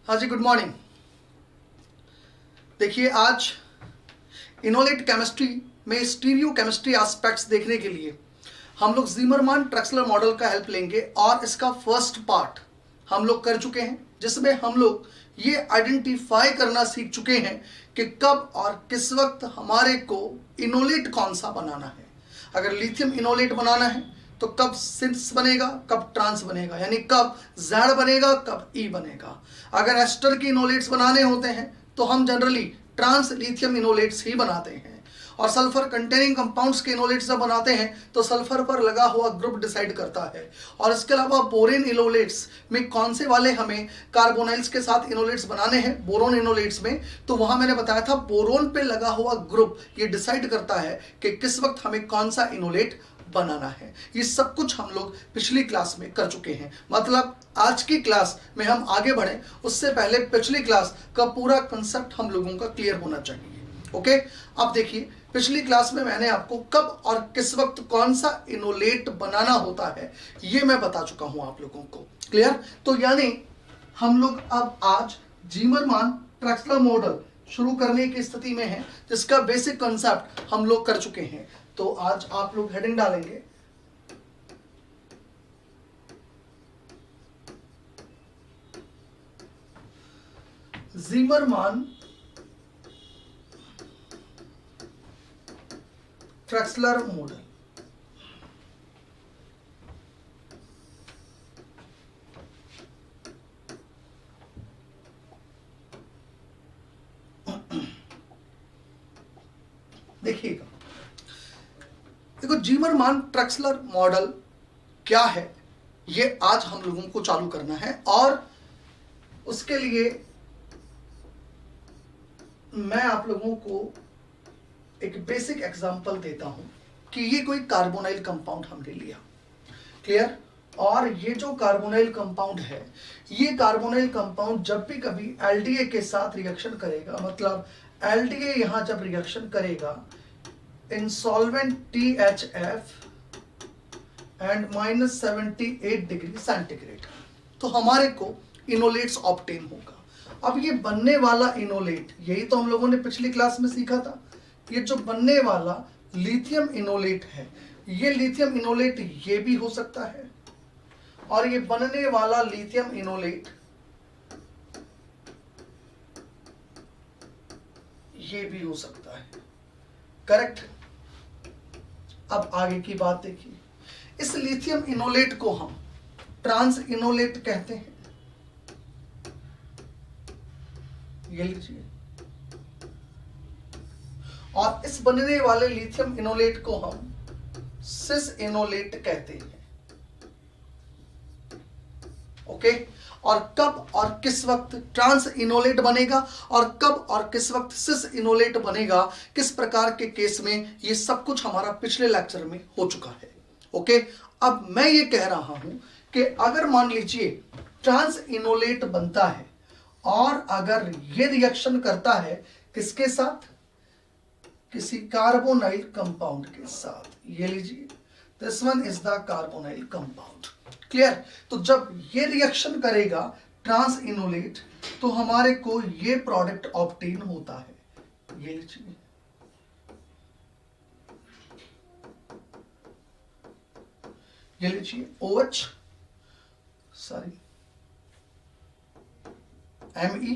हाँ जी, good morning. देखिए, आज इनोलेट केमिस्ट्री में स्टीरियो केमिस्ट्री एस्पेक्ट्स देखने के लिए हम लोग ज़ीमरमान ट्रेक्सलर मॉडल का हेल्प लेंगे और इसका फर्स्ट पार्ट हम लोग कर चुके हैं, जिसमें हम लोग ये आइडेंटिफाई करना सीख चुके हैं कि कब और किस वक्त हमारे को इनोलेट कौन सा बनाना है। अगर लिथियम इनोलेट बनाना है तो कब सिंस बनेगा, कब ट्रांस बनेगा, यानी कब Z बनेगा, कब E बनेगा। अगर एस्टर के इनोलेट्स बनाने होते हैं तो हम जनरली ट्रांस लिथियम इनोलेट्स ही बनाते हैं, और सल्फर कंटेनिंग कंपाउंड्स के इनोलेट्स जब बनाते हैं तो सल्फर पर लगा हुआ ग्रुप डिसाइड करता है। और इसके अलावा बोरेन इनोलेट्स में कौन से वाले हमें कार्बोनाइल्स के साथ इनोलेट्स बनाने हैं, बोरोन इनोलेट्स में, तो वहां मैंने बताया था बोरोन पे लगा हुआ ग्रुप ये डिसाइड करता है कि किस वक्त हमें कौन सा इनोलेट बनाना है। ये सब कुछ हम लोग पिछली क्लास में कर चुके हैं। मतलब आज की क्लास में हम आगे बढ़े उससे पहले पिछली क्लास का पूरा कंसेप्ट हम लोगों का क्लियर होना चाहिए। ओके, अब देखिए, पिछली क्लास में मैंने आपको कब और किस वक्त कौन सा इनोलेट बनाना होता है ये मैं बता चुका हूं आप लोगों को। क्लियर? तो यानी हम लोग अब आज ज़ीमरमान ट्रेक्सलर मॉडल शुरू करने की स्थिति में है, जिसका बेसिक कंसेप्ट हम लोग कर चुके हैं। तो आज आप लोग हेडिंग डालेंगे ज़ीमरमान ट्रेक्सलर मॉडल। देखिएगा, देखो, ज़ीमरमान ट्रेक्सलर मॉडल क्या है ये आज हम लोगों को चालू करना है, और उसके लिए मैं आप लोगों को एक बेसिक एग्जांपल देता हूं कि ये कोई कार्बोनाइल कंपाउंड हमने लिया। क्लियर? और ये जो कार्बोनाइल कंपाउंड है, ये कार्बोनाइल कंपाउंड जब भी कभी एलडीए के साथ रिएक्शन करेगा, मतलब एलडीए यहां जब रिएक्शन करेगा insolvent THF and -78 degree centigrade, तो हमारे को इनोलेट्स ऑब्टेन होगा। अब ये बनने वाला इनोलेट, यही तो हम लोगों ने पिछली क्लास में सीखा था, ये जो बनने वाला लिथियम इनोलेट है, ये लिथियम इनोलेट ये भी हो सकता है, और ये बनने वाला लिथियम इनोलेट ये भी हो सकता है। करेक्ट? अब आगे की बात देखिए, इस लिथियम इनोलेट को हम ट्रांस इनोलेट कहते हैं। ये लीजिए, और इस बनने वाले लिथियम इनोलेट को हम सिस इनोलेट कहते हैं। ओके, और कब और किस वक्त ट्रांस इनोलेट बनेगा और कब और किस वक्त सिस इनोलेट बनेगा, किस प्रकार के केस में, ये सब कुछ हमारा पिछले लेक्चर में हो चुका है। ओके, अब मैं ये कह रहा हूं कि अगर मान लीजिए ट्रांस इनोलेट बनता है और अगर ये रिएक्शन करता है किसके साथ, किसी कार्बोनाइल कंपाउंड के साथ, ये लीजिए, this one is the carbonyl compound. Clear? तो जब ये रिएक्शन करेगा ट्रांस इनोलेट तो हमारे को ये प्रोडक्ट ऑब्टेन होता है। ये लीजिए, ये लीजिए OH, सॉरी Me,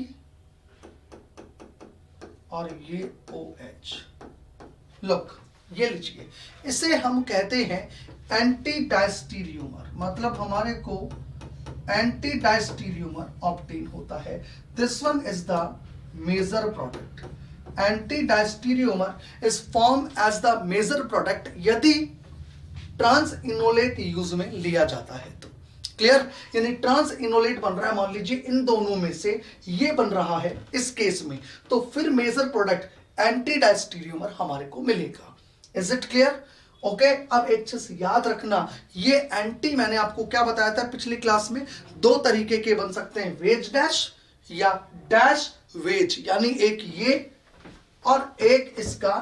और ये OH। लुक, ये लीजिए, इसे हम कहते हैं एंटी डायस्टीरियोमर, मतलब हमारे को एंटी डायस्टीरियोमर ऑब्टेन होता है। This one is the major product. Anti diastereomer is form as the major product यदि ट्रांस इनोलेट यूज में लिया जाता है तो। क्लियर? यानी ट्रांस इनोलेट बन रहा है, मान लीजिए इन दोनों में से ये बन रहा है इस केस में, तो फिर मेजर प्रोडक्ट एंटी डायस्टीरियोमर हमारे को मिलेगा। Is it clear? ओके, अब एक चीज याद रखना, ये एंटी मैंने आपको क्या बताया था पिछली क्लास में, दो तरीके के बन सकते हैं, वेज डैश या डैश वेज, यानी एक ये और एक इसका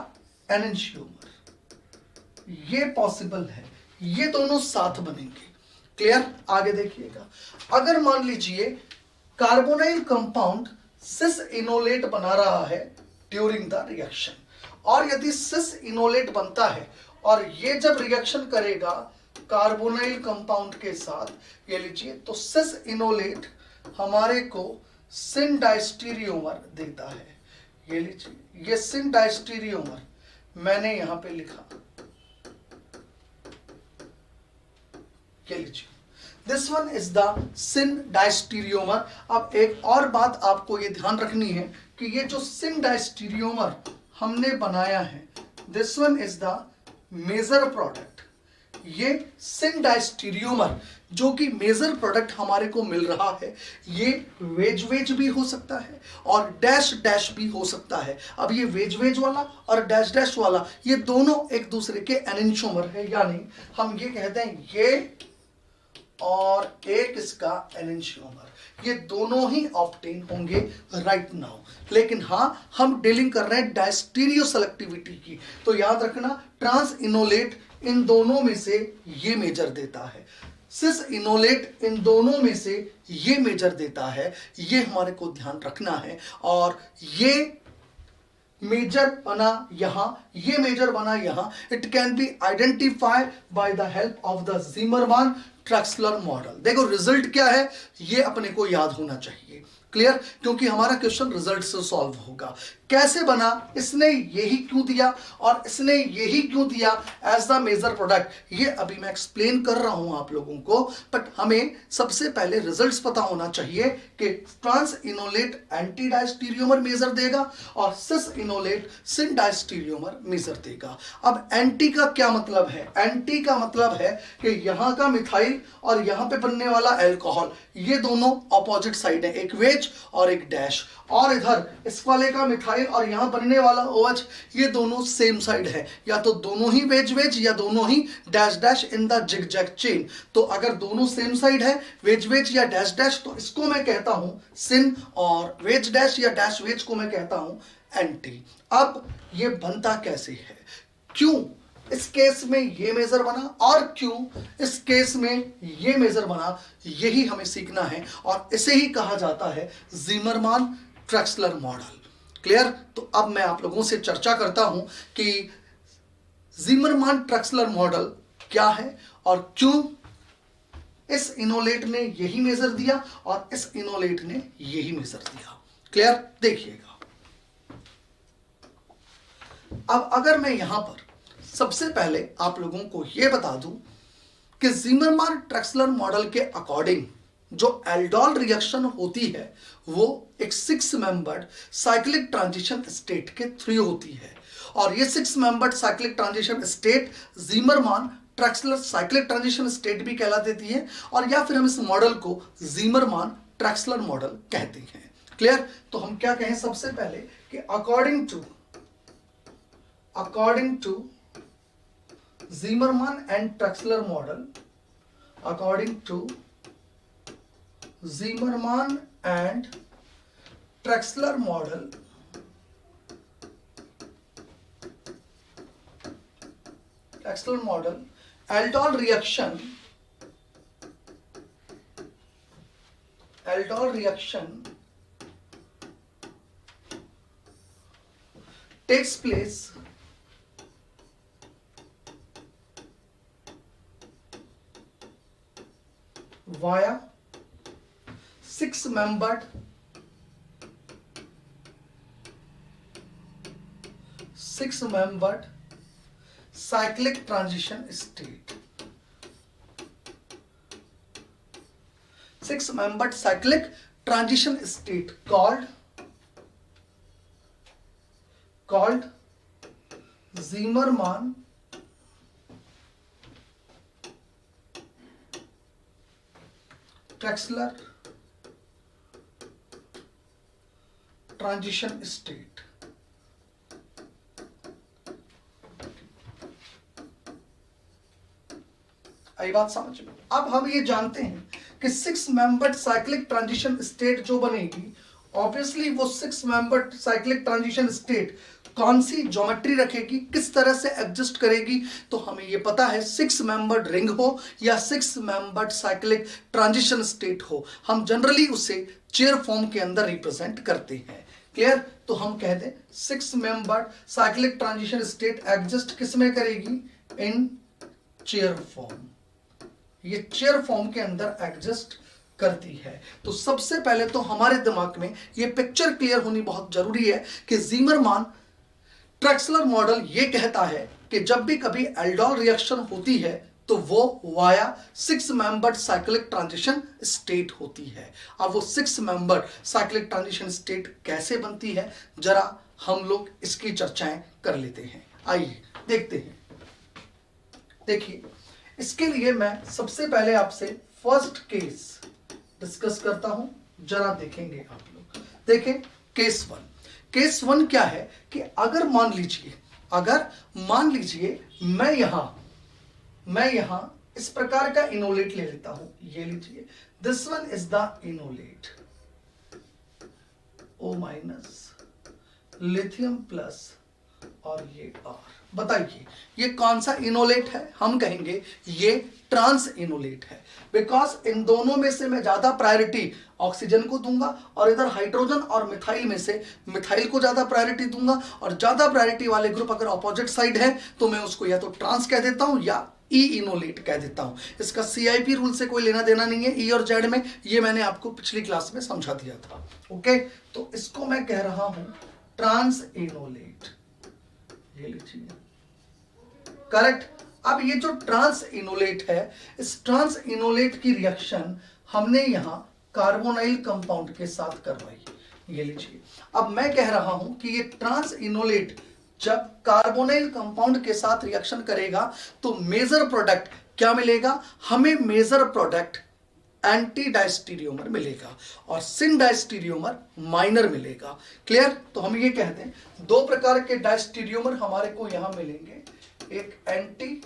एनेंशियोमर, ये पॉसिबल है, ये दोनों साथ बनेंगे। क्लियर? आगे देखिएगा, अगर मान लीजिए कार्बोनाइल कंपाउंड सिस इनोलेट बना रहा है ड्यूरिंग द रिएक्शन, और यदि सिस इनोलेट बनता है और ये जब रिएक्शन करेगा कार्बोनाइल कंपाउंड के साथ, ये लीजिए, तो सिस इनोलेट हमारे को सिन डाइस्टीरियोमर देता है। ये लीजिए, ये सिन डाइस्टीरियोमर मैंने यहां पे लिखा, ये लीजिए, दिस वन इज द सिन डाइस्टीरियोमर। अब एक और बात आपको ये ध्यान रखनी है कि ये जो सिन डाइस्टीरियोमर हमने बनाया है, this one is the major product. ये सिन डाइस्टीरियोमर जो कि मेजर प्रोडक्ट हमारे को मिल रहा है, ये वेज वेज भी हो सकता है और डैश डैश भी हो सकता है। अब ये वेज वेज वाला और डैश डैश वाला, ये दोनों एक दूसरे के एनेंटियोमर है, यानी हम ये कहते हैं ये और एक इसका एनेंटियोमर, ये दोनों ही ऑब्टेन होंगे राइट नाउ। लेकिन हाँ, हम डीलिंग कर रहे हैं डायस्टीरियो सेलेक्टिविटी की, तो याद रखना ट्रांस इनोलेट इन दोनों में से ये मेजर देता है, सिस इनोलेट इन दोनों में से ये मेजर देता है, ये हमारे को ध्यान रखना है। और ये मेजर बना यहां, ये मेजर बना यहां, it can be identified by the help of the Zimmermann Traxler model. देखो रिजल्ट क्या है, ये अपने को याद होना चाहिए, क्लियर, क्योंकि हमारा क्वेश्चन रिजल्ट से सॉल्व होगा। कैसे बना, इसने यही क्यों दिया और इसने यही क्यों दिया एज द मेजर प्रोडक्ट, ये अभी मैं एक्सप्लेन कर रहा हूं आप लोगों को, बट हमें सबसे पहले रिजल्ट्स पता होना चाहिए कि trans enolate anti diastereomer major देगा और cis enolate syn diastereomer major देगा। अब एंटी का क्या मतलब है, एंटी का मतलब है कि यहां का मिथाइल और यहां पे बनने वाला एल्कोहल, ये दोनों ऑपोजिट साइड है, एक वेज और एक डैश, और इधर इस वाले का मिथाइल और यहां बनने वाला OH, ये दोनों सेम साइड है, या तो दोनों ही वेज वेज या दोनों ही dash dash in the zigzag chain. तो अगर दोनों सेम साइड है, वेज वेज या डैश डैश, तो इसको मैं कहता हूं सिन, और वेज डैश या डैश वेज को मैं कहता हूं एंटी। अब ये बनता कैसे है, क्यों इस केस में ये मेजर बना और क्यों इस केस में ये मेजर बना, यही हमें सीखना है, और इसे ही कहा जाता है ज़ीमरमान ट्रैक्सलर मॉडल। क्लियर, तो अब मैं आप लोगों से चर्चा करता हूं कि ज़ीमरमान ट्रैक्सलर मॉडल क्या है और क्यों इस इनोलेट ने यही मेजर दिया और इस इनोलेट ने यही मेजर दिया। क्लियर, देखिएगा। अब अगर मैं यहां पर सबसे पहले आप लोगों को यह बता दूं कि ज़ीमरमान ट्रैक्सलर मॉडल के अकॉर्डिंग जो एल्डोल रिएक्शन होती है वो एक 6 मेंबर्ड साइक्लिक ट्रांजिशन स्टेट के थ्रू होती है, और ये 6 membered cyclic transition state Zimmermann Traxler cyclic transition state भी कहला देती है, और या फिर हम इस मॉडल को ज़ीमरमान ट्रैक्सलर मॉडल कहते हैं। क्लियर, तो हम क्या कहें सबसे पहले कि according to Zimmermann and Traxler model, according to Zimmermann and Traxler model, aldol reaction takes place via 6 membered cyclic transition state. 6 membered cyclic transition state called Zimmermann Traxler transition state. आई बात समझ में? अब हम ये जानते हैं कि 6 मेंबर्ड साइक्लिक ट्रांजिशन स्टेट जो बनेगी, ऑब्वियसली वो 6 मेंबर्ड साइक्लिक ट्रांजिशन स्टेट कौन सी ज्योमेट्री रखेगी, किस तरह से एडजस्ट करेगी। तो हमें ये पता है 6 मेंबर्ड रिंग हो या 6 मेंबर्ड साइक्लिक ट्रांजिशन स्टेट हो, हम जनरली उसे चेयर फॉर्म के अंदर रिप्रेजेंट करते हैं। क्लियर? तो हम कह दें 6 membered cyclic transition state adjust किस में करेगी, इन चेयर फॉर्म। ये चेयर फॉर्म के अंदर एडजस्ट करती है। तो सबसे पहले तो हमारे दिमाग में ये पिक्चर क्लियर होनी बहुत जरूरी है कि ज़ीमरमान ट्रेक्सलर मॉडल ये कहता है कि जब भी कभी एल्डोल रिएक्शन होती है तो वो via 6 membered cyclic transition state होती है। अब वो 6 मेंबर्ड साइक्लिक ट्रांजिशन स्टेट कैसे बनती है, जरा हम लोग इसकी चर्चाएं कर लेते हैं। आइए देखते हैं। देखिए, इसके लिए मैं सबसे पहले आपसे फर्स्ट केस डिस्कस करता हूं, जरा देखेंगे आप लोग। देखें केस 1। केस 1 क्या है कि अगर मान लीजिए मैं यहां इस प्रकार का इनोलेट ले लेता हूं, ये लीजिए, this one is the enolate, O- lithium plus और ये R। बताइए ये कौन सा इनोलेट है, हम कहेंगे ये ट्रांस इनोलेट है, बिकॉज इन दोनों में से मैं ज्यादा प्रायोरिटी ऑक्सीजन को दूंगा और इधर हाइड्रोजन और मिथाइल में से मिथाइल को ज्यादा प्रायोरिटी दूंगा, और ज्यादा प्रायोरिटी वाले ग्रुप अगर ऑपोजिट साइड है तो मैं उसको या तो ट्रांस कह देता हूं या ई इनोलेट कह देता हूं। इसका CIP रूल से कोई लेना देना नहीं है ई और जेड में, ये मैंने आपको पिछली क्लास में समझा दिया था। ओके, तो इसको मैं कह रहा हूं ट्रांस इनोलेट, ये लीजिए, करेक्ट। अब ये जो ट्रांस इनोलेट है, इस ट्रांस इनोलेट की रिएक्शन हमने यहां कार्बोनाइल कंपाउंड के साथ करवाई, ये लीजिए। अब मैं कह रहा हूं कि ये ट्रांस इनोलेट जब कार्बोनाइल कंपाउंड के साथ रिएक्शन करेगा तो मेजर प्रोडक्ट क्या मिलेगा, हमें मेजर प्रोडक्ट एंटी डायस्टीरियोमर मिलेगा और सिन डायस्टीरियोमर माइनर मिलेगा। क्लियर? तो हम ये कहते हैं 2 प्रकार के डायस्टीरियोमर हमारे को यहां मिलेंगे, एक एंटी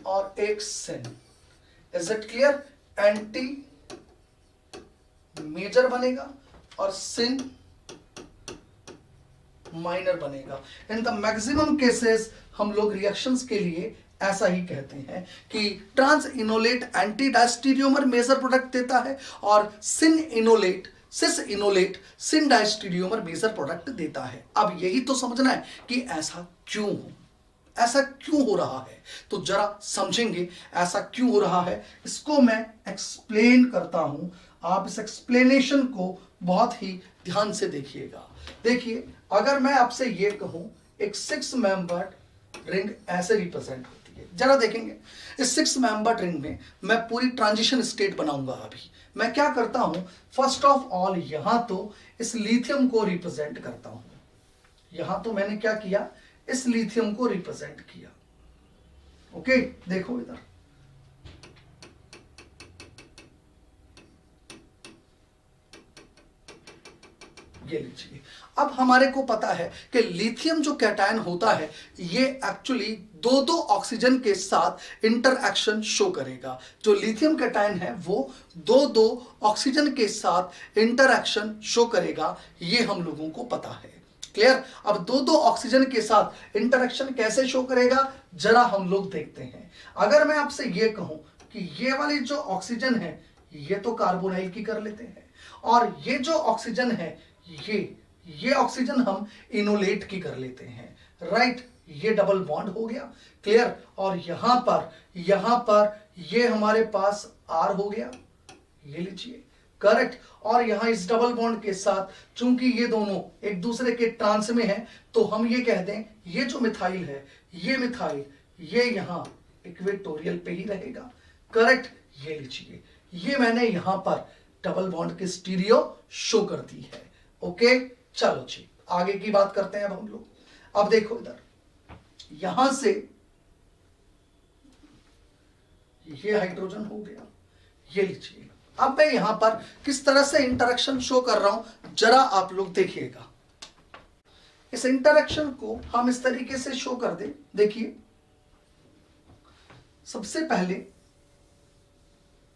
और एक syn. Is it clear? Anti major बनेगा और सिन माइनर बनेगा। इन द मैक्सिमम केसेस हम लोग रिएक्शंस के लिए ऐसा ही कहते हैं कि trans enolate anti diastereomer major product देता है और cis enolate syn diastereomer major product देता है। अब यही तो समझना है कि ऐसा क्यों हो रहा है, तो जरा समझेंगे ऐसा क्यों हो रहा है। इसको मैं एक्सप्लेन करता हूं, आप इस एक्सप्लेनेशन को बहुत ही ध्यान से देखिएगा। देखिए, अगर मैं आपसे ये कहूं एक 6 मेंबर्ड रिंग ऐसे रिप्रेजेंट होती है, जरा देखेंगे इस 6 मेंबर्ड रिंग में मैं पूरी ट्रांजिशन स्टेट बनाऊंगा। अभी मैं क्या करता हूं, फर्स्ट ऑफ ऑल यहां तो इस लिथियम को रिप्रेजेंट करता हूं। यहां तो मैंने क्या किया, इस लिथियम को रिप्रेजेंट किया। ओके, देखो इधर, ये लीजिए। अब हमारे को पता है कि लिथियम जो कैटायन होता है ये एक्चुअली 2-2 ऑक्सीजन के साथ इंटरएक्शन शो करेगा। जो लिथियम कैटायन है वो 2-2 ऑक्सीजन के साथ इंटरएक्शन शो करेगा, ये हम लोगों को पता है। क्लियर? अब 2-2 ऑक्सीजन के साथ इंटरएक्शन कैसे शो करेगा, जरा हम लोग देखते हैं। अगर मैं आपसे ये कहूं कि ये वाली जो ऑक्सीजन है ये तो कार्बोनाइल की कर लेते हैं, और ये जो ऑक्सीजन है ये ऑक्सीजन हम इनोलेट की कर लेते हैं, राइट। ये डबल बॉन्ड हो गया। क्लियर? और यहां पर ये हमारे पास R हो गया, ये लीजिए, करेक्ट। और यहां इस डबल बॉन्ड के साथ चूंकि ये दोनों एक दूसरे के ट्रांस में है तो हम ये कह दें ये जो मिथाइल है, ये मिथाइल ये यहां इक्वेटोरियल पे ही रहेगा, करेक्ट। ये लीजिए, ये मैंने यहां पर डबल बॉन्ड की स्टीरियो शो कर दी है। ओके, चलो जी आगे की बात करते हैं अब हम लोग। अब देखो इधर, यहां से ये हाइड्रोजन हो गया, ये लीजिए। अब मैं यहां पर किस तरह से इंटरेक्शन शो कर रहा हूं, जरा आप लोग देखिएगा। इस इंटरेक्शन को हम इस तरीके से शो कर दें। देखिए, सबसे पहले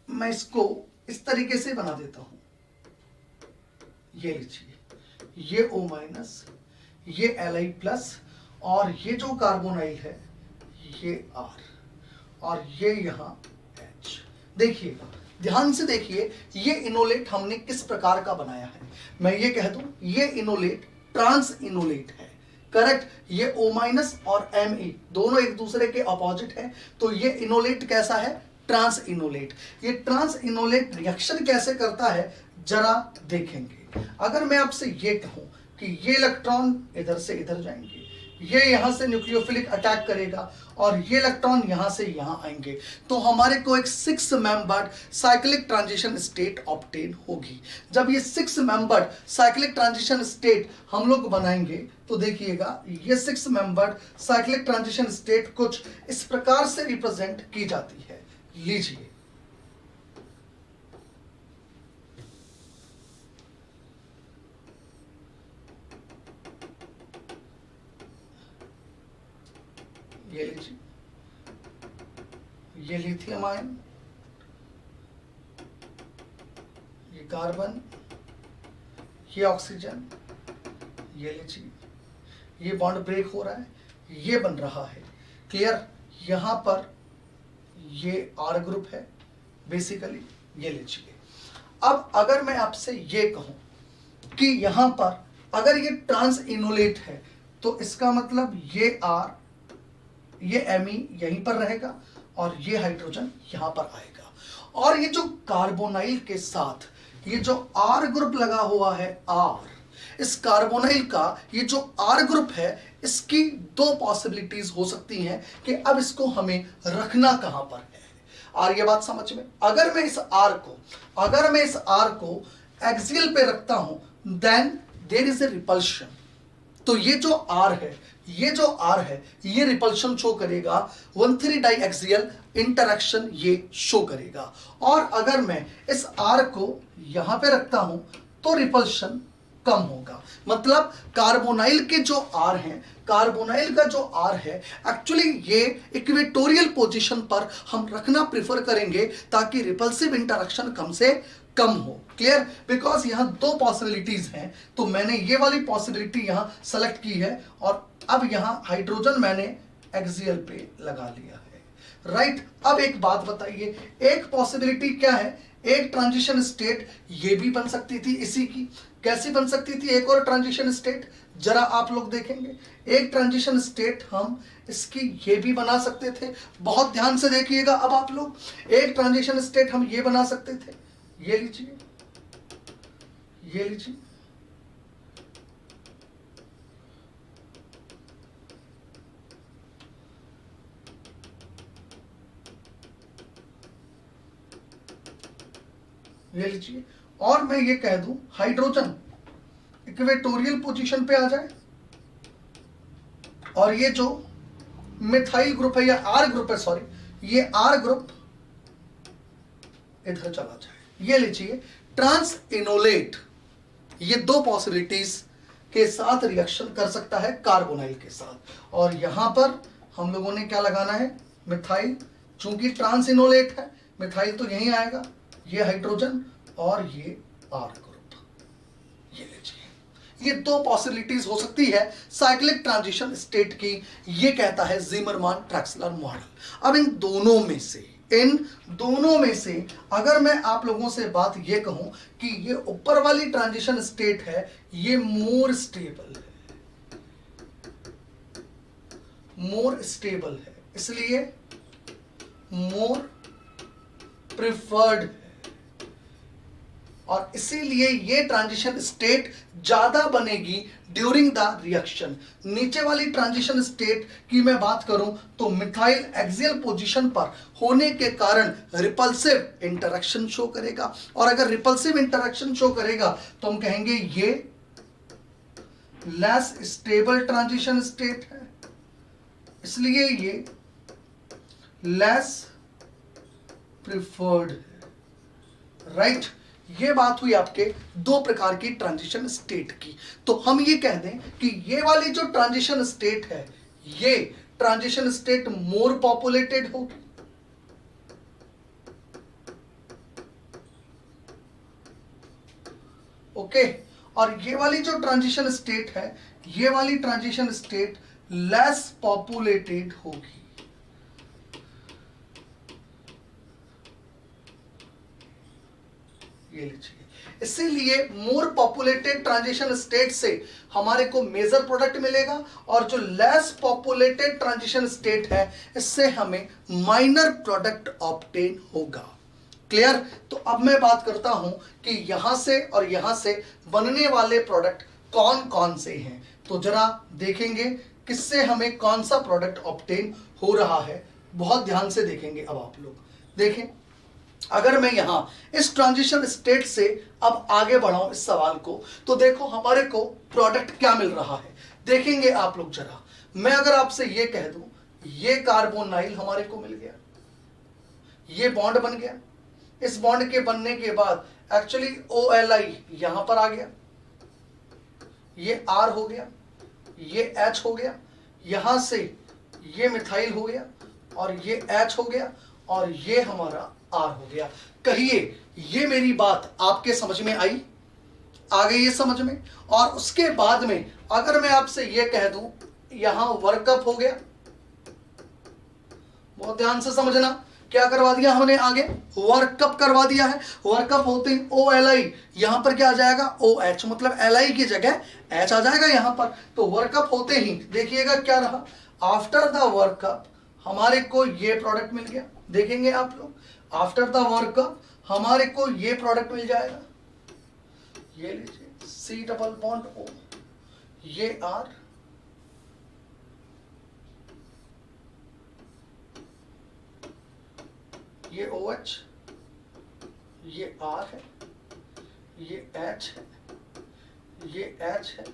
मैं इसको इस तरीके से बना देता हूं, ये लीजिए, ये O-, ये Li प्लस, और ये जो कार्बोनाइल है ये R, और ये यहाँ H। देखिएगा, ध्यान से देखिए, ये इनोलेट हमने किस प्रकार का बनाया है। मैं ये कह दूं, ये इनोलेट ट्रांस इनोलेट है, करेक्ट। ये O- और Me दोनों एक दूसरे के अपोजिट है, तो ये इनोलेट कैसा है, ट्रांस इनोलेट। ये ट्रांस इनोलेट रिएक्शन कैसे करता है जरा देखेंगे। अगर मैं आपसे ये कहूं कि ये इलेक्ट्रॉन इधर से इधर जाएंगे, ये यहां से न्यूक्लियोफिलिक अटैक करेगा, और ये इलेक्ट्रॉन यहां से यहां आएंगे, तो हमारे को एक 6 membered cyclic transition state obtain होगी। जब ये 6 मेंबर्ड साइक्लिक ट्रांजिशन स्टेट हम लोग बनाएंगे, तो देखिएगा, ये 6 मेंबर्ड साइक्लिक ट्रांजिशन स्टेट कुछ इस प्रकार से रिप्रेजेंट की जाती है। लीजिए, ये लीजिए, ये लिथियम आयन, ये कार्बन, ये ऑक्सीजन, ये लीजिए, ये बॉन्ड ब्रेक हो रहा है, ये बन रहा है, क्लियर। यहां पर ये R ग्रुप है बेसिकली, ये लीजिए। अब अगर मैं आपसे ये कहूं कि यहां पर अगर ये ट्रांस इनोलेट है, तो इसका मतलब ये R, ये Me यहीं पर रहेगा, और ये हाइड्रोजन यहां पर आएगा, और ये जो कार्बोनाइल के साथ ये जो R ग्रुप लगा हुआ है R, इस कार्बोनाइल का ये जो R ग्रुप है, इसकी दो पॉसिबिलिटीज हो सकती हैं कि अब इसको हमें रखना कहां पर है। और ये बात समझ में, अगर मैं इस R को एक्सियल पे रखता हूं, then there is a repulsion. तो ये जो R है, ये रिपल्शन शो करेगा, 1,3 डाइएक्सियल इंटरेक्शन ये शो करेगा। और अगर मैं इस R को यहां पे रखता हूं, तो रिपल्शन कम होगा। मतलब कार्बोनाइल के जो R हैं, कार्बोनाइल का जो R है, एक्चुअली ये इक्वेटोरियल पोजीशन पर हम रखना प्रेफर करेंगे, ताकि रिपल्सिव इंटरेक्शन कम से कम हो, क्लियर। बिकॉज यहां दो पॉसिबिलिटीज हैं, तो मैंने ये वाली पॉसिबिलिटी यहां सेलेक्ट की है, और अब यहां हाइड्रोजन मैंने एक्सियल पे लगा लिया है, राइट। अब एक बात बताइए, एक पॉसिबिलिटी क्या है, एक ट्रांजिशन स्टेट ये भी बन सकती थी इसी की। कैसी बन सकती थी एक और ट्रांजिशन स्टेट, जरा आप लोग देखेंगे। एक ट्रांजिशन स्टेट हम इसकी ये भी बना सकते थे, बहुत ध्यान से देखिएगा। अब आप लोग, एक ट्रांजिशन स्टेट हम ये बना सकते थे, ये लीजिए, ये लीजिए, ये लीजिए, और मैं ये कह दूं हाइड्रोजन इक्वेटोरियल पोजीशन पे आ जाए, और ये जो मिथाइल ग्रुप है या R ग्रुप है, सॉरी, ये R ग्रुप इधर चला जाए। ये लीजिए, ट्रांस इनोलेट ये दो पॉसिबिलिटीज के साथ रिएक्शन कर सकता है कार्बोनाइल के साथ, और यहां पर हम लोगों ने क्या लगाना है, मिथाइल। चूंकि ट्रांस इनोलेट है, मिथाइल तो यहीं आएगा, ये हाइड्रोजन और ये R ग्रुप, ये लीजिए। ये दो पॉसिबिलिटीज हो सकती है साइक्लिक ट्रांजिशन स्टेट की, ये कहता है ज़ीमरमान ट्रैक्सलर मॉडल। अब इन दोनों में से अगर मैं आप लोगों से बात ये कहूं कि ये ऊपर वाली ट्रांजिशन स्टेट है, ये मोर स्टेबल है, इसलिए मोर प्रिफर्ड है, और इसीलिए ये ट्रांजिशन स्टेट ज्यादा बनेगी ड्यूरिंग द रिएक्शन। नीचे वाली ट्रांजिशन स्टेट की मैं बात करूं तो मिथाइल एक्सियल पोजीशन पर होने के कारण रिपल्सिव इंटरेक्शन शो करेगा, और अगर रिपल्सिव इंटरेक्शन शो करेगा तो हम कहेंगे ये लेस स्टेबल ट्रांजिशन स्टेट है, इसलिए ये लेस प्रिफर्ड है, राइट। ये बात हुई आपके दो प्रकार की ट्रांजिशन स्टेट की। तो हम ये कह दें कि ये वाली जो ट्रांजिशन स्टेट है, ये ट्रांजिशन स्टेट मोर पॉपुलेटेड होगी, ओके। और ये वाली जो ट्रांजिशन स्टेट है, ये वाली ट्रांजिशन स्टेट लेस पॉपुलेटेड होगी। ये लीजिए, इसीलिए मोर पॉपुलेटेड ट्रांजिशन स्टेट से हमारे को मेजर प्रोडक्ट मिलेगा, और जो लेस पॉपुलेटेड ट्रांजिशन स्टेट है इससे हमें माइनर प्रोडक्ट ऑब्टेन होगा। क्लियर? तो अब मैं बात करता हूं कि यहां से और यहां से बनने वाले प्रोडक्ट कौन कौन से हैं। तो जरा देखेंगे किससे हमें कौन सा प्रोडक्ट ऑब्टेन हो रहा है, बहुत ध्यान से देखेंगे। अब आप लोग देखें, अगर मैं यहां इस ट्रांजिशन स्टेट से अब आगे बढ़ाऊं इस सवाल को, तो देखो हमारे को प्रोडक्ट क्या मिल रहा है, देखेंगे आप लोग जरा। मैं अगर आपसे ये कह दूं, ये कार्बोनाइल हमारे को मिल गया, ये बॉन्ड बन गया, इस बॉन्ड के बनने के बाद एक्चुअली OLI यहां पर आ गया, ये R हो गया, ये H हो गया, यहां से ये मिथाइल हो गया, और ये H हो गया, और ये हमारा R हो गया। कहिए ये मेरी बात आपके समझ में आई? आ गई ये समझ में? और उसके बाद में अगर मैं आपसे ये कह दूं, यहां वर्कअप हो गया, बहुत ध्यान से समझना, क्या करवा दिया हमने आगे? वर्कअप करवा दिया है। वर्कअप होते ही OLI यहां पर क्या आ जाएगा? OH, मतलब LI की जगह H आ जाएगा यहां पर। तो वर्कअप होते ही देखिएगा क्या रहा, आफ्टर द वर्कअप हमारे को ये प्रोडक्ट मिल गया। देखेंगे आप लोग, आफ्टर द वर्कअप हमारे को ये प्रोडक्ट मिल जाएगा, ये लीजिए C डबल बॉन्ड O, ये R, ये OH, ये R है, ये H है, ये H है,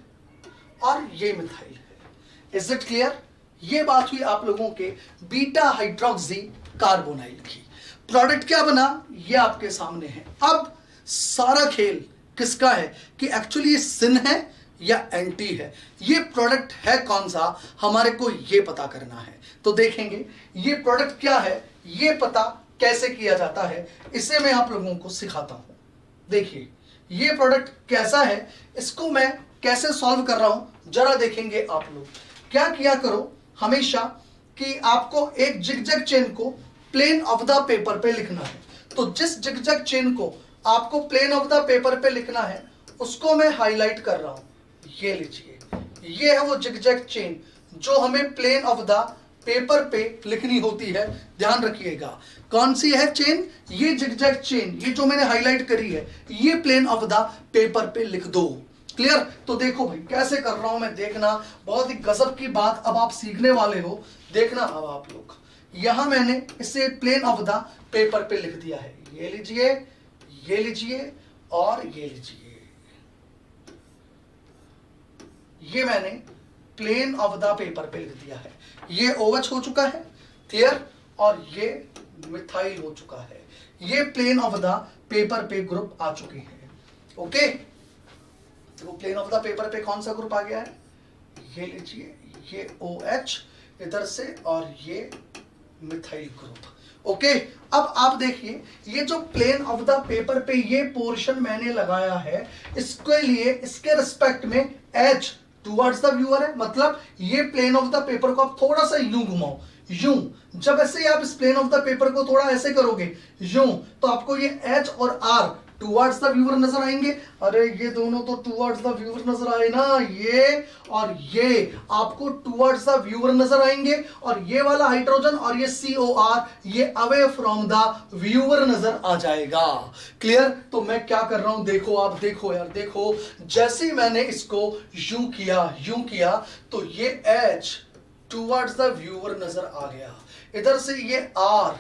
और ये मिथाइल है। Is it clear? ये बात हुई आप लोगों के बीटा हाइड्रोक्सी कार्बोनाइल की। प्रोडक्ट क्या बना ये आपके सामने है। अब सारा खेल किसका है कि एक्चुअली ये सिन है या एंटी है, ये प्रोडक्ट है कौन सा, हमारे को ये पता करना है। तो देखेंगे ये प्रोडक्ट क्या है, ये पता कैसे किया जाता है, इसे मैं आप लोगों को सिखाता हूं। देखिए ये प्रोडक्ट कैसा है, इसको मैं कैसे सॉल्व कर रहा हूं, जरा देखेंगे आप लोग। क्या किया करो हमेशा कि आपको एक जिगजैग चेन को प्लेन ऑफ द पेपर पे लिखना है। तो जिस जिगजैग चेन को आपको प्लेन ऑफ द पेपर पे लिखना है उसको मैं हाईलाइट कर रहा हूं। ये लीजिए, ये है वो जिगजैग चेन जो हमें प्लेन ऑफ द पेपर पे लिखनी होती है। ध्यान रखिएगा कौन सी है चेन, ये जिगजैग चेन, ये जो मैंने हाईलाइट करी है, ये प्लेन ऑफ द पेपर पे लिख दो। क्लियर? तो देखो भाई कैसे कर रहा हूं मैं, देखना, बहुत ही गजब की बात अब आप सीखने वाले हो। देखना अब आप लोग, यहां मैंने इसे प्लेन ऑफ द पेपर पे लिख दिया है। ये लीजिए, ये लीजिए, और ये लीजिए, ये मैंने प्लेन ऑफ द पेपर पे लिख दिया है। ये OH हो चुका है, क्लियर, और ये मिथाइल हो चुका है। ये प्लेन ऑफ द पेपर पे ग्रुप आ चुके हैं। ओके, तो प्लेन ऑफ द पेपर पे कौन सा ग्रुप आ गया है, ये लीजिए, ये OH इधर से, और ये मिथाइल ग्रुप। ओके, अब आप देखिए ये जो प्लेन ऑफ द पेपर पे ये पोर्शन मैंने लगाया है, इसके लिए इसके रिस्पेक्ट में H टुवर्ड्स द व्यूअर है, मतलब ये प्लेन ऑफ द पेपर को आप थोड़ा सा यूं घुमाओ, यूं। जब ऐसे आप इस प्लेन ऑफ द पेपर को थोड़ा ऐसे करोगे यूं, तो आपको ये H और R टुवर्ड्स द व्यूअर नजर आएंगे। अरे ये दोनों तो टुवर्ड्स द व्यूअर नजर आए ना, ये और ये आपको टुवर्ड्स द व्यूअर नजर आएंगे, और ये वाला हाइड्रोजन और ये COR ये अवे फ्रॉम द व्यूअर नजर आ जाएगा। क्लियर? तो मैं क्या कर रहा हूं, देखो आप, देखो यार, देखो जैसे ही मैंने इसको यूं किया तो ये H टुवर्ड्स द व्यूअर नजर आ गया, इधर से ये R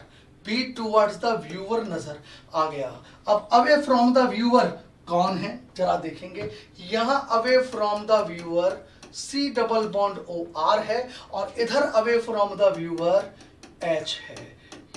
भी टुवर्ड्स द व्यूअर नजर आ गया। अब अवे फ्रॉम द व्यूअर कौन है जरा देखेंगे, यहां away from the viewer C double bond OR है, और इधर away from the viewer H है।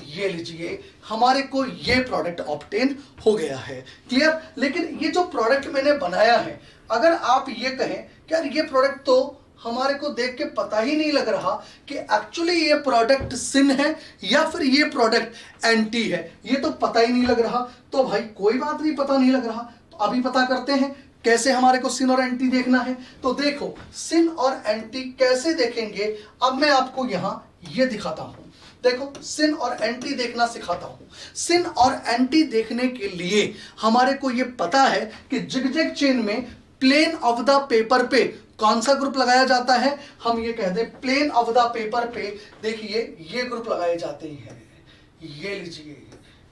ये लीजिए हमारे को ये प्रोडक्ट ऑब्टेन हो गया है। क्लियर? लेकिन ये जो प्रोडक्ट मैंने बनाया है, अगर आप ये कहें कि यार ये प्रोडक्ट तो हमारे को देख के पता ही नहीं लग रहा कि एक्चुअली ये प्रोडक्ट सिन है या फिर ये प्रोडक्ट एंटी है, ये तो पता ही नहीं लग रहा, तो भाई कोई बात नहीं, पता नहीं लग रहा तो अभी पता करते हैं कैसे हमारे को सिन और एंटी देखना है, तो देखो सिन और एंटी कैसे देखेंगे, अब मैं आपको यहां ये दिखाता हूं। देखो सिन और एंटी देखना सिखाता हूं। सिन और एंटी देखने के लिए हमारे को ये पता है कि जिगजैग चेन में प्लेन ऑफ द पेपर पे कौन सा ग्रुप लगाया जाता है, हम ये कह दें प्लेन ऑफ द पेपर पे देखिए ये ग्रुप लगाए जाते हैं। ये लीजिए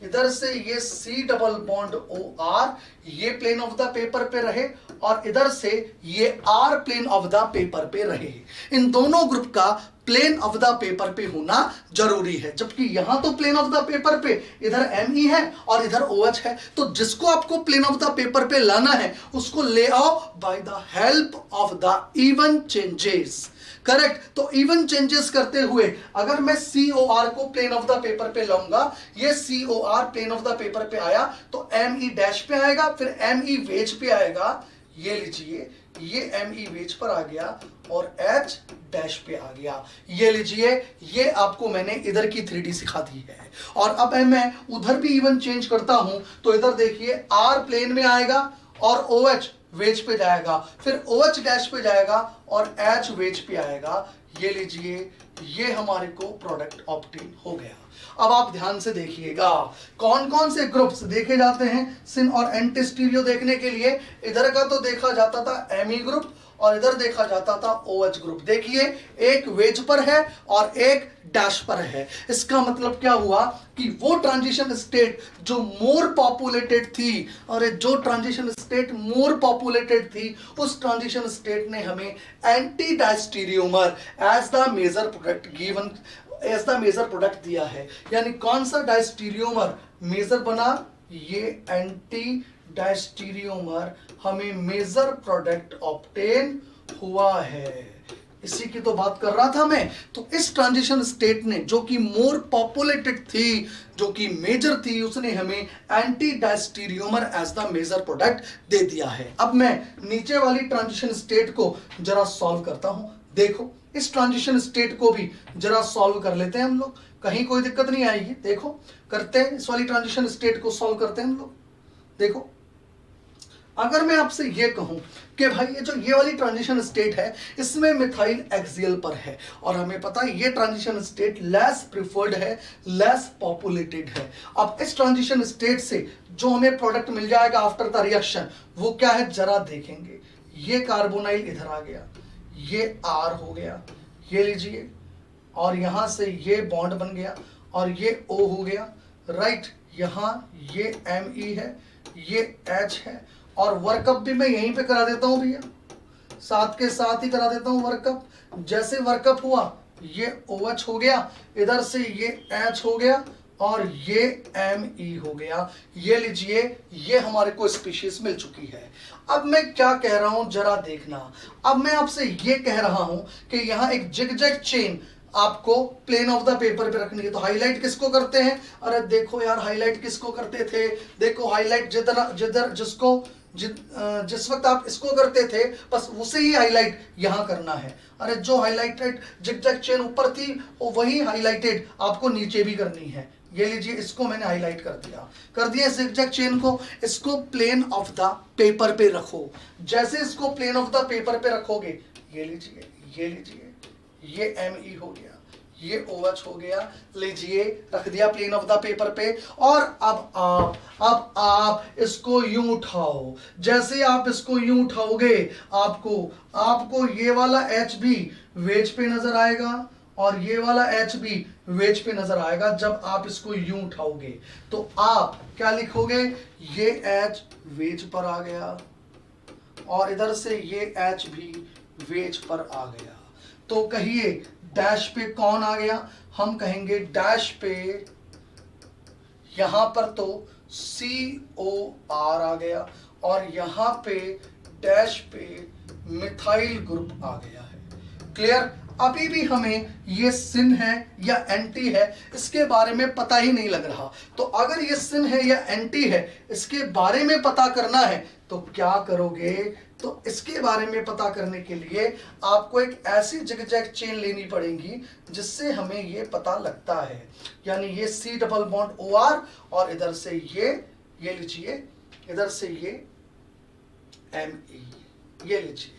इधर से ये C डबल बॉन्ड OR ये प्लेन ऑफ द पेपर पे रहे और इधर से ये R plane of the paper पे रहे। इन दोनों ग्रुप का प्लेन ऑफ द पेपर पे होना जरूरी है, जबकि यहां तो प्लेन ऑफ द पेपर पे इधर ME है और इधर OH है। तो जिसको आपको प्लेन ऑफ द पेपर पे लाना है उसको ले आओ bye the help of the even changes. Correct. तो इवन चेंजेस करते हुए अगर मैं COR को प्लेन ऑफ द पेपर पे लाऊंगा, ये COR plane of the paper पे आया तो ME डैश पे आएगा, फिर ME वेज पे आएगा। ये लीजिए ये ME वेज पर आ गया और H डैश पे आ गया। ये लीजिए ये आपको मैंने इधर की 3D सिखा दी है। और अब मैं उधर भी इवन चेंज करता हूं तो इधर देखिए R प्लेन में आएगा और OH वेज पे जाएगा, फिर OH डैश पे जाएगा और H वेज पे आएगा। ये लीजिए ये हमारे को प्रोडक्ट ऑब्टेन हो गया। अब आप ध्यान से देखिएगा कौन कौन से ग्रुप्स देखे जाते हैं सिन और एंटी स्टीरियो देखने के लिए। इधर का तो देखा जाता था ME ग्रुप और इधर देखा जाता था OH ग्रुप। देखिए एक वेज पर है और एक डैश पर है। इसका मतलब क्या हुआ कि वो ट्रांजिशन स्टेट जो मोर पॉपुलेटेड थी, और जो ट्रांजिशन स्टेट मोर पॉपुलेटेड थी उस ट्रांजिशन स्टेट ने हमें anti diastereomer as the major product given as the major product दिया है। यानी कौन सा डायस्टीरियोमर मेजर बना, ये एंटी डायस्टीरियोमर हमें मेजर प्रोडक्ट ऑब्टेन हुआ है। इसी की तो बात कर रहा था मैं। तो इस ट्रांजिशन स्टेट ने जो कि मोर पॉपुलेटेड थी, जो कि मेजर थी, उसने हमें anti diastereomer as the major product दे दिया है। अब मैं नीचे वाली ट्रांजिशन स्टेट को जरा सॉल्व करता हूं। देखो इस ट्रांजिशन स्टेट को भी जरा सॉल्व कर लेते हैं हम लोग, कहीं कोई दिक्कत नहीं आएगी। देखो करते हैं इस वाली ट्रांजिशन स्टेट को सॉल्व करते हैं हम लोग। देखो अगर मैं आपसे ये कहूं कि भाई ये जो ये वाली ट्रांजिशन स्टेट है इसमें मिथाइल एक्सियल पर है और हमें पता है ये ट्रांजिशन स्टेट लेस प्रिफर्ड है, लेस पॉपुलेटेड है। अब इस ट्रांजिशन स्टेट से जो हमें प्रोडक्ट मिल जाएगा आफ्टर द रिएक्शन वो क्या है जरा देखेंगे। ये कार्बोनाइल इधर आ गया, ये R हो गया, ये लीजिए, और यहां से ये बॉन्ड बन गया और ये O हो गया, राइट। यहां ये ME है, ये H है, और वर्कअप भी मैं यहीं पे करा देता हूं भैया, साथ के साथ ही करा देता हूं वर्कअप। जैसे वर्कअप हुआ ये OH हो गया, इधर से ये H हो गया और ये ME हो गया। ये लीजिए ये हमारे को स्पीशीज मिल चुकी है। अब मैं क्या कह रहा हूं जरा देखना। अब मैं आपसे ये कह रहा हूं कि यहां एक जिगजैग चेन आपको प्लेन ऑफ द पेपर पे रखनी है। तो हाईलाइट किसको करते हैं, अरे देखो यार हाईलाइट किसको करते थे, देखो हाईलाइट जिधर जिसको जिस वक्त आप इसको करते थे बस उसे ही हाईलाइट यहां करना है। अरे जो हाईलाइटेड जिगजैग चेन ऊपर थी वो वही हाईलाइटेड आपको नीचे भी करनी है। ये लीजिए इसको मैंने हाईलाइट कर दिया जिगजैग चेन को। इसको प्लेन ऑफ द पेपर पे रखो। जैसे इसको प्लेन ऑफ द पेपर पे रखोगे ये लीजिए ये ME हो गया, ये OH हो गया, लीजिए रख दिया प्लेन ऑफ द पेपर पे। और अब आप इसको यूं उठाओ। जैसे आप इसको यूं उठाओगे आपको ये वाला H भी वेज पे नजर आएगा और ये वाला H भी वेज पे नजर आएगा। जब आप इसको यूं उठाओगे तो आप क्या लिखोगे, ये H वेज पर आ गया और इधर से ये H भी वेज पर आ गया। तो कहिए डैश पे कौन आ गया, हम कहेंगे डैश पे यहां पर तो COR आ गया और यहां पे डैश पे मिथाइल ग्रुप आ गया है। क्लियर। अभी भी हमें ये सिन है या एंटी है इसके बारे में पता ही नहीं लग रहा। तो अगर ये सिन है या एंटी है इसके बारे में पता करना है तो क्या करोगे, तो इसके बारे में पता करने के लिए आपको एक ऐसी जिगजैग चेन लेनी पड़ेगी जिससे हमें ये पता लगता है। यानी ये C डबल बॉन्ड OR और इधर से ये लीजिए इधर से ये Me, ये लीजिए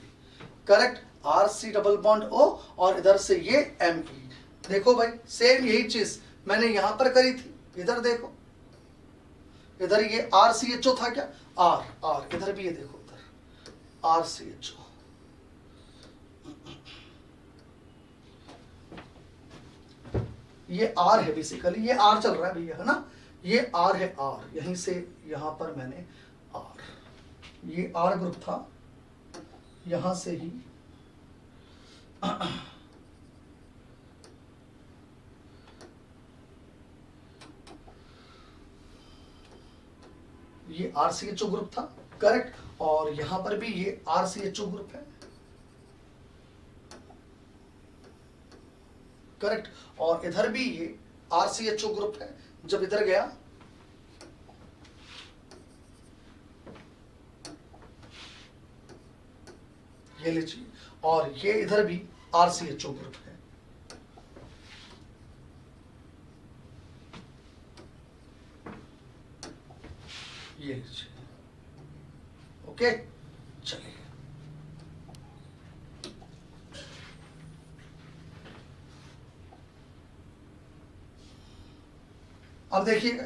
correct, RC double bond O और इधर से ये Me। देखो भाई सेम यही चीज मैंने यहां पर करी थी, इधर देखो, इधर ये RCHO था क्या, R इधर भी ये देखो, इधर RCHO। ये R है बेसिकली, ये R चल रहा है भैया, है ना, ये R है, R यहीं से यहां पर मैंने R, ये R ग्रुप था, यहां से ही ये RCHO ग्रुप था करेक्ट, और यहां पर भी ये RCHO ग्रुप है करेक्ट, और इधर भी ये RCHO ग्रुप है। जब इधर गया ये लीजिए, और ये इधर भी RCHO ग्रुप है। ये लीजिए, ओके चलिए। अब देखिएगा,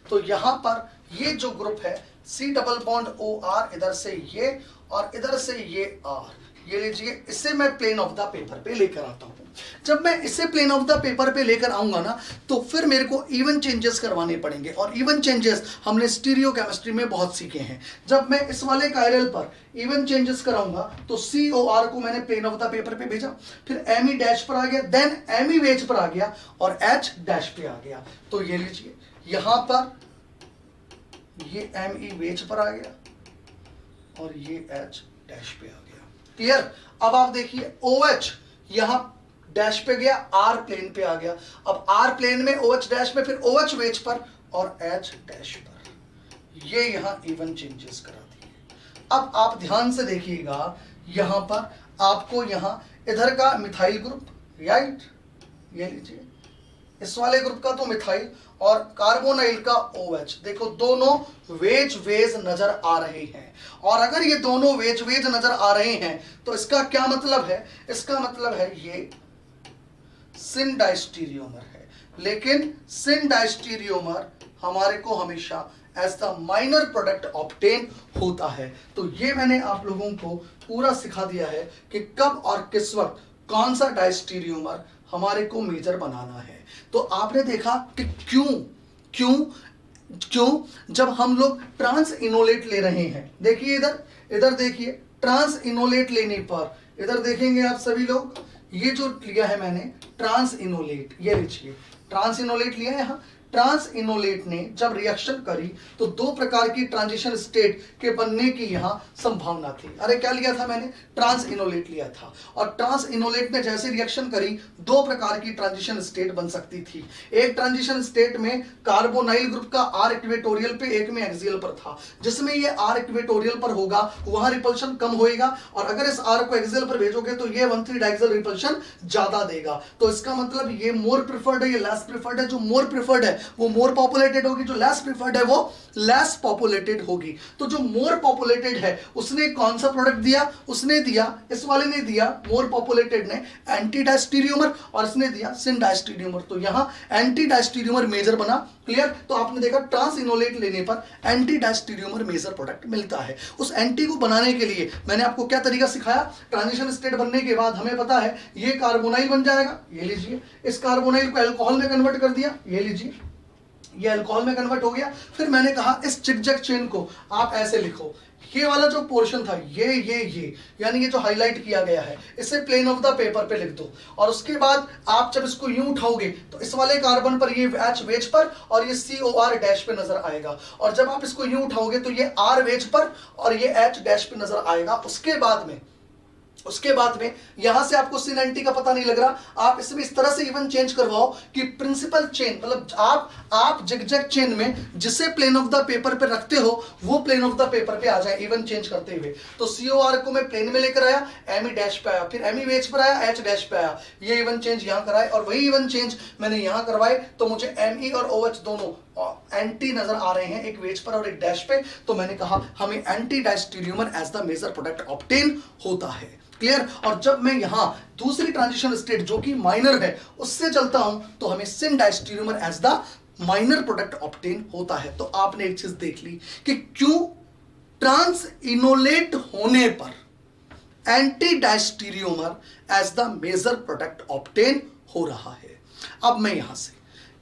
तो यहां पर ये जो ग्रुप है C डबल बॉन्ड OR, इधर से ये और इधर से ये R, ये लीजिए, इसे मैं प्लेन ऑफ द पेपर पे लेकर आता हूं। जब मैं इसे प्लेन ऑफ द पेपर पे लेकर आऊंगा ना, तो फिर मेरे को इवन चेंजेस करवाने पड़ेंगे, और इवन चेंजेस हमने स्टीरियो केमिस्ट्री में बहुत सीखे हैं। जब मैं इस वाले कायरल पर इवन चेंजेस कराऊंगा तो COR को मैंने प्लेन ऑफ द पेपर पे भेजा, फिर ME डैश पर आ गया, देन ME वेज पर आ गया, और H डैश पे आ गया। तो ये लीजिए, यहां पर ये ME वेज पर आ गया और ये H डैश पे आ गया। क्लियर? अब आप देखिए OH यहां डैश पे गया, R प्लेन पे आ गया, अब R प्लेन में OH डैश में, फिर OH वेज पर और H डैश पर, ये यहां इवन चेंजेस करा दिए। अब आप ध्यान से देखिएगा, यहां पर आपको यहां इधर का मिथाइल ग्रुप, राइट, ये लीजिए, इस वाले ग्रुप का तो मिथाइल और कार्बोनाइल का OH, देखो दोनों वेज वेज नजर आ रहे हैं। और अगर ये दोनों वेज वेज नजर आ रहे हैं तो इसका क्या मतलब है, इसका मतलब है ये सिन डायस्टीरियोमर है। लेकिन सिन डायस्टीरियोमर हमारे को हमेशा as the minor product obtain होता है। तो ये मैंने आप लोगों को पूरा सिखा दिया है कि कब और किस वक्त कौन सा डायस्टीरियोमर हमारे को मेजर बनाना है। तो आपने देखा कि क्यों जब हम लोग ट्रांस इनोलेट ले रहे हैं, देखिए इधर देखिए, ट्रांस इनोलेट लेने पर इधर देखेंगे आप सभी लोग, ये जो लिया है मैंने ट्रांस इनोलेट, ये लीजिए ट्रांस इनोलेट लिया है। यहाँ ट्रांस इनोलेट ने जब रिएक्शन करी तो दो प्रकार की ट्रांजिशन स्टेट के बनने की यहां संभावना थी। अरे क्या लिया था मैंने, ट्रांस इनोलेट लिया था, और ट्रांस इनोलेट ने जैसे रिएक्शन करी दो प्रकार की ट्रांजिशन स्टेट बन सकती थी। एक ट्रांजिशन स्टेट में कार्बोनाइल ग्रुप का R इक्वेटोरियल पे, एक में एक्सियल पर था, जिसमें ये R इक्वेटोरियल पर होगा वहां रिपल्शन कम होएगा, और अगर इस R को एक्सियल पर भेजोगे तो ये 1,3 डायक्सियल रिपल्शन ज्यादा देगा। तो इसका मतलब ये मोर प्रिफर्ड है, ये लेस प्रिफर्ड है। जो मोर प्रिफर्ड है वो मोर पॉपुलेटेड होगी, जो लेस प्रिफर्ड है वो लेस पॉपुलेटेड होगी। तो जो मोर पॉपुलेटेड है उसने कौन सा प्रोडक्ट दिया, उसने दिया, इस वाले ने दिया, मोर पॉपुलेटेड ने एंटी डायस्टीरियोमर, और इसने दिया सिन डायस्टीरियोमर। तो यहां एंटी डायस्टीरियोमर मेजर बना। क्लियर? तो आपने देखा ट्रांस इनोलेट लेने पर एंटी डायस्टीरियोमर मेजर प्रोडक्ट मिलता है। उस एंटी को बनाने के लिए मैंने आपको क्या तरीका सिखाया, ट्रांजिशन स्टेट बनने के बाद हमें पता है ये कार्बोनाइल बन जाएगा, ये लीजिए, इस कार्बोनाइल को अल्कोहल में कन्वर्ट कर दिया, ये लीजिए, ये अल्कोहल में कन्वर्ट हो गया। फिर मैंने कहा इस जिगजैग चेन को आप ऐसे लिखो, ये वाला जो पोर्शन था ये यानी ये जो हाईलाइट किया गया है, इसे प्लेन ऑफ द पेपर पे लिख दो, और उसके बाद आप जब इसको यूं उठाओगे तो इस वाले कार्बन पर ये H वेज पर और ये COR डैश पे नजर आएगा, और जब आप इसको यूं उठाओगे तो ये R वेज पर और ये H डैश पे नजर आएगा। उसके बाद में यहां से आपको सिन एंटी का पता नहीं लग रहा, आप इसमें इस तरह से इवन चेंज करवाओ कि प्रिंसिपल चेन, मतलब आप जिगजैग चेन में जिसे प्लेन ऑफ द पेपर पे रखते हो वो प्लेन ऑफ द पेपर पे आ जाए इवन चेंज करते हुए। तो COR को मैं प्लेन में लेकर आया, ME डैश पे आया, फिर ME वेज पर आया, H डैश पे आया, ये इवन चेंज यहां कराए, और वही इवन चेंज मैंने यहां करवाए, तो मुझे ME और OH दोनों एंटी नजर आ रहे हैं, एक वेज पर और एक डैश पे, तो मैंने कहा हमें anti diastereomer as the major product obtain होता है। क्लियर? और जब मैं यहां दूसरी ट्रांजिशन स्टेट जो कि माइनर है उससे चलता हूं तो हमें syn diastereomer as the minor product obtain होता है। तो आपने एक चीज देख ली कि क्यों ट्रांस इनोलेट होने पर anti diastereomer as the major product obtain हो रहा है। अब मैं यहां से,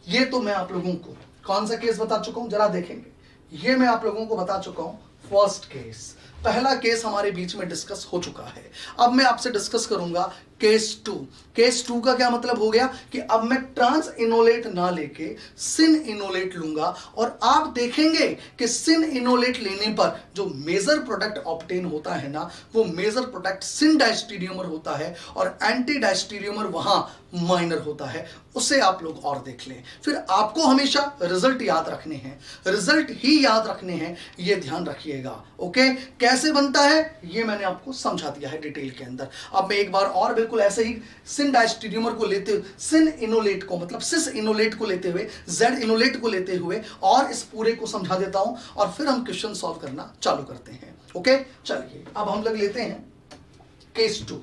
ये तो मैं आप लोगों को कौन सा केस बता चुका हूं, जरा देखेंगे। ये मैं आप लोगों को बता चुका हूं फर्स्ट केस, पहला केस हमारे बीच में डिस्कस हो चुका है। अब मैं आपसे डिस्कस करूंगा केस 2। केस 2 का क्या मतलब हो गया कि अब मैं ट्रांस इनोलेट ना लेके सिन इनोलेट लूंगा, और आप देखेंगे कि सिन इनोलेट लेने पर जो मेजर प्रोडक्ट ऑब्टेन होता है ना, वो मेजर प्रोडक्ट सिन डायस्टीरियोमर होता है और एंटी डायस्टीरियोमर वहां माइनर होता है। उसे आप लोग और देख लें। फिर आपको हमेशा रिजल्ट याद रखने हैं, रिजल्ट ही याद रखने हैं, ये ध्यान रखिएगा। ओके, कैसे बनता है ये मैंने आपको समझा दिया है डिटेल के अंदर। अब मैं एक बार और बिल्कुल ऐसे ही सिन डायस्टीरियोमर को लेते हुए, सिन इनोलेट को मतलब सिस इनोलेट को लेते हुए, जेड इनोलेट को लेते हुए और इस पूरे को समझा देता हूं, और फिर हम क्वेश्चन सॉल्व करना चालू करते हैं। ओके, चलिए अब हम लोग लेते हैं केस 2।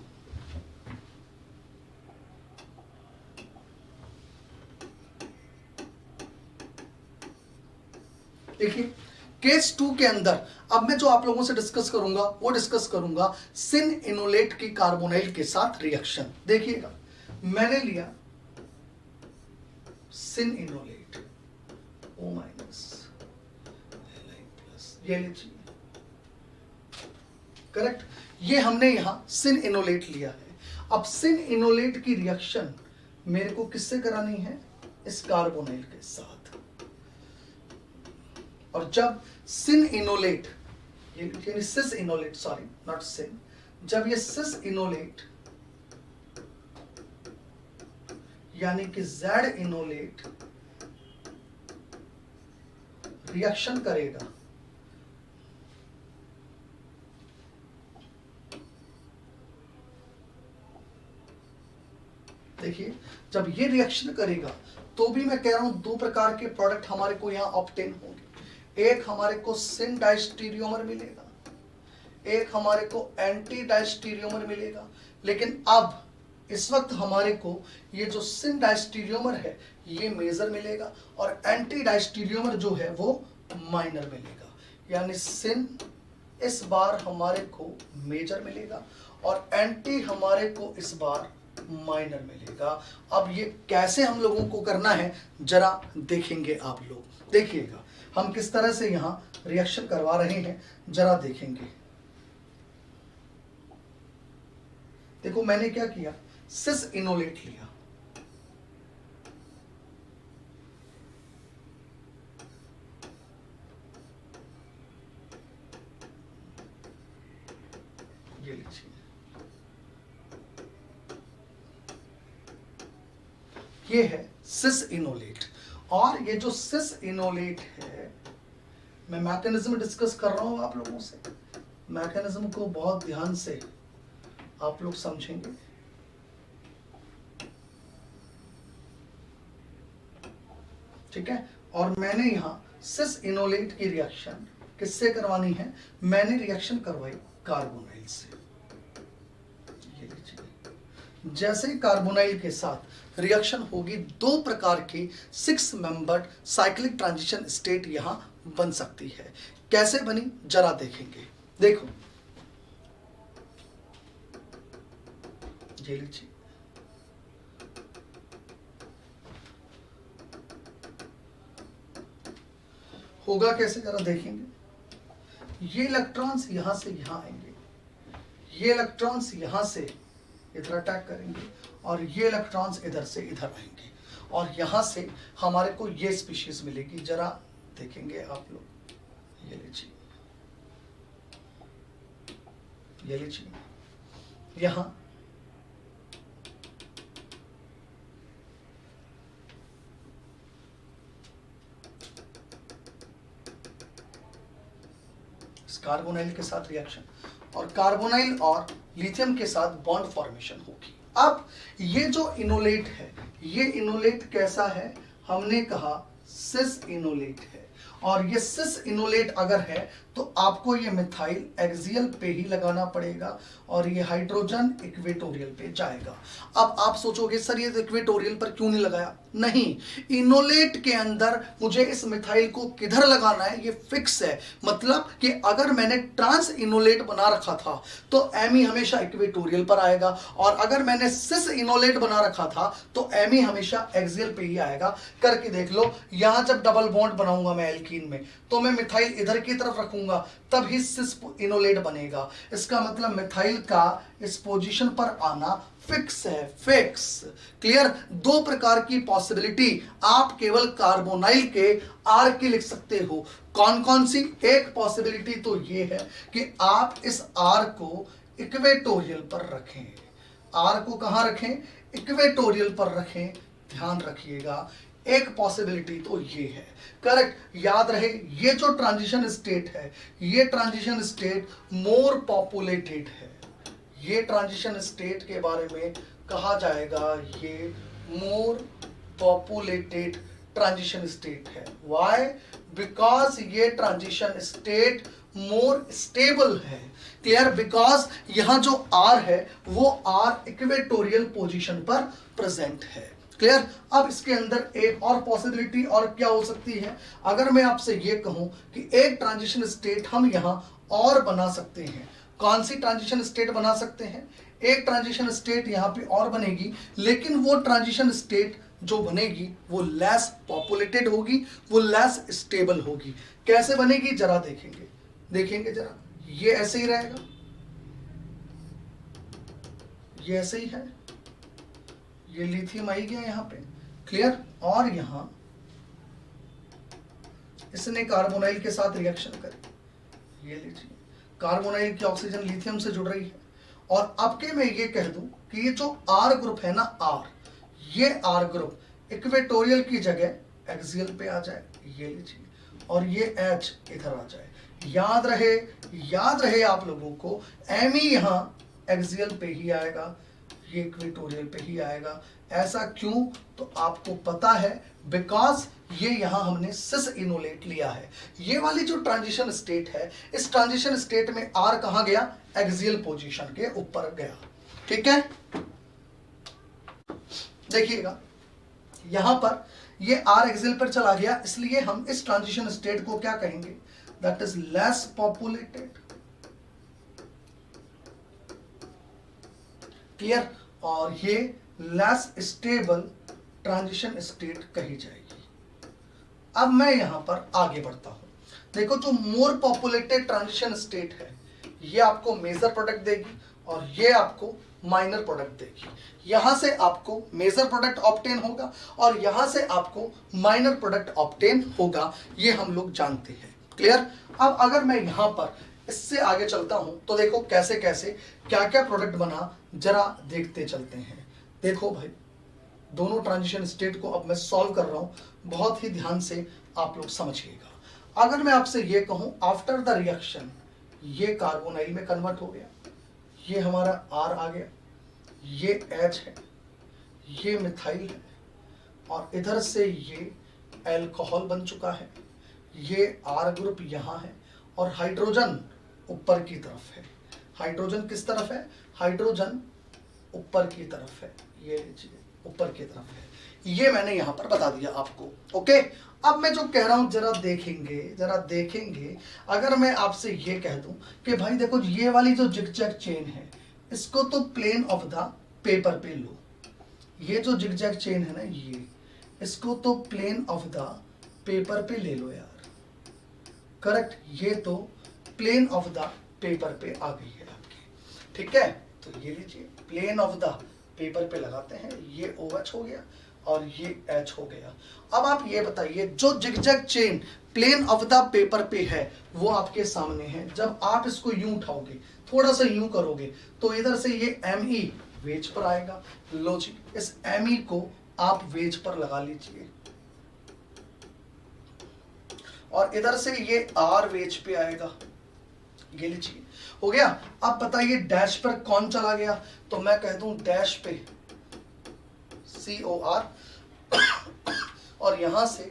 देखिए केस 2 के अंदर अब मैं जो आप लोगों से डिस्कस करूंगा वो डिस्कस करूंगा सिन इनोलेट की कार्बोनाइल के साथ रिएक्शन। देखिएगा, मैंने लिया syn enolate O minus Li plus, ये लीजिए, करेक्ट। ये हमने यहां सिन इनोलेट लिया है। अब सिन इनोलेट की रिएक्शन मेरे को किससे करानी है? इस कार्बोनाइल के साथ। और जब सिन इनोलेट, यानी सिस इनोलेट, सॉरी नॉट सिन, जब ये सिस इनोलेट यानी कि जेड इनोलेट रिएक्शन करेगा, देखिए जब ये रिएक्शन करेगा तो भी मैं कह रहा हूं दो प्रकार के प्रोडक्ट हमारे को यहां ऑब्टेन होंगे। एक हमारे को सिन डायस्टीरियोमर मिलेगा, एक हमारे को एंटी डायस्टीरियोमर मिलेगा। लेकिन अब इस वक्त हमारे को ये जो सिन डायस्टीरियोमर है ये मेजर मिलेगा और एंटी डायस्टीरियोमर जो है वो माइनर मिलेगा। यानी सिन इस बार हमारे को मेजर मिलेगा और एंटी हमारे को इस बार माइनर मिलेगा। अब ये कैसे हम लोगों को करना है जरा देखेंगे आप लोग। देखिएगा हम किस तरह से यहां रिएक्शन करवा रहे हैं, जरा देखेंगे। देखो मैंने क्या किया, सिस इनोलेट लिया, ये लीजिए, ये है सिस इनोलेट। और ये जो सिस इनोलेट है, मैं मैकेनिज्म डिस्कस कर रहा हूं आप लोगों से, मैकेनिज्म को बहुत ध्यान से आप लोग समझेंगे। ठीक है, और मैंने यहां सिस इनोलेट की रिएक्शन किससे करवानी है? मैंने रिएक्शन करवाई कार्बोनाइल से। ये लीजिए, जैसे ही कार्बोनाइल के साथ रिएक्शन होगी, दो प्रकार की 6 मेंबर्ड साइक्लिक ट्रांजिशन स्टेट यहां बन सकती है। कैसे बनी जरा देखेंगे। देखो ये लीजिए, होगा कैसे जरा देखेंगे। ये इलेक्ट्रॉन्स यहां से यहां आएंगे, ये इलेक्ट्रॉन्स यहां से इधर अटैक करेंगे और ये इलेक्ट्रॉन्स इधर से इधर आएंगे और यहां से हमारे को ये स्पीशीज मिलेगी। जरा देखेंगे आप लोग, ये लीजिए, ये लीजिए, यहां कार्बोनाइल के साथ रिएक्शन और कार्बोनाइल और लिथियम के साथ बॉन्ड फॉर्मेशन होगी। अब ये जो इनोलेट है, ये इनोलेट कैसा है? हमने कहा सिस इनोलेट है, और ये सिस इनोलेट अगर है तो आपको ये मिथाइल एक्सियल पे ही लगाना पड़ेगा और ये हाइड्रोजन इक्वेटोरियल पे जाएगा। अब आप सोचोगे सर ये इक्वेटोरियल पर क्यों नहीं लगाया? नहीं, इनोलेट के अंदर मुझे इस मिथाइल को किधर लगाना है ये फिक्स है। मतलब कि अगर मैंने ट्रांस इनोलेट बना रखा था तो एमी हमेशा इक्वेटोरियल पर आएगा, और अगर मैंने सिस इनोलेट बना रखा था तो एमी हमेशा एक्सियल पे ही आएगा। करके देख लो, यहां जब डबल बॉन्ड बनाऊंगा मैं एल्कीन में तो मैं मिथाइल इधर की तरफ रखूंगा तब ही सिस इनोलेट बनेगा। इसका मतलब मिथाइल का इस पोजीशन पर आना फिक्स है, फिक्स। क्लियर? दो प्रकार की पॉसिबिलिटी आप केवल कार्बोनाइल के आर की लिख सकते हो। कौन कौन सी? एक पॉसिबिलिटी तो ये है कि आप इस आर को इक्वेटोरियल पर रखें। आर को कहां रखें? इक्वेटोरियल पर रखें, ध्यान रखिएगा। एक पॉसिबिलिटी तो ये है, करेक्ट। याद रहे ये जो ट्रांजिशन स्टेट है, ये ट्रांजिशन स्टेट मोर पॉपुलेटेड है। ये ट्रांजिशन स्टेट के बारे में कहा जाएगा ये मोर पॉपुलेटेड ट्रांजिशन स्टेट है। व्हाई? बिकॉज ये ट्रांजिशन स्टेट मोर स्टेबल है। क्लियर? बिकॉज यहां जो आर है वो आर इक्वेटोरियल पोजीशन पर प्रेजेंट है। क्लियर? अब इसके अंदर एक और पॉसिबिलिटी और क्या हो सकती है? अगर मैं आपसे ये कहूं कि एक ट्रांजिशन स्टेट हम यहां और बना सकते हैं। कौन सी ट्रांजिशन स्टेट बना सकते हैं? एक ट्रांजिशन स्टेट यहां पे और बनेगी, लेकिन वो ट्रांजिशन स्टेट जो बनेगी वो लेस पॉपुलेटेड होगी, वो लेस स्टेबल होगी। कैसे बनेगी जरा देखेंगे, देखेंगे जरा। ये ऐसे ही रहेगा, ये ऐसे ही है, ये लिथियम आई गया यहां पे। क्लियर? और यहां इसने कार्बोनाइल के साथ रिएक्शन करी, ये लीजिए कार्बोनाइल की ऑक्सीजन लिथियम से जुड़ रही है। और अब के मैं ये कह दूं कि ये जो आर ग्रुप है ना, आर, ये आर ग्रुप इक्वेटोरियल की जगह एक्सियल पे आ जाए, ये लीजिए, और ये एच इधर आ जाए। याद रहे, याद रहे आप लोगों को, एम ई यहां एक्सियल पे ही आएगा, ये इक्वेटोरियल पे ही आएगा। ऐसा क्यों? तो आपको पता है बिकॉज ये यहां हमने सिस इनोलेट लिया है। ये वाली जो ट्रांजिशन स्टेट है, इस ट्रांजिशन स्टेट में आर कहां गया? एक्सियल पोजीशन के ऊपर गया। ठीक है, देखिएगा यहां पर ये आर एक्सियल पर चला गया, इसलिए हम इस ट्रांजिशन स्टेट को क्या कहेंगे? That is less populated. Clear? और ये लेस स्टेबल ट्रांजिशन स्टेट कही जाएगी। अब मैं यहां पर आगे बढ़ता हूं। देखो जो मोर पॉपुलेटेड ट्रांजिशन स्टेट है, ये आपको मेजर प्रोडक्ट देगी और ये आपको माइनर प्रोडक्ट देगी। यहां से आपको मेजर प्रोडक्ट ऑब्टेन होगा और यहां से आपको माइनर प्रोडक्ट ऑब्टेन होगा, ये हम लोग जानते हैं। क्लियर? अब अगर मैं यहां पर इससे आगे चलता हूं तो देखो कैसे कैसे क्या क्या प्रोडक्ट बना, जरा देखते चलते हैं। देखो भाई, दोनों ट्रांजिशन स्टेट को अब मैं सॉल्व कर रहा हूं, बहुत ही ध्यान से आप लोग समझिएगा। अगर मैं आपसे ये कहूं आफ्टर द रिएक्शन ये कार्बोनाइल में कन्वर्ट हो गया, ये हमारा आर आ गया, ये एच है, ये मिथाइल है, और इधर से ये एल्कोहल बन चुका है, ये आर ग्रुप यहां है, और हाइड्रोजन ऊपर की तरफ है। हाइड्रोजन किस तरफ है? हाइड्रोजन ऊपर की तरफ है, ये लीजिए ऊपर की तरफ है। ये मैंने यहां पर बता दिया आपको। ओके, अब मैं जो कह रहा हूं जरा देखेंगे, जरा देखेंगे। अगर मैं आपसे ये कह दूं कि भाई देखो ये वाली जो जिगजैग चेन है, इसको तो प्लेन ऑफ द पेपर पे लो। ये जो जिगजैग चेन है ना, ये इसको तो प्लेन ऑफ द पेपर पे ले लो यार। करेक्ट? ये तो प्लेन ऑफ द पेपर पे आ गई है आपकी। ठीक है, तो ये लीजिए प्लेन ऑफ द पेपर पे लगाते हैं, ये OH हो गया और ये H हो गया। अब आप ये बताइए जो zigzag chain plane of the paper पे है वो आपके सामने है। जब आप इसको यूं उठाओगे, थोड़ा सा यूं करोगे, तो इधर से ये Me वेज पर आएगा। लो जी, इस Me को आप वेज पर लगा लीजिए, और इधर से ये R वेज पे आएगा, ये लीजिए, हो गया। अब बताइए डैश पर कौन चला गया? तो मैं कह दूं डैश पे COR और यहां से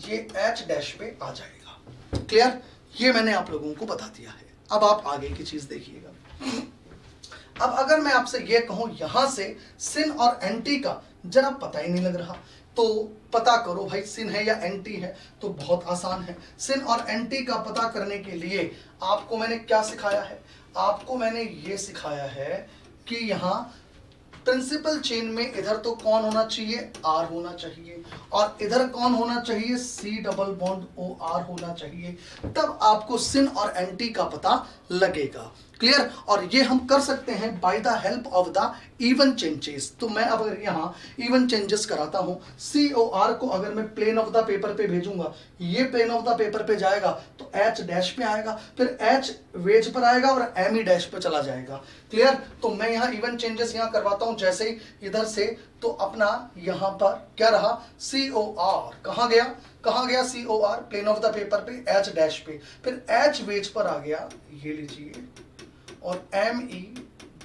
ये H डैश पे आ जाएगा। क्लियर? ये मैंने आप लोगों को बता दिया है। अब आप आगे की चीज देखिएगा। अब अगर मैं आपसे ये कहूं यहां से सिन और एंटी का जरा पता ही नहीं लग रहा, तो पता करो भाई सिन है या एंटी है, तो बहुत आसान है। सिन और एंटी का पता करने के लिए आपको मैंने क्या सिखाया है? आपको मैंने ये सिखाया है कि यहाँ प्रिंसिपल चेन में इधर तो कौन होना चाहिए? आर होना चाहिए, और इधर कौन होना चाहिए? C double bond O R होना चाहिए। तब आपको सिन और एंटी का पता लगेगा। क्लियर? और ये हम कर सकते हैं bye the help of the even changes. तो मैं अब अगर यहाँ इवन चेंजेस कराता हूँ, सी ओ आर को अगर मैं प्लेन ऑफ द पेपर पे भेजूंगा, ये प्लेन ऑफ द पेपर पे जाएगा तो एच डैश पे आएगा, फिर एच वेज पर आएगा और एम ई डैश पे चला जाएगा। क्लियर? तो मैं यहाँ इवन चेंजेस यहाँ करवाता हूँ, जैसे ही इधर से तो अपना यहाँ पर क्या रहा? सी ओ आर कहाँ गया? कहाँ गया C O R? Plane of the paper पे एच डैश पे, फिर एच वेज पर आ गया, ये लीजिए, और एम ई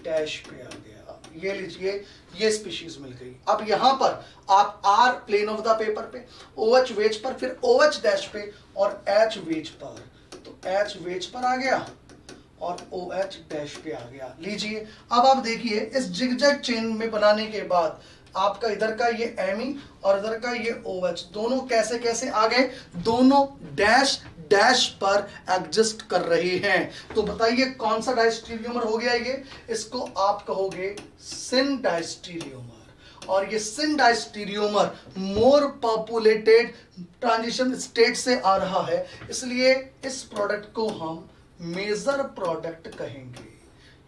डैश पे आ गया, ये लीजिए, ये स्पीशीज मिल गई। अब यहां पर आप R plane of the paper पे, ओ एच वेज पर, फिर ओ एच डैश पे और एच वेज पर, तो एच वेज पर आ गया और ओ एच डैश पे आ गया। लीजिए अब आप देखिए इस जिगजैग चेन में बनाने के बाद आपका इधर का ये एम ई और इधर का ये ओ एच दोनों कैसे कैसे आ गए? दोनों डैश डैश पर एग्जिस्ट कर रहे हैं। तो बताइए कौन सा डायस्टीरियोमर हो गया ये? इसको आप कहोगे सिन डायस्टीरियोमर। और ये सिन डायस्टीरियोमर मोर पॉपुलेटेड ट्रांजिशन स्टेट से आ रहा है, इसलिए इस प्रोडक्ट को हम मेजर प्रोडक्ट कहेंगे।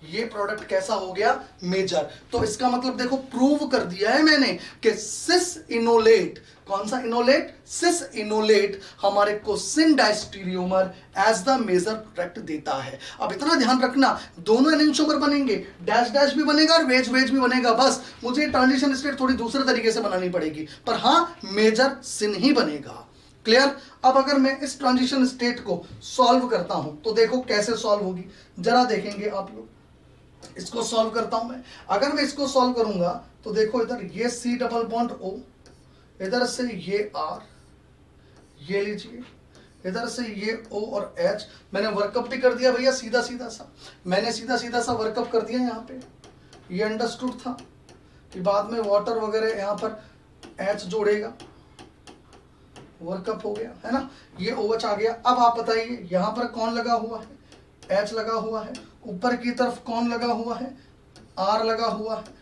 ये प्रोडक्ट कैसा हो गया? मेजर। तो इसका मतलब देखो प्रूव कर दिया है मैंने कि सिस इनोलेट, कौन सा इनोलेट? सिस इनोलेट हमारे को syn diastereomer as the major product देता है। अब इतना ध्यान रखना, दोनों एनेंटियोमर बनेंगे, डैश डैश भी बनेगा और वेज वेज भी बनेगा, बस मुझे ट्रांजिशन स्टेट थोड़ी दूसरे तरीके से बनानी पड़ेगी, पर हाँ मेजर सिन ही बनेगा। क्लियर? अब अगर मैं इस ट्रांजिशन स्टेट को सॉल्व करता हूं तो देखो कैसे सॉल्व होगी, जरा देखेंगे आप लोग। इसको सॉल्व करता हूं मैं। अगर मैं इसको सॉल्व करूंगा तो देखो इधर ये सी डबल बॉन्ड ओ, इधर से ये आर, ये लीजिए, इधर से ये ओ और एच। मैंने वर्कअप भी कर दिया भैया, सीधा सीधा सा मैंने सीधा सीधा सा वर्कअप कर दिया। यहाँ पे ये अंडरस्टूड था कि बाद में वाटर वगैरह यहाँ पर एच जोड़ेगा, वर्कअप हो गया है ना, ये ओ एच आ गया। अब आप बताइए यहाँ पर कौन लगा हुआ है? एच लगा हुआ है। ऊपर की तरफ कौन लगा हुआ है? आर लगा हुआ है।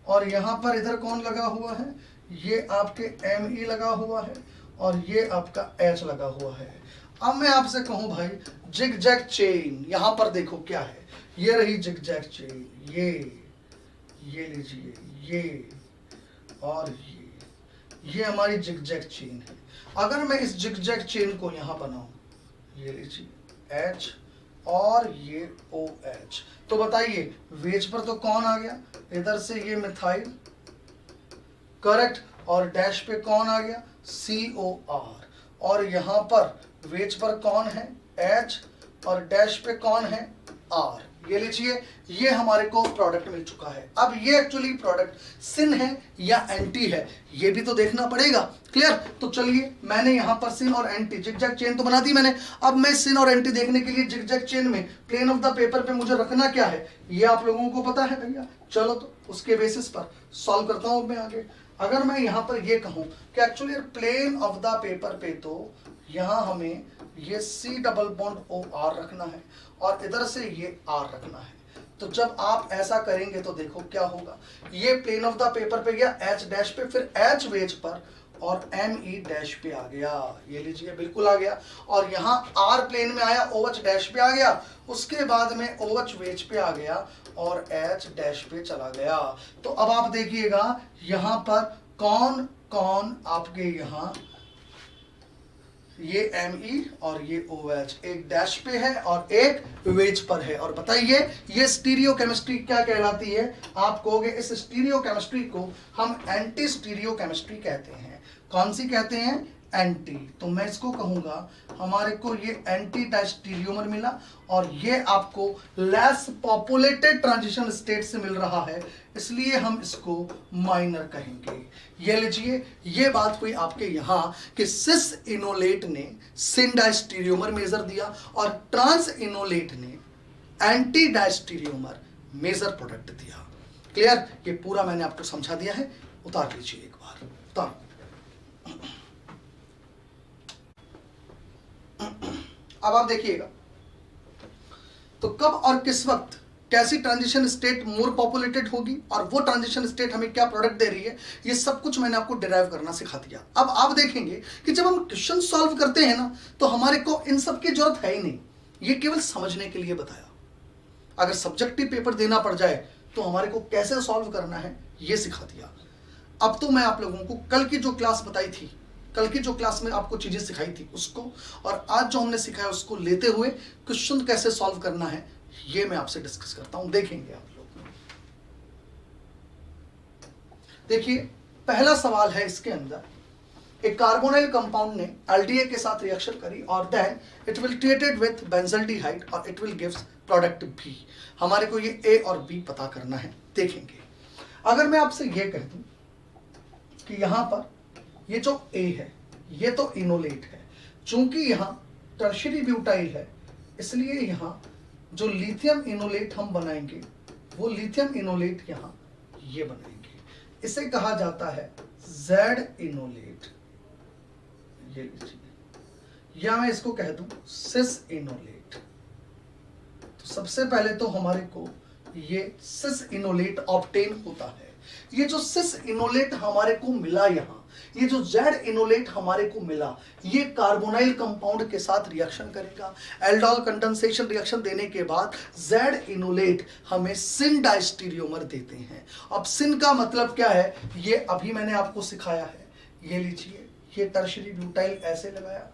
और यहाँ पर इधर कौन लगा हुआ है? ये आपके एम ई लगा हुआ है और ये आपका एच लगा हुआ है। अब मैं आपसे कहूँ भाई जिगजैग चेन, यहाँ पर देखो क्या है, ये रही जिगजैग चेन, ये लीजिए, ये और ये हमारी जिगजैग चेन है। अगर मैं इस जिगजैग चेन को यहाँ बनाऊं, ये लीजिए एच और ये ओ एच, तो बताइए वेज पर तो कौन आ गया? इधर से ये मिथाइल, करेक्ट, और डैश पे कौन आ गया? सी ओ आर, और यहाँ पर वेज पर कौन है? एच, और डैश पे कौन है? आर। ये लीजिए, ये हमारे को प्रोडक्ट मिल चुका है। अब ये एक्चुअली प्रोडक्ट सिन है या एंटी है, ये भी तो देखना पड़ेगा। क्लियर? तो चलिए मैंने यहाँ पर सिन और एंटी जिगजैग चेन तो बना दी मैंने। अब मैं सिन और एंटी देखने के लिए जिगजैग चेन में प्लेन ऑफ द पेपर पे मुझे रखना क्या है, ये आप लोगों को पता है भैया। चलो तो उसके बेसिस पर सॉल्व करता हूँ मैं आगे। अगर मैं यहाँ पर ये कहूँ कि actually plane of the paper पे तो यहाँ हमें ये C double bond O R रखना है और इधर से ये आर रखना है, तो जब आप ऐसा करेंगे तो देखो क्या होगा। ये प्लेन ऑफ द पेपर पे गया एच डैश पे, फिर एच वेज पर और एम ई डैश पे आ गया, ये लीजिए बिल्कुल आ गया। और यहाँ आर प्लेन में आया, ओ एच डैश पे आ गया, उसके बाद में ओ एच वेज पे आ गया और एच डैश पे चला गया। तो अब आप देखिएगा यहाँ पर कौन कौन आपके यहाँ ये एम ई और ये ओ एच एक डैश पे है और एक वेज पर है। और बताइए ये स्टीरियो केमिस्ट्री क्या कहलाती है? आप कहोगे इस स्टीरियो केमिस्ट्री को हम एंटी स्टीरियो केमिस्ट्री कहते हैं। कौन सी कहते हैं? एंटी, तो मैं इसको कहूंगा हमारे को ये एंटी डायस्टीरियोमर मिला और ये आपको लेस पॉपुलेटेड ट्रांजिशन स्टेट से मिल रहा है, इसलिए हम इसको माइनर कहेंगे। ये लीजिए, ये बात हुई आपके यहां कि सिस इनोलेट ने सिन डायस्टीरियोमर मेजर दिया और ट्रांस इनोलेट ने एंटी डायस्टीरियोमर मेजर प्रोडक्ट दिया। क्लियर? ये पूरा मैंने आपको समझा दिया है, उतार लीजिए एक बार, उतार। अब आप देखिएगा, तो कब और किस वक्त कैसी ट्रांजिशन स्टेट मोर पॉपुलेटेड होगी और वो ट्रांजिशन स्टेट हमें क्या प्रोडक्ट दे रही है, ये सब कुछ मैंने आपको डिराइव करना सिखा दिया। अब आप देखेंगे कि जब हम क्वेश्चन सॉल्व करते हैं ना, तो हमारे को इन सब की जरूरत है ही नहीं, ये केवल समझने के लिए बताया। अगर सब्जेक्टिव पेपर देना पड़ जाए तो हमारे को कैसे सॉल्व करना है ये सिखा दिया। अब तो मैं आप लोगों को कल की जो क्लास बताई थी, कल की जो क्लास में आपको चीजें सिखाई थी उसको और आज जो हमने सिखाया उसको लेते हुए क्वेश्चन कैसे सॉल्व करना है ये मैं आपसे डिस्कस करता हूं। देखेंगे आप लोग। देखिए, पहला सवाल है इसके अंदर, एक कार्बोनाइल कंपाउंड ने एल्डीए के साथ रिएक्शन करी और then it will treated with benzaldehyde और it will gives product B. हमारे को ये ए और बी पता करना है। देखेंगे, अगर मैं आपसे ये कह दूं कि यहां पर ये जो ए है ये तो इनोलेट है, चूंकि यहां टर्शियरी ब्यूटाइल है इसलिए यहां जो लिथियम इनोलेट हम बनाएंगे वो लिथियम इनोलेट यहां ये बनाएंगे, इसे कहा जाता है जेड इनोलेट। ये लीजिए, या मैं इसको कह दूं सिस इनोलेट। तो सबसे पहले तो हमारे को ये सिस इनोलेट ऑब्टेन होता है। ये जो सिस इनोलेट हमारे को मिला यहां, ये जो जेड इनोलेट हमारे को मिला, ये कार्बोनाइल कंपाउंड के साथ रिएक्शन करेगा। एल्डोल कंडेंसेशन रिएक्शन देने के बाद जेड इनोलेट हमें सिन डायस्टीरियोमर देते हैं। अब सिन का मतलब क्या है ये अभी मैंने आपको सिखाया है। ये लीजिए, ये टर्शियरी ब्यूटाइल ऐसे लगाया,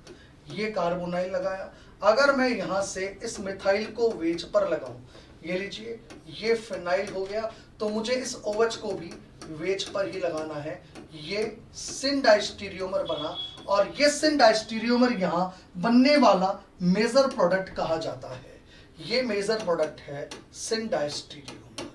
ये कार्बोनाइल लगाया। अगर मैं यहां से इस मिथाइल को वेज पर लगाऊं, ये लीजिए, ये फिनाइल हो गया, तो मुझे इस OH को भी वेज पर ही लगाना है। ये सिन डायस्टीरियोमर बना और ये सिन डायस्टीरियोमर यहां बनने वाला मेजर प्रोडक्ट कहा जाता है। ये मेजर प्रोडक्ट है सिन डायस्टीरियोमर,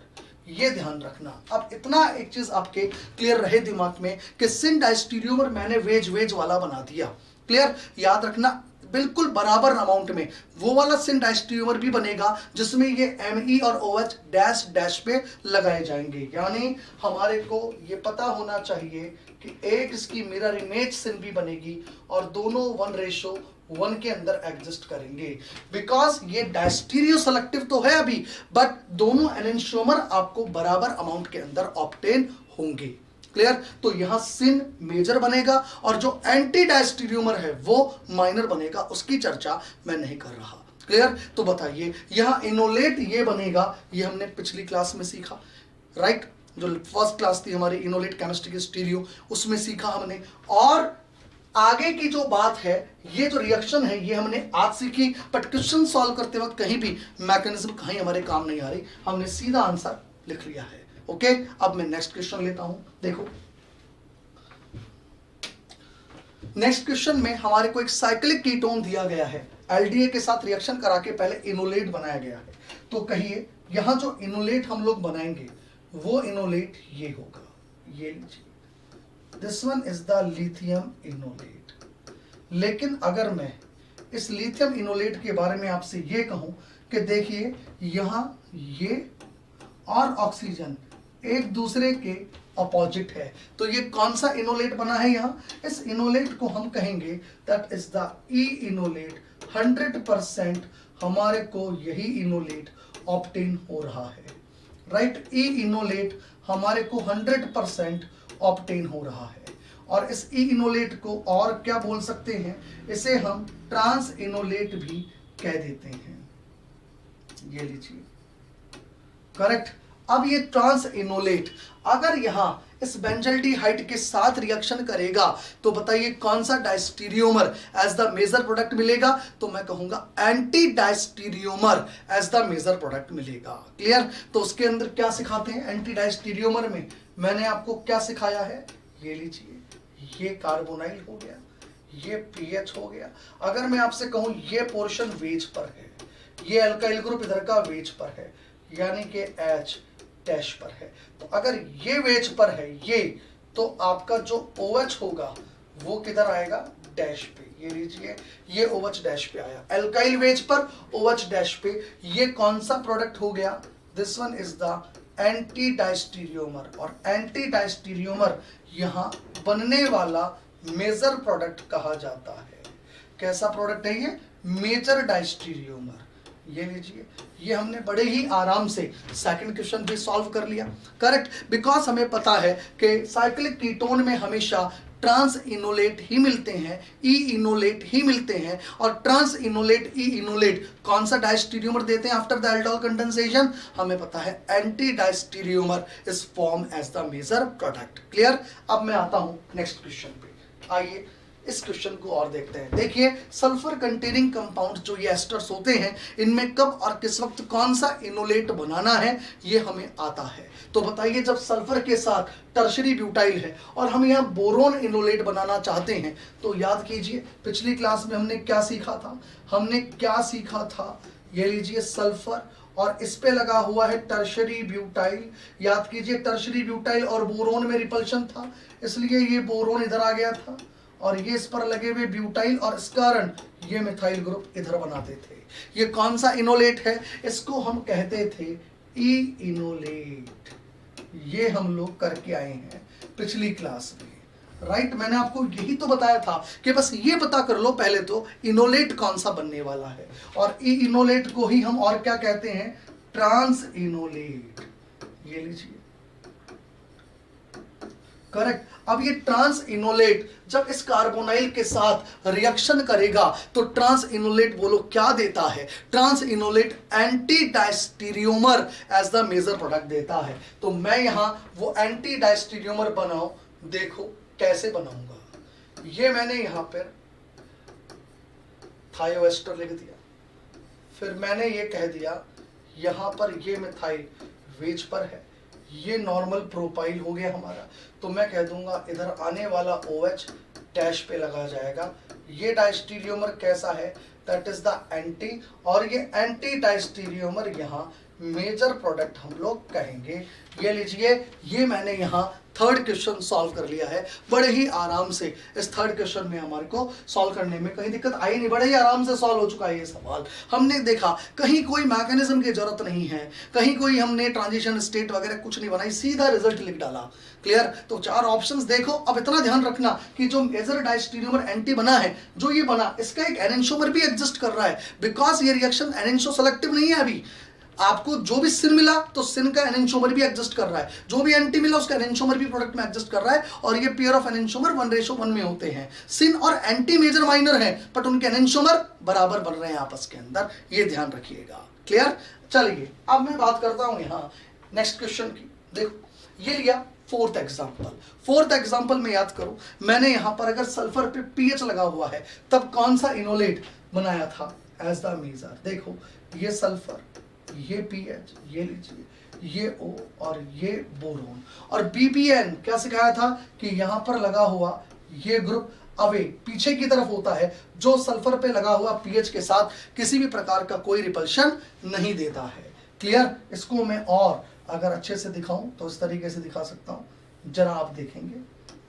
ये ध्यान रखना। अब इतना एक चीज आपके क्लियर रहे दिमाग में कि सिन डायस्टीरियोमर मैंने वेज वाला बना दिया। क्लियर? याद रखना, बिल्कुल बराबर अमाउंट में वो वाला सिन डायस्टीरियोमर भी बनेगा जिसमें ये Me और OH डैश डैश पे लगाए जाएंगे। यानी हमारे को ये पता होना चाहिए कि एक इसकी मिरर इमेज सिन भी बनेगी और दोनों 1:1 के अंदर एग्जिस्ट करेंगे। बिकॉज ये डायस्टीरियो सेलेक्टिव तो है अभी, बट दोनों एनेंशियोमर आपको बराबर अमाउंट के अंदर ऑब्टेन होंगे। क्लियर? तो यहां सिन मेजर बनेगा और जो एंटी डायस्टीरियोमर है वो माइनर बनेगा, उसकी चर्चा मैं नहीं कर रहा। क्लियर? तो बताइए, यहां इनोलेट ये बनेगा, ये हमने पिछली क्लास में सीखा, राइट? जो फर्स्ट क्लास थी हमारी इनोलेट केमिस्ट्री की स्टीरियो, उसमें सीखा हमने। और आगे की जो बात है, ये जो रिएक्शन है ये हमने आज सीखी, बट क्वेश्चन सॉल्व करते वक्त कहीं भी मैकेनिज्म कहीं हमारे काम नहीं आ रही, हमने सीधा आंसर लिख लिया है। ओके, अब मैं नेक्स्ट क्वेश्चन लेता हूं। देखो, नेक्स्ट क्वेश्चन में हमारे को एक साइक्लिक कीटोन दिया गया है, एलडीए के साथ रिएक्शन करा के पहले इनोलेट बनाया गया है। तो कहिए, यहां जो इनोलेट हम लोग बनाएंगे वो इनोलेट ये होगा, ये लीजिए, this one is the lithium enolate. लेकिन अगर मैं इस लिथियम इनोलेट के बारे में आपसे ये कहूं कि देखिए, यहां ये और ऑक्सीजन एक दूसरे के अपोजिट है, तो ये कौन सा इनोलेट बना है यहां? इस इनोलेट को हम कहेंगे that is the E enolate. 100% हमारे को यही इनोलेट ऑब्टेन हो रहा है, राइट? ई इनोलेट हमारे को 100% ऑब्टेन हो रहा है। और इस ई इनोलेट को और क्या बोल सकते हैं? इसे हम ट्रांस इनोलेट भी कह देते हैं। ये लीजिए, करेक्ट। अब ये ट्रांस इनोलेट अगर यहां इस बेंजल्डिहाइड के साथ रिएक्शन करेगा तो बताइए कौन सा diastereomer as the major product मिलेगा? तो मैं कहूंगा anti diastereomer as the major product मिलेगा। क्लियर? तो उसके अंदर क्या सिखाते हैं एंटी डायस्टीरियोमर में? मैंने आपको क्या सिखाया है? ये लीजिए, ये कार्बोनाइल हो गया, ये पीएच हो गया। अगर मैं आपसे कहूं ये पोर्शन वेज पर है, ये अल्काइल ग्रुप इधर का वेज पर है, यानी कि H डैश पर है। तो अगर ये वेज पर है ये, तो आपका जो OH होगा वो किधर आएगा, डैश पे। ये लीजिए, ये OH डैश पे आया, अल्काइल वेज पर OH डैश पे। ये कौन सा प्रोडक्ट हो गया, this one is the anti diastereomer. और एंटी डायस्टीरियोमर यहां बनने वाला मेजर प्रोडक्ट कहा जाता है। कैसा प्रोडक्ट है ये, मेजर डायस्टीरियोमर। ये लीजिए, ये हमने बड़े ही आराम से सेकंड क्वेश्चन भी सॉल्व कर लिया, करेक्ट। बिकॉज हमें पता है कि साइक्लिक कीटोन में हमेशा ट्रांस इनोलेट ही मिलते हैं, ई इनोलेट ही मिलते हैं। और ट्रांस इनोलेट, ई इनोलेट कौन सा डायस्टीरियोमर देते हैं आफ्टर द एल्डोल कंडेंसेशन, हमें पता है anti diastereomer is form as the major product. Clear. अब मैं आता हूं नेक्स्ट क्वेश्चन पे, आइए इस क्वेश्चन को और देखते हैं। देखिए, सल्फर कंटेनिंग कंपाउंड जो ये एस्टर्स होते हैं, इनमें कब और किस वक्त कौन सा इनोलेट बनाना है ये हमें आता है। तो बताइए, जब सल्फर के साथ टर्शरी ब्यूटाइल है और हम यहाँ बोरोन इनोलेट बनाना चाहते हैं, तो याद कीजिए पिछली क्लास में हमने क्या सीखा था, हमने क्या सीखा था, ये लीजिए सल्फर और इस पे लगा हुआ है टर्शरी ब्यूटाइल। याद कीजिए, टर्शरी ब्यूटाइल और बोरोन में रिपल्शन था, इसलिए ये बोरोन इधर आ गया था और ये इस पर लगे हुए ब्यूटाइल, और इस कारण ये मिथाइल ग्रुप इधर बनाते थे। ये कौन सा इनोलेट है, इसको हम कहते थे ई इनोलेट। ये हम लोग करके आए हैं पिछली क्लास में, राइट। मैंने आपको यही तो बताया था कि बस ये पता कर लो पहले तो इनोलेट कौन सा बनने वाला है। और ई इनोलेट को ही हम और क्या कहते हैं, ट्रांस इनोलेट। ये लीजिए, करेक्ट। अब ये ट्रांस इनोलेट जब इस कार्बोनाइल के साथ रिएक्शन करेगा तो ट्रांस इनोलेट बोलो क्या देता है, trans enolate anti diastereomer as the major product देता है। तो मैं यहां वो एंटी डायस्टीरियोमर बनाऊं, देखो कैसे बनाऊंगा। ये मैंने यहां पर थायोएस्टर लिख दिया, फिर मैंने ये कह दिया यहां पर ये मिथाइल वेज पर है, ये नॉर्मल प्रोपाइल हो गया हमारा। तो मैं कह दूंगा इधर आने वाला OH डैश पे लगा जाएगा। ये डायस्टीरियोमर कैसा है, दैट इज द एंटी, और ये एंटी डायस्टीरियोमर यहाँ मेजर प्रोडक्ट हम लोग कहेंगे। ये लीजिए, ये मैंने यहाँ थर्ड क्वेश्चन सॉल्व कर लिया है बड़े ही आराम से। इस थर्ड क्वेश्चन में हमारे को सॉल्व करने में कहीं दिक्कत आई नहीं, बड़े ही आराम से सॉल्व हो चुका है ये सवाल। हमने देखा कहीं कोई मैकेनिज्म की जरूरत नहीं है, कहीं कोई हमने ट्रांजिशन स्टेट वगैरह कुछ नहीं बनाई, सीधा रिजल्ट लिख डाला। क्लियर। तो चार ऑप्शंस देखो। अब इतना ध्यान रखना कि जो मेजर डायस्टीरियोमर एंटी बना है, जो ये बना, इसका एक एनेंटियोमर भी एग्जिस्ट कर रहा है, बिकॉज ये रिएक्शन एनेंटियो सेलेक्टिव नहीं है। अभी आपको जो भी सिन मिला तो सिन का एनेंटियोमर भी एग्जिस्ट कर रहा है, जो भी एंटी मिला उसका एनेंटियोमर भी प्रोडक्ट में एग्जिस्ट कर रहा है। और ये पेयर ऑफ एनेंटियोमर 1:1 में होते हैं। सिन और एंटी मेजर माइनर है, बट उनके एनेंटियोमर बराबर बन रहे हैं आपस के अंदर, ये ध्यान रखिएगा। क्लियर। चलिए अब मैं बात करता हूं यहाँ नेक्स्ट क्वेश्चन की। देखो ये लिया फोर्थ एग्जाम्पल। फोर्थ एग्जाम्पल में याद करो, मैंने यहां पर अगर सल्फर पे पीएच लगा हुआ है तब कौन सा इनोलेट बनाया था एज द मेजर। देखो ये सल्फर, ये पीएच, ये लीजिए, ये O और ये बोरोन। और BBN क्या सिखाया था कि यहां पर लगा हुआ ये ग्रुप अवे पीछे की तरफ होता है, जो सल्फर पे लगा हुआ पीएच के साथ किसी भी प्रकार का कोई रिपल्शन नहीं देता है। क्लियर। इसको मैं और अगर अच्छे से दिखाऊं तो इस तरीके से दिखा सकता हूं, जरा आप देखेंगे।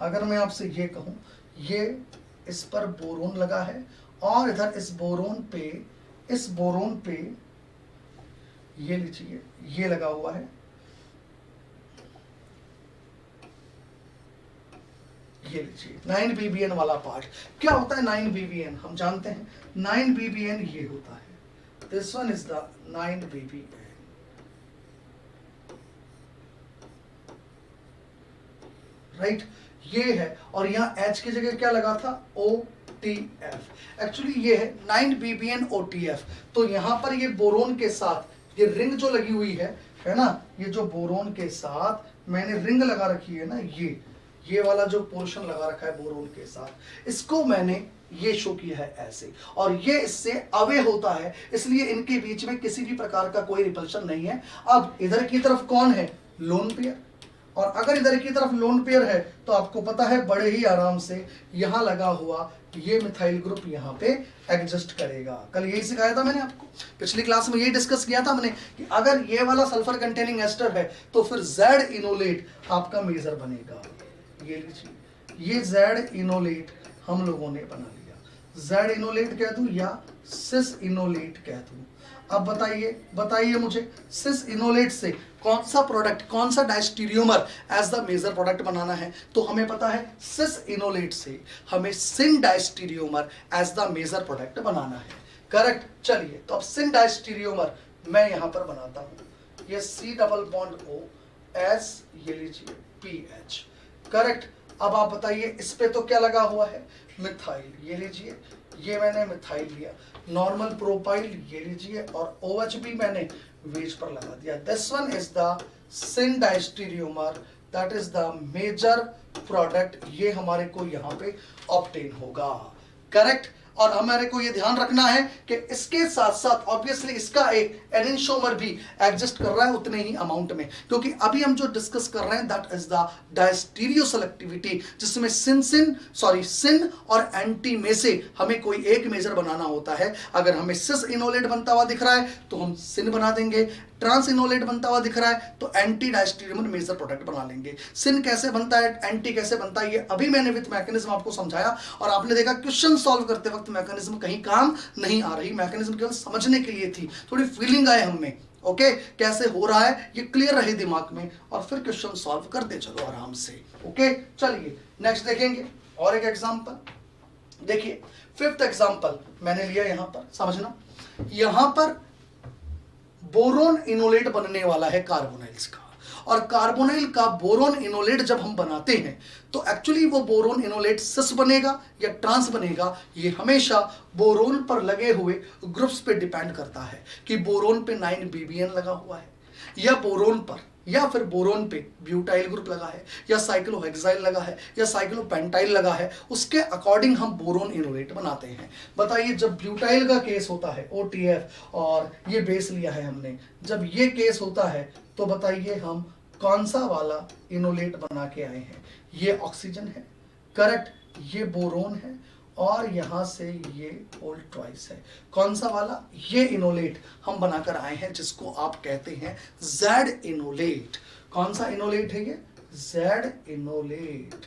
अगर मैं आपसे ये कहूं, ये इस पर बोरोन लगा है और इधर इस बोरोन पे ये लीजिए ये लगा हुआ है, ये लीजिए 9BBN वाला पार्ट। क्या होता है 9BBN, हम जानते हैं 9BBN ये होता है, this one is the 9BBN, right. ये है, और यहाँ H की जगह क्या लगा था, OTF। एक्चुअली ये है 9BBN OTF। तो यहाँ पर ये बोरोन के साथ ये रिंग जो लगी हुई है ना, ये जो बोरोन के साथ मैंने रिंग लगा रखी है ना, ये वाला जो पोर्शन लगा रखा है बोरोन के साथ, इसको मैंने ये शो किया है ऐसे, और ये इससे अवे होता है, इसलिए इनके बीच में किसी भी प्रकार का कोई रिपल्शन नहीं है। अब इधर की तरफ कौन है, लोन पेयर, और अगर इधर की तरफ लोन पेयर है तो आपको पता है बड़े ही आराम से यहां लगा हुआ ये मिथाइल ग्रुप यहाँ पे एग्जिस्ट करेगा। कल यही सिखाया था मैंने आपको, पिछली क्लास में यही डिस्कस किया था हमने कि अगर ये वाला सल्फर कंटेनिंग एस्टर है तो फिर Z इनोलेट आपका मेजर बनेगा। ये लीजिए, ये Z इनोलेट हम लोगों ने बना लिया। Z इनोलेट कह दूं या सिस इनोलेट कह दूं? अब बताइए मुझे, सिस इनोलेट से कौन सा प्रोडक्ट, कौन सा diastereomer as the major product बनाना है? तो हमें पता है सिस इनोलेट से हमें syn diastereomer as the major product बनाना है। करेक्ट। चलिए, तो अब सिन डायस्टीरियोमर मैं यहां पर बनाता हूं, ये C double bond O S, ये लीजिए PH। करेक्ट। अब आप बताइए इस पे तो क्या लगा हुआ है? मिथाइल। ये लीजिए, ये मैंने मिथाइल लिया। नॉर्मल प्रोपाइल ये लीजिए, और OH भी मैंने वेज पर लगा दिया। This one is the syn diastereomer, that is the major product. ये हमारे को यहाँ पे ऑब्टेन होगा। करेक्ट। और हमारे को ये ध्यान रखना है कि इसके साथ साथ ऑब्वियसली इसका एक एनेंटियोमर भी एग्जिस्ट कर रहा है उतने ही अमाउंट में, क्योंकि अभी हम जो डिस्कस कर रहे हैं that is the diastereo selectivity, जिसमें सिन और एंटी में से हमें कोई एक मेजर बनाना होता है। अगर हमें सिस इनोलेट बनता हुआ दिख रहा है तो हम सिन बना देंगे, ट्रांस इनोलेट बनता हुआ दिख रहा है तो एंटी डायस्टीरियोमर मेजर प्रोडक्ट बना लेंगे। सिन कैसे बनता है, एंटी कैसे बनता है, ये अभी मैंने विद मैकेनिज्म आपको समझाया, और आपने देखा क्वेश्चन सॉल्व करते वक्त मैकेनिज्म कहीं काम नहीं आ रही, मैकेनिज्म केवल समझने के लिए थी, थोड़ी फीलिंग आए हमें। ओके, कैसे हो रहा है ये क्लियर रहे दिमाग में, और फिर क्वेश्चन सॉल्व करते चलो आराम से। ओके, चलिए नेक्स्ट देखेंगे और एक एग्जांपल। देखिए, फिफ्थ एग्जांपल मैंने लिया यहां पर, समझना, यहां पर बोरोन इनोलेट बनने वाला है कार्बोनाइल्स का, और कार्बोनाइल का बोरोन इनोलेट जब हम बनाते हैं तो एक्चुअली वो बोरोन इनोलेट सिस बनेगा या ट्रांस बनेगा, ये हमेशा बोरोन पर लगे हुए ग्रुप्स पे डिपेंड करता है कि बोरोन पे 9BBN लगा हुआ है, या बोरोन पर, या फिर बोरोन पे ब्यूटाइल ग्रुप लगा है, या साइक्लोहेक्साइल लगा है, या साइक्लोपेंटाइल लगा है, उसके अकॉर्डिंग हम बोरोन इनोलेट बनाते हैं। बताइए, जब ब्यूटाइल का केस होता है OTF, और ये बेस लिया है हमने, जब ये केस होता है तो बताइए हम कौन सा वाला इनोलेट बना के आए हैं? ये ऑक्सीजन है। करेक्ट। ये बोरोन है, और यहां से ये ओल्ड ट्वाइस है। कौन सा वाला? ये इनोलेट हम बनाकर आए हैं जिसको आप कहते हैं Z इनोलेट। कौन सा इनोलेट है ये? Z enolate.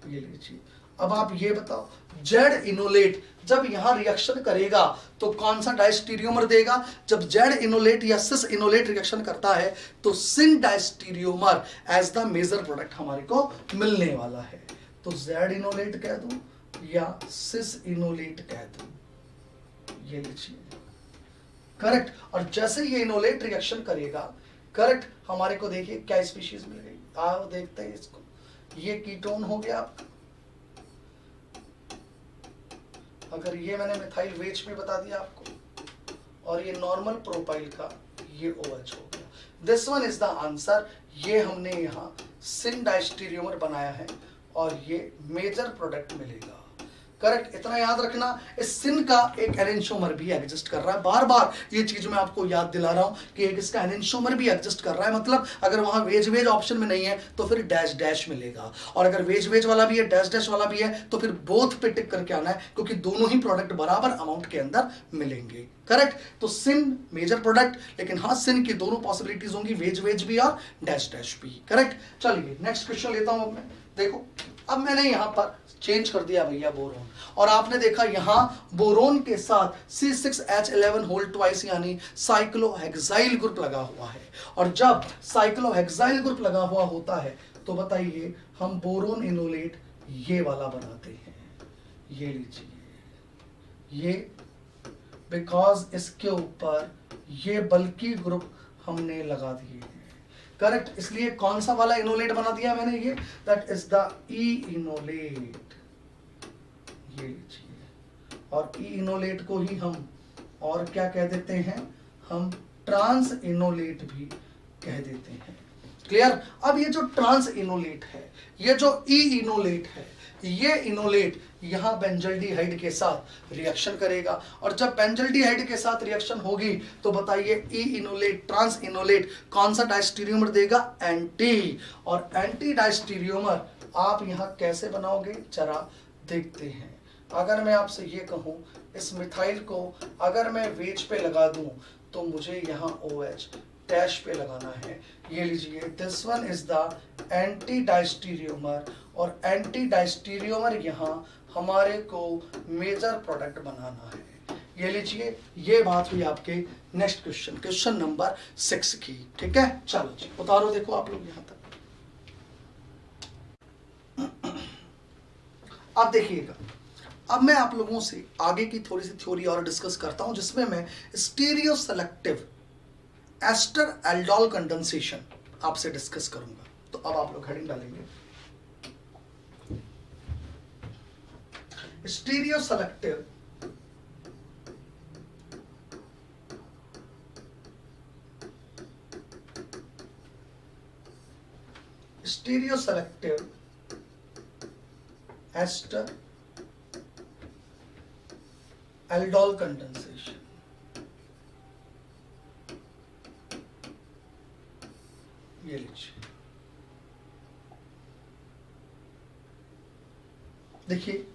ये लीजिए, अब आप ये बताओ, Z इनोलेट जब यहां रिएक्शन करेगा तो कौन सा डायस्टीरियोमर देगा? जब Z इनोलेट या सिस इनोलेट रिएक्शन करता है तो syn diastereomer as the major product हमारे को मिलने वाला है। तो Z इनोलेट कह दूं या सिस इनोलेट कह दूं? ये लीजिए, करेक्ट। और जैसे ये इनोलेट रिएक्शन करेगा, करेक्ट, हमारे को देखिए क्या स्पीशीज मिल गई। आओ देखते हैं इसको। ये कीटोन हो गया आपका, अगर ये मैंने मिथाइल वेज में बता दिया आपको, और ये नॉर्मल प्रोपाइल का ये OH हो गया। This one is the answer. ये हमने यहाँ सिन डायस्टीरियोमर बनाया है, और ये मेजर प्रोडक्ट मिलेगा। करेक्ट। इतना याद रखना, इस सिन का एक एनेंटियोमर भी एग्जिस्ट कर रहा है। बार बार ये चीज मैं आपको याद दिला रहा हूं कि एक इसका एनेंटियोमर भी एग्जिस्ट कर रहा है। मतलब अगर वहां वेज ऑप्शन में नहीं है तो फिर डैश डैश मिलेगा, और अगर वेज वाला भी है, डैश डैश वाला भी है, तो फिर बोथ पे टिक करके आना है, क्योंकि दोनों ही प्रोडक्ट बराबर अमाउंट के अंदर मिलेंगे। करेक्ट। तो सिन मेजर प्रोडक्ट, लेकिन हाँ सिन की दोनों पॉसिबिलिटीज होंगी, वेज भी और डैश डैश भी। करेक्ट। चलिए नेक्स्ट क्वेश्चन लेता हूं अब मैं। देखो, अब मैंने यहां पर चेंज कर दिया भैया बोरोन, और आपने देखा यहां बोरोन के साथ C6H11 होल ट्वाइस यानी साइक्लोहेक्साइल ग्रुप लगा हुआ है। और जब साइक्लोहेक्साइल ग्रुप लगा हुआ होता है तो बताइए हम बोरोन इनोलेट ये वाला बनाते हैं। ये लीजिए, ये बिकॉज इसके ऊपर ये बल्कि ग्रुप हमने लगा दिए हैं। करेक्ट। इसलिए कौन सा वाला इनोलेट बना दिया मैंने? ये that is the E enolate. ये लीजिए, और E इनोलेट को ही हम और क्या कह देते हैं? हम ट्रांस इनोलेट भी कह देते हैं। क्लियर। अब ये जो ट्रांस इनोलेट है, ये जो E इनोलेट है, ये इनोलेट यहां बेंजल्डिहाइड के साथ रिएक्शन करेगा, और जब बेंजल्डिहाइड के साथ रिएक्शन होगी तो बताइए E इनोलेट, ट्रांस इनोलेट कौन सा डायस्टीरियोमर देगा? एंटी। और एंटी डायस्टीरियोमर आप यहां कैसे बनाओगे जरा देखते हैं। अगर मैं आपसे ये कहूं इस मिथाइल को अगर मैं वेज पे लगा दूं तो मुझे यहाँ OH डैश पे लगाना है। ये लीजिए, this one is the anti diastereomer, और एंटी डाइस्टीरियोमर यहाँ हमारे को मेजर प्रोडक्ट बनाना है। ये लीजिए, ये बात हुई आपके नेक्स्ट क्वेश्चन, क्वेश्चन नंबर 6 की। ठीक है, चलो जी उतारो, देखो आप लोग यहां तक। अब देखिएगा, अब मैं आप लोगों से आगे की थोड़ी सी थ्योरी और डिस्कस करता हूं, जिसमें मैं stereoselective ester aldol condensation आपसे डिस्कस करूंगा। तो अब आप लोग हेडिंग डालेंगे, stereoselective ester aldol condensation. ये लीजिए, देखिए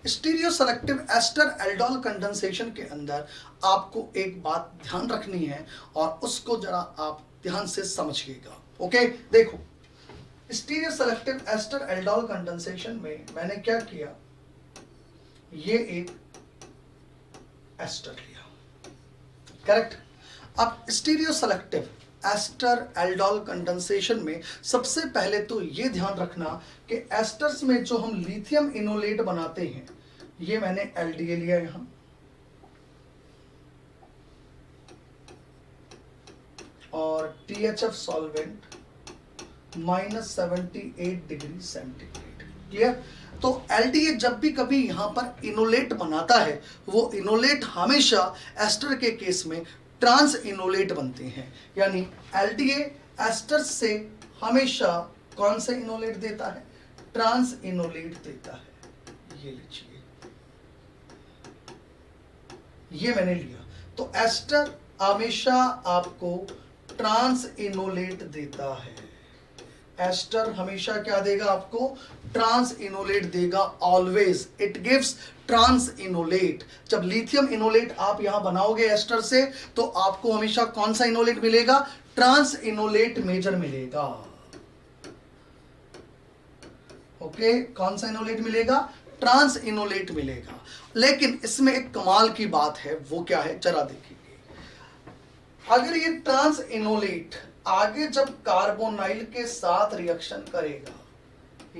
stereoselective ester aldol condensation के अंदर आपको एक बात ध्यान रखनी है और उसको जरा आप ध्यान से समझिएगा। ओके, देखो stereoselective ester aldol condensation में मैंने क्या किया, ये एक एस्टर लिया, करेक्ट। अब stereoselective ester aldol condensation में सबसे पहले तो ये ध्यान रखना कि एस्टर्स में जो हम लिथियम इनोलेट बनाते हैं, ये मैंने LDA लिया यहां, और THF solvent -78 degree centigrade. Clear. तो LDA जब भी कभी यहां पर इनोलेट बनाता है, वो इनोलेट हमेशा एस्टर के केस में ट्रांस इनोलेट बनते हैं, यानी LDA एस्टर से हमेशा कौन से इनोलेट देता है, ट्रांस इनोलेट देता है। ये लीजिए, ये मैंने लिया, तो एस्टर हमेशा आपको ट्रांस इनोलेट देता है। एस्टर हमेशा क्या देगा आपको, ट्रांस इनोलेट देगा, always it gives trans enolate. जब लिथियम इनोलेट आप यहां बनाओगे एस्टर से, तो आपको हमेशा कौन सा इनोलेट मिलेगा, ट्रांस इनोलेट मेजर मिलेगा। ओके, कौन सा इनोलेट मिलेगा, ट्रांस इनोलेट मिलेगा। लेकिन इसमें एक कमाल की बात है, वो क्या है जरा देखिए। अगर ये ट्रांस इनोलेट आगे जब कार्बोनाइल के साथ रिएक्शन करेगा,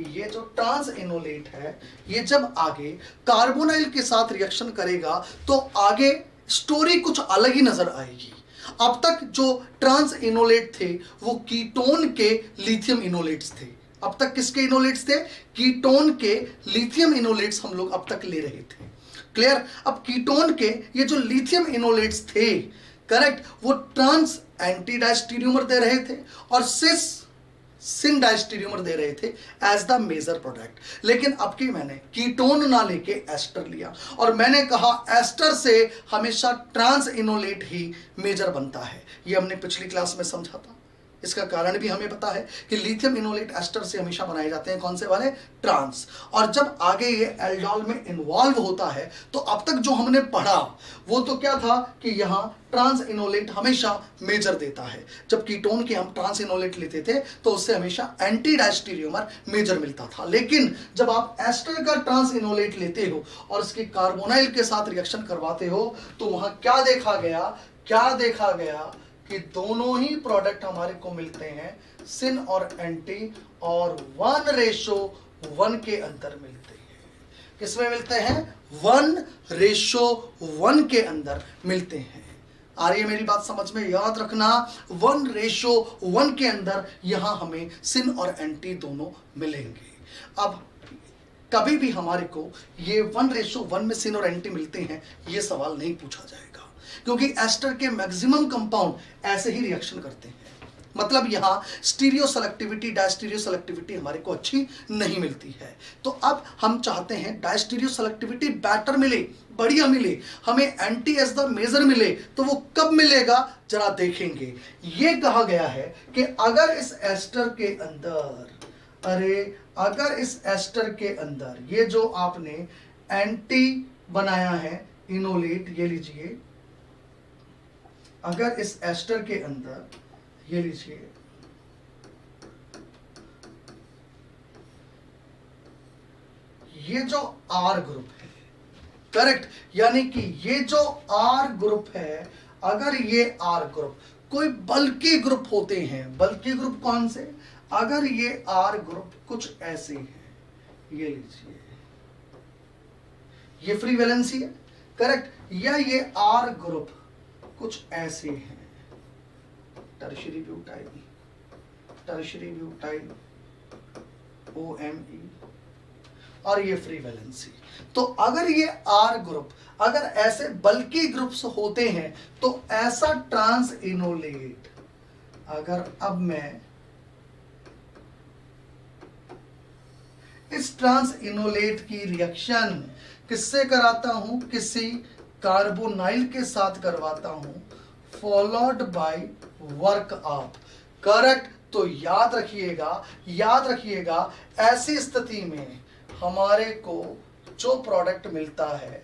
ये जो ट्रांस इनोलेट है, ये जब आगे कार्बोनाइल के साथ रिएक्शन करेगा तो आगे स्टोरी कुछ अलग ही नजर आएगी। अब तक जो ट्रांस इनोलेट थे वो कीटोन के लिथियम इनोलेट्स थे। अब तक किसके इनोलेट्स थे, कीटोन के लिथियम इनोलेट्स हम लोग अब तक ले रहे थे। क्लियर। अब कीटोन के ये जो लिथियम इनोलेट्स थे, करेक्ट, वो ट्रांस एंटी डायस्टीरियोमर दे रहे थे और सिन डायस्टीरियोमर दे रहे थे एज द मेजर प्रोडक्ट। लेकिन अब की मैंने कीटोन ना लेके एस्टर लिया और मैंने कहा एस्टर से हमेशा ट्रांस इनोलेट ही मेजर बनता है। ये हमने पिछली क्लास में समझा था। इसका कारण भी हमें पता है कि लिथियम इनोलेट एस्टर से हमेशा बनाए जाते हैं, कौन से वाले, ट्रांस। और जब आगे ये एल्डोल में इन्वॉल्व होता है तो अब तक जो हमने पढ़ा वो तो क्या था कि यहाँ ट्रांस इनोलेट हमेशा मेजर देता है। जब कीटोन के हम ट्रांस इनोलेट लेते थे तो उससे हमेशा एंटी डायस्टीरियोमर मेजर मिलता था। लेकिन जब आप एस्टर का ट्रांस इनोलेट लेते हो और इसके कार्बोनाइल के साथ रिएक्शन करवाते हो तो वहां क्या देखा गया कि दोनों ही प्रोडक्ट हमारे को मिलते हैं सिन और एंटी, और 1:1 के अंदर मिलते हैं। किसमें मिलते हैं, 1:1 के अंदर मिलते हैं। आ रही है मेरी बात समझ में, याद रखना 1:1 के अंदर यहां हमें सिन और एंटी दोनों मिलेंगे। अब कभी भी हमारे को ये 1:1 में सिन और एंटी मिलते हैं ये सवाल नहीं पूछा जाएगा, क्योंकि एस्टर के मैक्सिमम कंपाउंड ऐसे ही रिएक्शन करते हैं। मतलब यहां स्टीरियो सेलेक्टिविटी डायस्टीरियो सेलेक्टिविटी हमारे को अच्छी नहीं मिलती है। तो अब हम चाहते हैं डायस्टीरियो सेलेक्टिविटी बेटर मिले, बढ़िया मिले, हमें एंटी एज द मेजर मिले। तो वो कब मिलेगा जरा देखेंगे। ये कहा गया है कि अगर इस एस्टर के अंदर ये जो आपने एंटी बनाया है इनोलेट, ये लीजिए, अगर इस एस्टर के अंदर, ये लीजिए, ये जो आर ग्रुप है, करेक्ट, यानी कि ये जो आर ग्रुप है, अगर ये आर ग्रुप कोई बल्कि ग्रुप होते हैं, बल्कि ग्रुप कौन से, अगर ये आर ग्रुप कुछ ऐसे हैं, ये लीजिए, ये फ्री वैलेंसी है, करेक्ट, या ये आर ग्रुप कुछ ऐसे हैं, tertiary butyl, tertiary butyl OMe, और ये फ्री वैलेंसी। तो अगर ये आर ग्रुप अगर ऐसे बल्कि ग्रुप्स होते हैं तो ऐसा ट्रांस इनोलेट, अगर अब मैं इस ट्रांस इनोलेट की रिएक्शन किससे कराता हूं, किसी कार्बोनाइल के साथ करवाता हूं, followed by work up, correct. तो याद रखिएगा ऐसी स्थिति में हमारे को जो प्रोडक्ट मिलता है,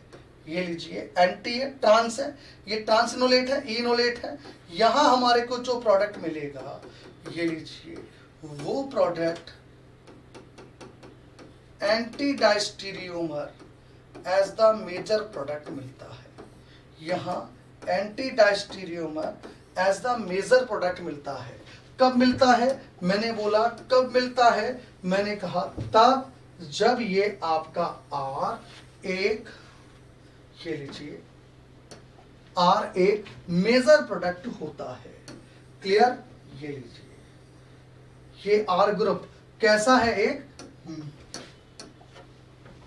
ये लीजिए, एंटी है, ट्रांस है, ये ट्रांस इनोलेट है, इनोलेट है, यहां हमारे को जो प्रोडक्ट मिलेगा, ये लीजिए, वो product anti diastereomer as the major product मिलता है। यहां anti diastereomer as the major product मिलता है। कब मिलता है, मैंने बोला कब मिलता है, मैंने कहा तब जब ये आपका आर एक, ये लीजिए, आर एक मेजर प्रोडक्ट होता है, क्लियर। ये लीजिए, ये आर ग्रुप कैसा है, एक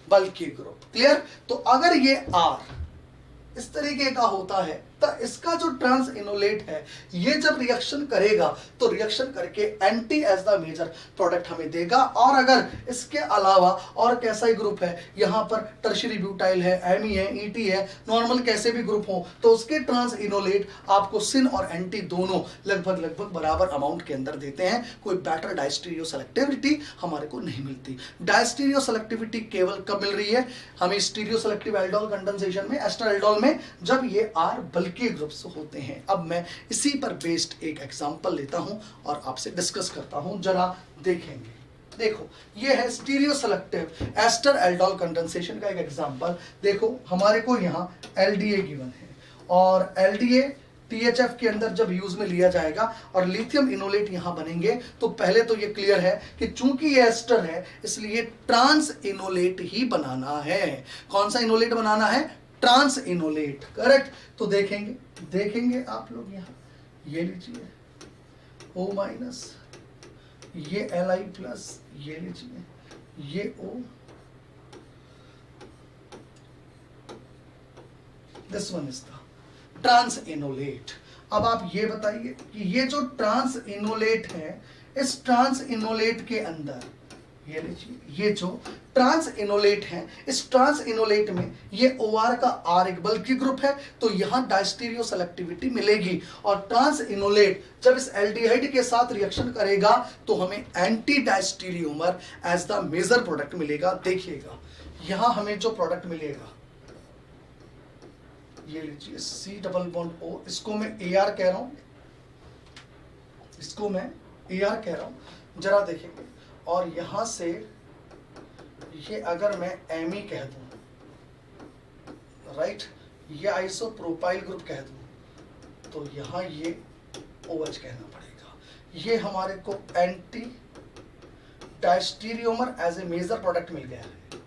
बल्कि ग्रुप, क्लियर। तो अगर ये आर इस तरीके का होता है तो इसका जो ट्रांस इनोलेट है, ये जब रिएक्शन करेगा तो रिएक्शन करके anti as the major product हमें देगा। और अगर इसके अलावा और कैसा ही ग्रुप है, यहां पर टर्शियरी ब्यूटाइल है, एमी है, ईटी है, नॉर्मल कैसे भी ग्रुप हो, तो उसके ट्रांस इनोलेट आपको सिन और एंटी दोनों लगभग बराबर अमाउंट के अंदर देते हैं। कोई बेटर डायस्टीरियो सेलेक्टिविटी हमारे को नहीं मिलती। डायस्टीरियो सेलेक्टिविटी केवल कब मिल रही है हमें, स्टीरियो सेलेक्टिव एल्डोल कंडेंसेशन में, एस्टर एल्डोल में, जब ये आर के ग्रुप्स होते हैं। अब मैं इसी पर बेस्ड एक एग्जांपल लेता हूं और आपसे डिस्कस करता हूं, जरा देखेंगे। देखो, ये है stereoselective ester aldol condensation का एक एग्जांपल। देखो, हमारे को यहां एलडीए गिवन है और एलडीए THF के अंदर जब यूज में लिया जाएगा और लिथियम इनोलेट यहां बनेंगे, तो पहले तो ये क्लियर है कि चूंकि ये एस्टर है इसलिए ट्रांस इनोलेट ही बनाना है। कौन सा इनोलेट बनाना है, ट्रांस इनोलेट, करेक्ट। तो देखेंगे आप लोग यहां, ये लीजिए O-, ये Li+, ये लीजिए, ये O, this one is the trans enolate. अब आप ये बताइए कि ये जो ट्रांस इनोलेट है, इस ट्रांस इनोलेट के अंदर, ये लीजिए, ये जो ट्रांस इनोलेट है, इस ट्रांस इनोलेट में ये OR का R एक बल्कि ग्रुप है, तो यहां डायस्टीरियो सेलेक्टिविटी मिलेगी। और ट्रांस इनोलेट जब इस एल्डिहाइड के साथ रिएक्शन करेगा तो हमें anti diastereomer as the major product मिलेगा। देखिएगा, यहां हमें जो प्रोडक्ट मिलेगा, ये लीजिए, C+O, इसको मैं AR कह रहा हूं, इसको मैं AR कह रहा हूं, जरा देखेंगे। और यहां से ये अगर मैं Me कह दूं, राइट, ये आइसोप्रोपाइल ग्रुप कह दूं, तो यहां ये OH कहना पड़ेगा। ये हमारे को anti diastereomer as a major product मिल गया है।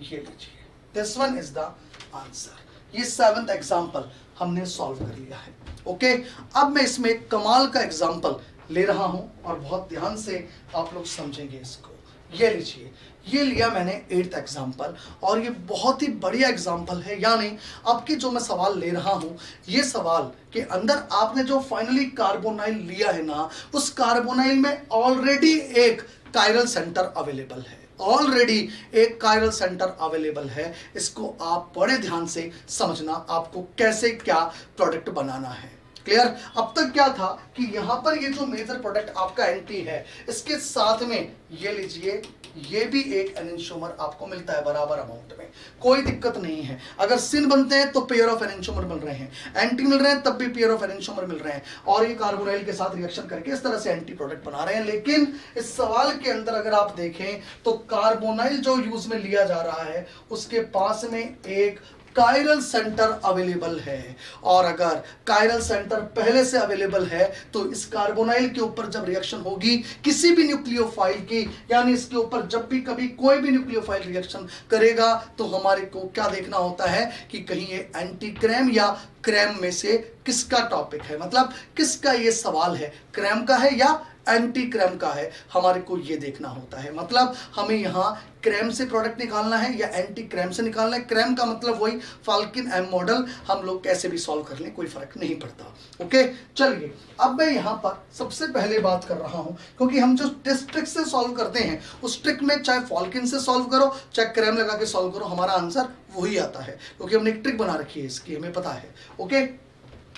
ये लीजिए, this one is the answer. ये 7th एग्जाम्पल हमने सॉल्व कर लिया है। ओके, अब मैं इसमें एक कमाल का एग्जाम्पल ले रहा हूं और बहुत ध्यान से आप लोग समझेंगे इसको। ये लीजिए, ये लिया मैंने 8th एग्जाम्पल और ये बहुत ही बढ़िया एग्जाम्पल है। यानी अब की जो मैं सवाल ले रहा हूं, ये सवाल के अंदर आपने जो फाइनली कार्बोनाइल लिया है ना, उस कार्बोनाइल में ऑलरेडी एक कायरल सेंटर अवेलेबल है, ऑलरेडी एक कायरल सेंटर अवेलेबल है। इसको आप बड़े ध्यान से समझना, आपको कैसे क्या प्रोडक्ट बनाना है। क्लियर। अब तक क्या था कि यहां पर ये जो मेजर प्रोडक्ट आपका एंटी है, इसके साथ में ये लीजिए, ये भी एक एनेंटियोमर आपको मिलता है बराबर अमाउंट में, कोई दिक्कत नहीं है। अगर सिन बनते हैं तो पेयर ऑफ एनेंटियोमर मिल रहे हैं, एंटी मिल रहे हैं तब भी पेयर ऑफ एनेंटियोमर मिल रहे हैं, और ये कार्बोनाइल के साथ रिएक्शन करके इस तरह से एंटी प्रोडक्ट बना रहे हैं। लेकिन इस सवाल के अंदर अगर आप देखें तो कार्बोनाइल जो यूज में लिया जा रहा है उसके पास में एक कायरल सेंटर अवेलेबल है, और अगर कायरल सेंटर पहले से अवेलेबल है तो इस कार्बोनाइल के ऊपर जब रिएक्शन होगी किसी भी न्यूक्लियोफाइल की, यानी इसके ऊपर जब भी कभी कोई भी न्यूक्लियोफाइल रिएक्शन करेगा तो हमारे को क्या देखना होता है कि कहीं ये एंटी क्रैम या क्रैम में से किसका टॉपिक है, मतलब किसका ये सवाल है, क्रैम का है या एंटी क्रैम का है, हमारे को ये देखना होता है। मतलब हमें यहाँ क्रैम से प्रोडक्ट निकालना है या एंटी क्रैम से निकालना है। क्रैम का मतलब वही फाल्किन एम मॉडल, हम लोग कैसे भी सॉल्व कर लें, कोई फर्क नहीं पड़ता। ओके, चलिए अब मैं यहाँ पर सबसे पहले बात कर रहा हूँ, क्योंकि हम जो ट्रिक से सॉल्व करते हैं उस ट्रिक में चाहे फाल्किन से सॉल्व करो चाहे क्रैम लगा के सॉल्व करो, हमारा आंसर वही आता है, क्योंकि हमने एक ट्रिक बना रखी है इसकी, हमें पता है। ओके,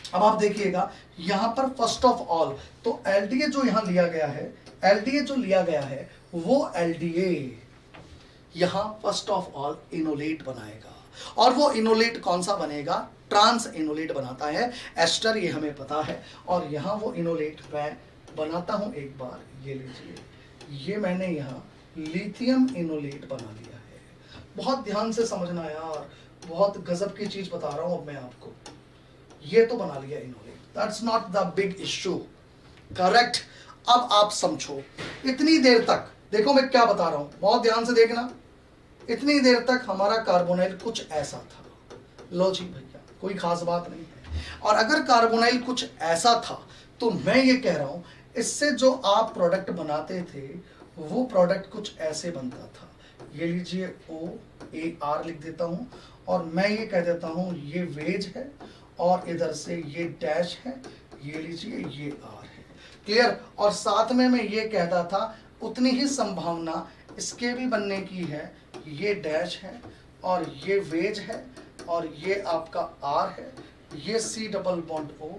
अब आप देखिएगा यहां पर फर्स्ट ऑफ ऑल तो एलडीए जो यहां लिया गया है, एलडीए जो लिया गया है वो एलडीए यहां फर्स्ट ऑफ ऑल इनोलेट बनाएगा, और वो इनोलेट कौन सा बनेगा, ट्रांस इनोलेट बनाता है एस्टर, ये हमें पता है। और यहां वो इनोलेट मैं बनाता हूं, एक बार ये लीजिए, ये मैंने यहां लिथियम इनोलेट बना लिया है। बहुत ध्यान से समझना यार, बहुत गजब की चीज बता रहा हूं अब मैं आपको। ये तो बना लिया इन्होंने, that's not the big issue, correct. अब आप समझो, इतनी देर तक देखो मैं क्या बता रहा हूं, बहुत ध्यान से देखना। इतनी देर तक हमारा कार्बोनाइल कुछ ऐसा था, लो जी भैया, कोई खास बात नहीं है। और अगर कार्बोनाइल कुछ ऐसा था तो मैं ये कह रहा हूं इससे जो आप प्रोडक्ट बनाते थे वो प्रोडक्ट कुछ ऐसे बनता था। ये लीजिए OAR लिख देता हूं, और मैं ये कह देता हूं ये वेज है, और इधर से ये डैश है, ये लीजिए ये R है, क्लियर। और साथ में मैं ये कहता था उतनी ही संभावना इसके भी बनने की है, ये डैश है और ये वेज है और ये आपका R है, ये C double bond O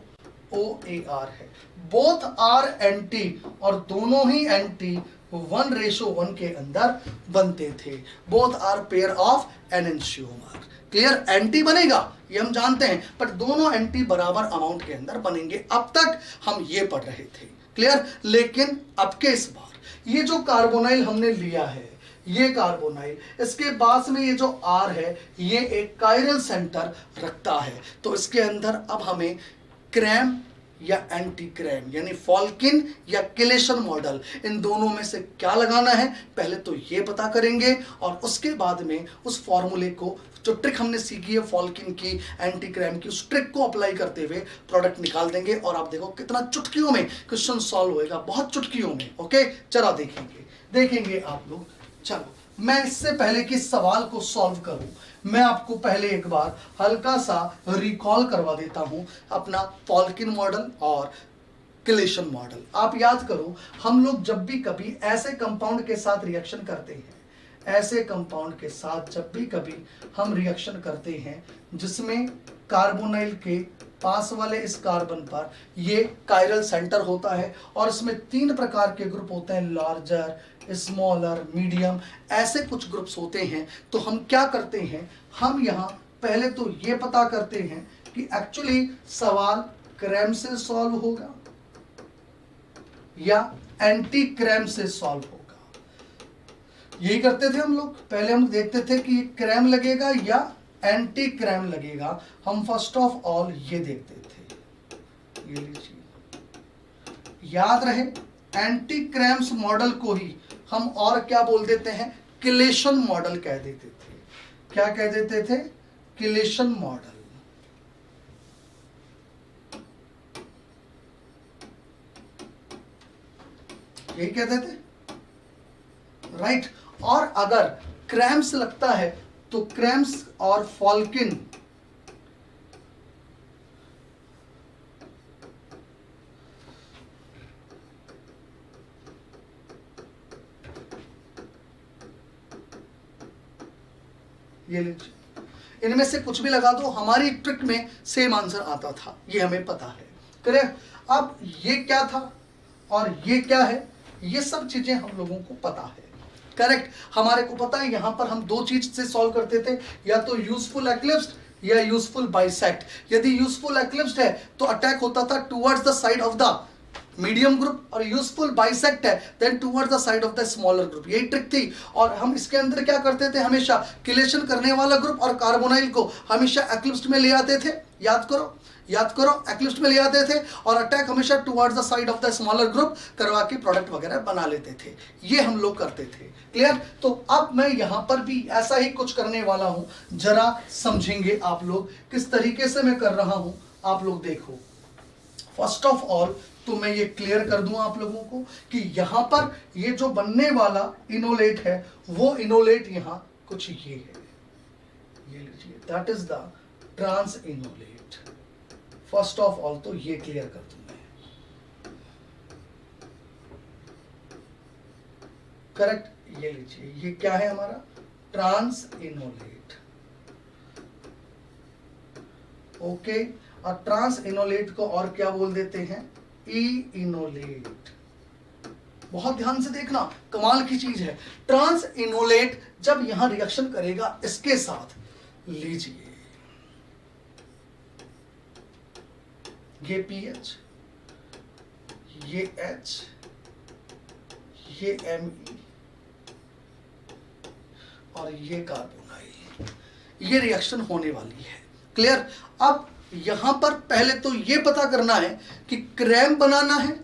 OAR है, बोथ आर एंटी, और दोनों ही एंटी 1:1 के अंदर बनते थे, both are pair of enantiomer, clear. Anti बनेगा ये हम जानते हैं, पर दोनों एंटी बराबर अमाउंट के अंदर बनेंगे। अब तक हम ये पढ़ रहे थे, क्लियर। लेकिन अब के इस बार ये जो कार्बोनाइल हमने लिया है, ये कार्बोनाइल, इसके पास में ये जो R है ये एक कायरल सेंटर रखता है, तो इसके अंदर अब हमें क्रैम या एंटी क्रैम यानी फॉल्किन या किलेशन मॉडल, इन दोनों में से क्या लगाना है पहले तो ये पता करेंगे, और उसके बाद में उस फॉर्मूले को, जो ट्रिक हमने सीखी है फॉल्किन की, एंटी क्रैम की, उस ट्रिक को अप्लाई करते हुए प्रोडक्ट निकाल देंगे। और आप देखो कितना चुटकियों में क्वेश्चन सॉल्व होएगा, बहुत चुटकियों में। ओके, चलो देखेंगे आप लोग। चलो मैं इससे पहले कि सवाल को सॉल्व करूं, मैं आपको पहले एक बार हल्का सा रिकॉल करवा देता हूं अपना फॉल्किन मॉडल और किलेशन मॉडल। आप याद करो, हम लोग जब भी कभी ऐसे कंपाउंड के साथ रिएक्शन करते हैं, ऐसे कंपाउंड के साथ जब भी कभी हम रिएक्शन करते हैं जिसमें कार्बोनाइल के पास वाले इस कार्बन पर ये कायरल सेंटर होता है, और इसमें 3 प्रकार के ग्रुप होते हैं, लार्जर, स्मॉलर, मीडियम, ऐसे कुछ ग्रुप्स होते हैं। तो हम क्या करते हैं, हम यहाँ पहले तो ये पता करते हैं कि एक्चुअली सवाल क्रैम से सॉल्व होगा या एंटी क्रैम से सॉल्व होगा। यही करते थे हम लोग, पहले हम देखते थे कि क्रैम लगेगा या एंटी क्रैम लगेगा, हम फर्स्ट ऑफ ऑल ये देखते थे। ये लीजिए, याद रहे एंटी क्रैम्स मॉडल को ही हम और क्या बोल देते हैं, किलेशन मॉडल कह देते थे। क्या कह देते थे, किलेशन मॉडल। यही कहते थे, राइट। और अगर क्रैम्स लगता है तो क्रैम्स और फॉल्किन ये लीजिए, इनमें से कुछ भी लगा दो, हमारी ट्रिक में सेम आंसर आता था, ये हमें पता है। करेक्ट। अब ये क्या था और ये क्या है, ये सब चीजें हम लोगों को पता है। करेक्ट, हमारे को पता है यहां पर हम दो चीज से सॉल्व करते थे, या तो यूजफुल एक्लिप्स्ड या यूजफुल बाइसेक्ट। यदि यूजफुल एक्लिप्स्ड है तो अटैक होता था towards the side of the medium group, और यूजफुल बाइसेक्ट है then towards the side of the smaller group. यही ट्रिक थी। और हम इसके अंदर क्या करते थे, हमेशा किलेशन करने वाला ग्रुप और कार्बोनाइल को हमेशा एक्लिप्स्ड में ले आते थे। याद करो, याद करो, एक्लिप्स्ड में ले आते थे और अटैक हमेशा towards the side of the smaller group करवा के प्रोडक्ट वगैरह बना लेते थे। ये हम लोग करते थे। क्लियर। तो अब मैं यहां पर भी ऐसा ही कुछ करने वाला हूं, जरा समझेंगे आप लोग किस तरीके से मैं कर रहा हूं। आप लोग देखो, फर्स्ट ऑफ ऑल तो मैं ये क्लियर कर दूं आप लोगों को कि यहां पर ये जो बनने वाला इनोलेट है वो इनोलेट यहां कुछ ये है, ये लीजिए, that is the trans enolate. First of all तो ये क्लियर कर दूं मैं। करेक्ट, ये लीजिए, ये क्या है हमारा ट्रांस इनोलेट। ओके, और ट्रांस इनोलेट को और क्या बोल देते हैं, ई इनोलेट। बहुत ध्यान से देखना, कमाल की चीज है। ट्रांस इनोलेट जब यहां रिएक्शन करेगा इसके साथ, लीजिए ये पीएच, ये एच, ये एमई और ये कार्बोनाइल, ये रिएक्शन होने वाली है। क्लियर। अब यहां पर पहले तो ये पता करना है कि क्रैम बनाना है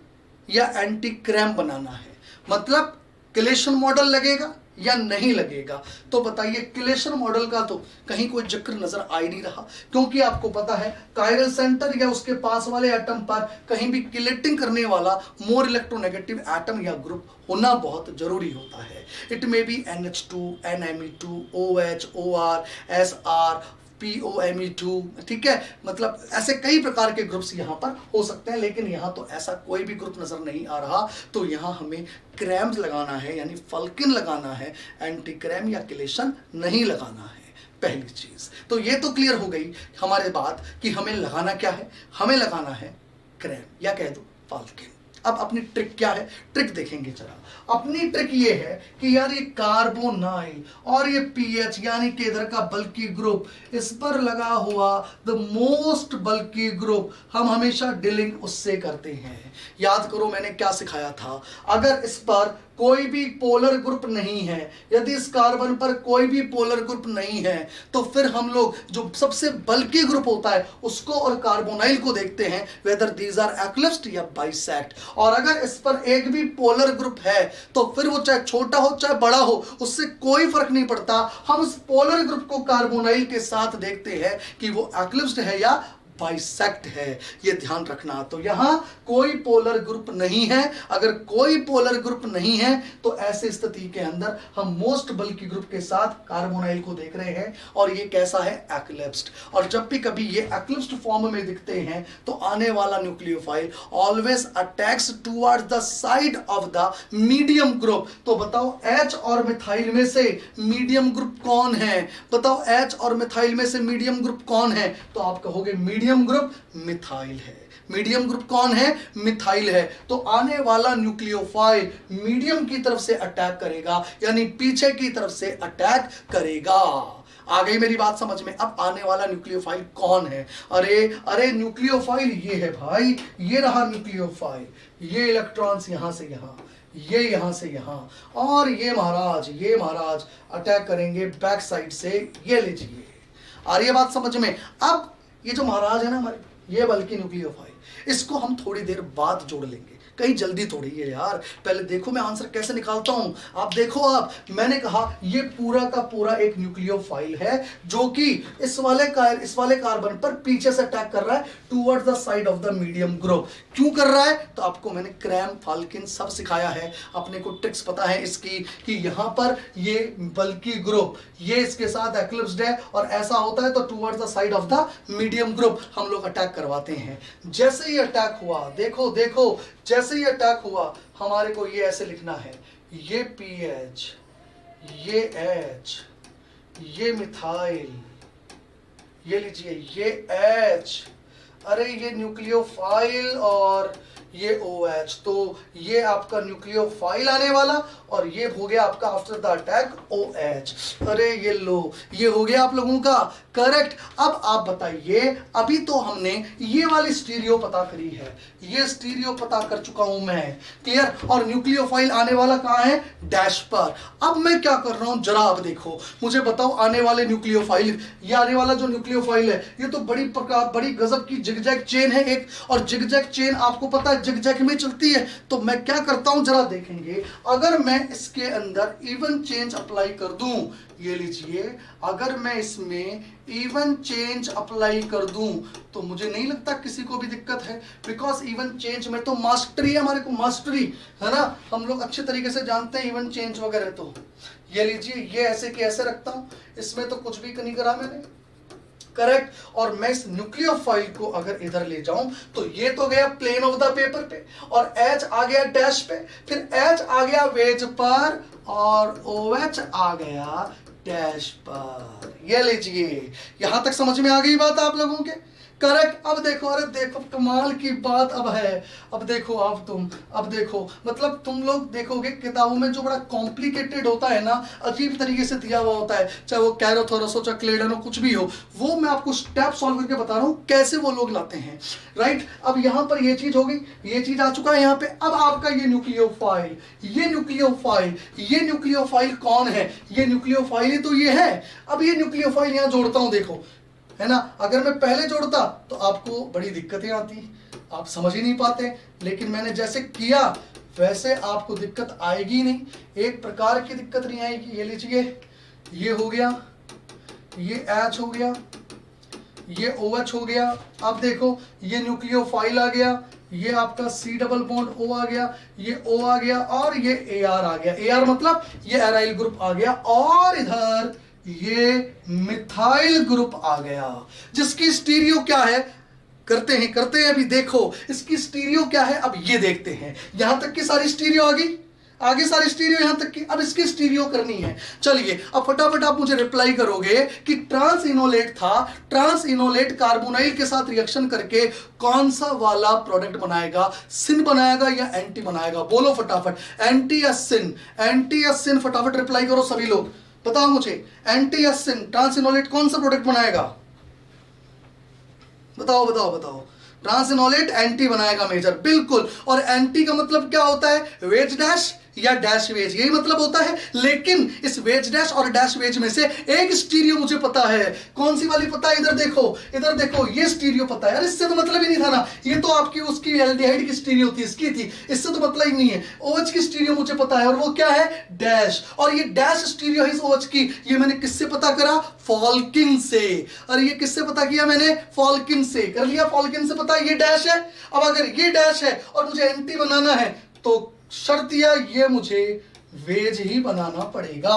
या एंटी क्रैम बनाना है, मतलब किलेशन मॉडल लगेगा या नहीं लगेगा। तो बताइए, किलेशन मॉडल का तो कहीं कोई जिक्र नजर आ ही नहीं रहा, क्योंकि आपको पता है कायरल सेंटर या उसके पास वाले एटम पर कहीं भी किलेटिंग करने वाला मोर इलेक्ट्रोनेगेटिव एटम या ग्रुप होना बहुत जरूरी होता है। It may be NH2, NMe2, OH, OR, SR, POMe2, ठीक है, मतलब ऐसे कई प्रकार के ग्रुप्स यहां पर हो सकते हैं, लेकिन यहां तो ऐसा कोई भी ग्रुप नजर नहीं आ रहा। तो यहां हमें क्रैम्स लगाना है, यानी फल्किन लगाना है, एंटी क्रैम या किलेशन नहीं लगाना है। पहली चीज तो ये तो क्लियर हो गई हमारे बात कि हमें लगाना क्या है, हमें लगाना है क्रैम या कह दो फल्किन। अब अपनी ट्रिक क्या है, ट्रिक देखेंगे जरा। अपनी ट्रिक ये है कि यार ये कार्बोनाइल और ये पीएच यानी कि इधर का बल्की ग्रुप, इस पर लगा हुआ द मोस्ट बल्की ग्रुप हम हमेशा डीलिंग उससे करते हैं। याद करो मैंने क्या सिखाया था, अगर इस पर कोई भी पोलर ग्रुप नहीं है, यदि इस कार्बन पर कोई भी पोलर ग्रुप नहीं है, तो फिर हम लोग जो सबसे बल्की ग्रुप होता है उसको और कार्बोनाइल को देखते हैं वेदर दीज आर एक्लिप्स्ड या बाइसेक्ट। और अगर इस पर एक भी पोलर ग्रुप है तो फिर वो चाहे छोटा हो चाहे बड़ा हो, उससे कोई फर्क नहीं पड़ता, हम उस पोलर ग्रुप को कार्बोनाइल के साथ देखते हैं कि वो एक्लिप्स्ड है या बाइसेक्ट है। ये ध्यान रखना। तो यहां कोई पोलर ग्रुप नहीं है। अगर कोई पोलर ग्रुप नहीं है तो ऐसी स्थिति के अंदर हम मोस्ट बल्की ग्रुप के साथ कार्बोनाइल को देख रहे हैं और ये कैसा है, एक्लिप्स्ड। और जब भी कभी ये एक्लिप्स्ड फॉर्म में दिखते हैं तो आने वाला nucleophile always attacks towards the side of the medium group. तो बताओ H और मिथाइल में से मीडियम ग्रुप कौन है, बताओ H और मिथाइल में से मीडियम ग्रुप कौन है, तो आप कहोगे मीडियम ग्रुप मिथाइल है। मीडियम ग्रुप कौन है, मिथाइल है। तो आने वाला न्यूक्लियोफाइल मीडियम की तरफ से अटैक करेगा, यानी पीछे की तरफ से अटैक करेगा। आ गई मेरी बात समझ में। अब आने वाला न्यूक्लियोफाइल कौन है, अरे न्यूक्लियोफाइल ये है भाई, ये रहा न्यूक्लियोफाइल। ये इलेक्ट्रॉन्स यहां से यहां, ये यहां से यहां, और ये महाराज अटैक करेंगे बैक साइड से। ये लीजिए, आ रही है बात समझ में। अब ये जो महाराज है ना हमारे, ये बल्कि न्यूक्लियोफाइल, इसको हम थोड़ी देर बाद जोड़ लेंगे, कहीं जल्दी थोड़ी है यार। पहले देखो मैं आंसर कैसे निकालता हूं। आप देखो, आप मैंने कहा ये पूरा का पूरा एक न्यूक्लियोफाइल है जो कि इस वाले कार्बन पर पीछे से अटैक कर रहा है towards the side of the medium group. क्यों कर रहा है, तो आपको मैंने क्रैम फाल्किन सब सिखाया है, अपने को ट्रिक्स पता है इसकी कि यहां पर ये बल्की ग्रुप ये इसके साथ एक्लिप्स्ड है और ऐसा होता है तो towards the side of the medium group हम लोग अटैक करवाते हैं। जैसे ही अटैक हुआ, देखो जैसे ही अटैक हुआ हमारे को ये ऐसे लिखना है, ये पीएच, ये एच, ये मिथाइल, ये लीजिए ये एच, अरे ये न्यूक्लियोफाइल और ये OH, तो ये आपका न्यूक्लियोफाइल आने वाला और ये हो गया आपका आफ्टर द अटैक OH। अरे ये लो, ये हो गया आप लोगों का करेक्ट। अब आप बताइए, अभी तो हमने ये वाली स्टीरियो पता करी है, ये स्टीरियो पता कर चुका हूं मैं, क्लियर। और न्यूक्लियोफाइल आने वाला कहां है, डैश पर। अब मैं क्या कर रहा हूं, जरा आप देखो, मुझे बताओ आने वाले न्यूक्लियोफाइल, ये आने वाला जो न्यूक्लियोफाइल है ये तो बड़ी गजब की जिगजैग चेन है एक, और जिगजैग चेन आपको पता है जिगजैग में चलती है। तो मैं क्या करता हूं, जरा देखेंगे, अगर मैं इसके अंदर इवन चेंज अप्लाई कर दूं, ये लीजिए, अगर मैं इसमें इवन चेंज अप्लाई कर दूं तो मुझे नहीं लगता किसी को भी दिक्कत है, बिकॉज इवन चेंज में तो मास्टरी है, हमारे को मास्टरी है ना, हम लोग अच्छे तरीके से जानते हैं इवन चेंज वगैरह। तो ये लीजिए, ये ऐसे के ऐसे रखता हूं, इसमें तो कुछ भी नहीं करा मैंने, करेक्ट। और मैं इस न्यूक्लियोफाइल को अगर इधर ले जाऊं तो ये तो गया प्लेन ऑफ द पेपर पे, और H आ गया डैश पे, फिर H आ गया वेज पर, और OH आ गया डैश पर। ये लीजिए, यहां तक समझ में आ गई बात आप लोगों के, करेक्ट। अब देखो, अरे देखो कमाल की बात अब है, अब देखो आप तुम, अब देखो, मतलब तुम लोग देखोगे किताबों में जो बड़ा कॉम्प्लिकेटेड होता है ना, अजीब तरीके से दिया हुआ होता है, चाहे वो कैरोथोरस हो चाहे क्लेडन हो, कुछ भी हो, वो मैं आपको स्टेप सॉल्व करके बता रहा हूं कैसे वो लोग लाते हैं, राइट। अब यहां पर ये चीज हो गई, ये चीज आ चुका है यहाँ पे। अब आपका ये न्यूक्लियोफाइल, ये न्यूक्लियोफाइल, ये न्यूक्लियोफाइल कौन है, ये न्यूक्लियोफाइल ही तो ये है। अब ये न्यूक्लियोफाइल यहां जोड़ता हूं, देखो, है ना, अगर मैं पहले जोड़ता तो आपको बड़ी दिक्कतें आती, आप समझ ही नहीं पाते, लेकिन मैंने जैसे किया वैसे आपको दिक्कत आएगी नहीं, एक प्रकार की दिक्कत नहीं आएगी। ये लीजिए, ये हो गया, ये H हो गया, ये OH हो गया। अब देखो, ये न्यूक्लियोफाइल आ गया, ये आपका C डबल बॉन्ड O आ गया, ये O आ गया, और ये AR आ गया। AR मतलब ये एराइल ग्रुप आ गया, और इधर ये मिथाइल ग्रुप आ गया, जिसकी स्टीरियो क्या है, करते हैं अभी, देखो इसकी स्टीरियो क्या है, अब ये देखते हैं। यहां तक की सारी स्टीरियो आ गई, आगे सारी स्टीरियो यहां तक की, अब इसकी स्टीरियो करनी है। चलिए अब फटाफट आप मुझे रिप्लाई करोगे कि ट्रांस इनोलेट था, ट्रांस इनोलेट कार्बोनाइल के साथ रिएक्शन करके कौन सा वाला प्रोडक्ट बनाएगा, सिन बनाएगा या एंटी बनाएगा, बोलो फटाफट, एंटी या सिन, एंटी या सिन, फटाफट रिप्लाई करो सभी लोग, बताओ मुझे, एंटी या सिन, ट्रांस इनोलेट कौन सा प्रोडक्ट बनाएगा, बताओ बताओ बताओ। ट्रांस इनोलेट एंटी बनाएगा मेजर, बिल्कुल। और एंटी का मतलब क्या होता है, वेज डैश या डैश वेज, यही मतलब होता है। लेकिन इस वेज डैश और डैश वेज में से एक स्टीरियो मुझे पता है, कौन सी वाली पता है, इधर देखो, इधर देखो, ये स्टीरियो पता है। यार इससे तो मतलब ही नहीं था ना, ये तो आपकी उसकी एल्डिहाइड की स्टीरियो थी, इसकी थी, इससे तो मतलब ही नहीं है। OH की स्टीरियो मुझे पता है, और वो क्या है, डैश, और ये डैश स्टीरियो है इस OH की, ये मैंने किससे पता करा, फॉल्किन से। और ये किससे पता किया मैंने, फॉल्किन से कर लिया, फॉल्किन से पता ये डैश है। अब अगर ये डैश है और मुझे एंटी बनाना है तो शर्तिया ये मुझे वेज ही बनाना पड़ेगा।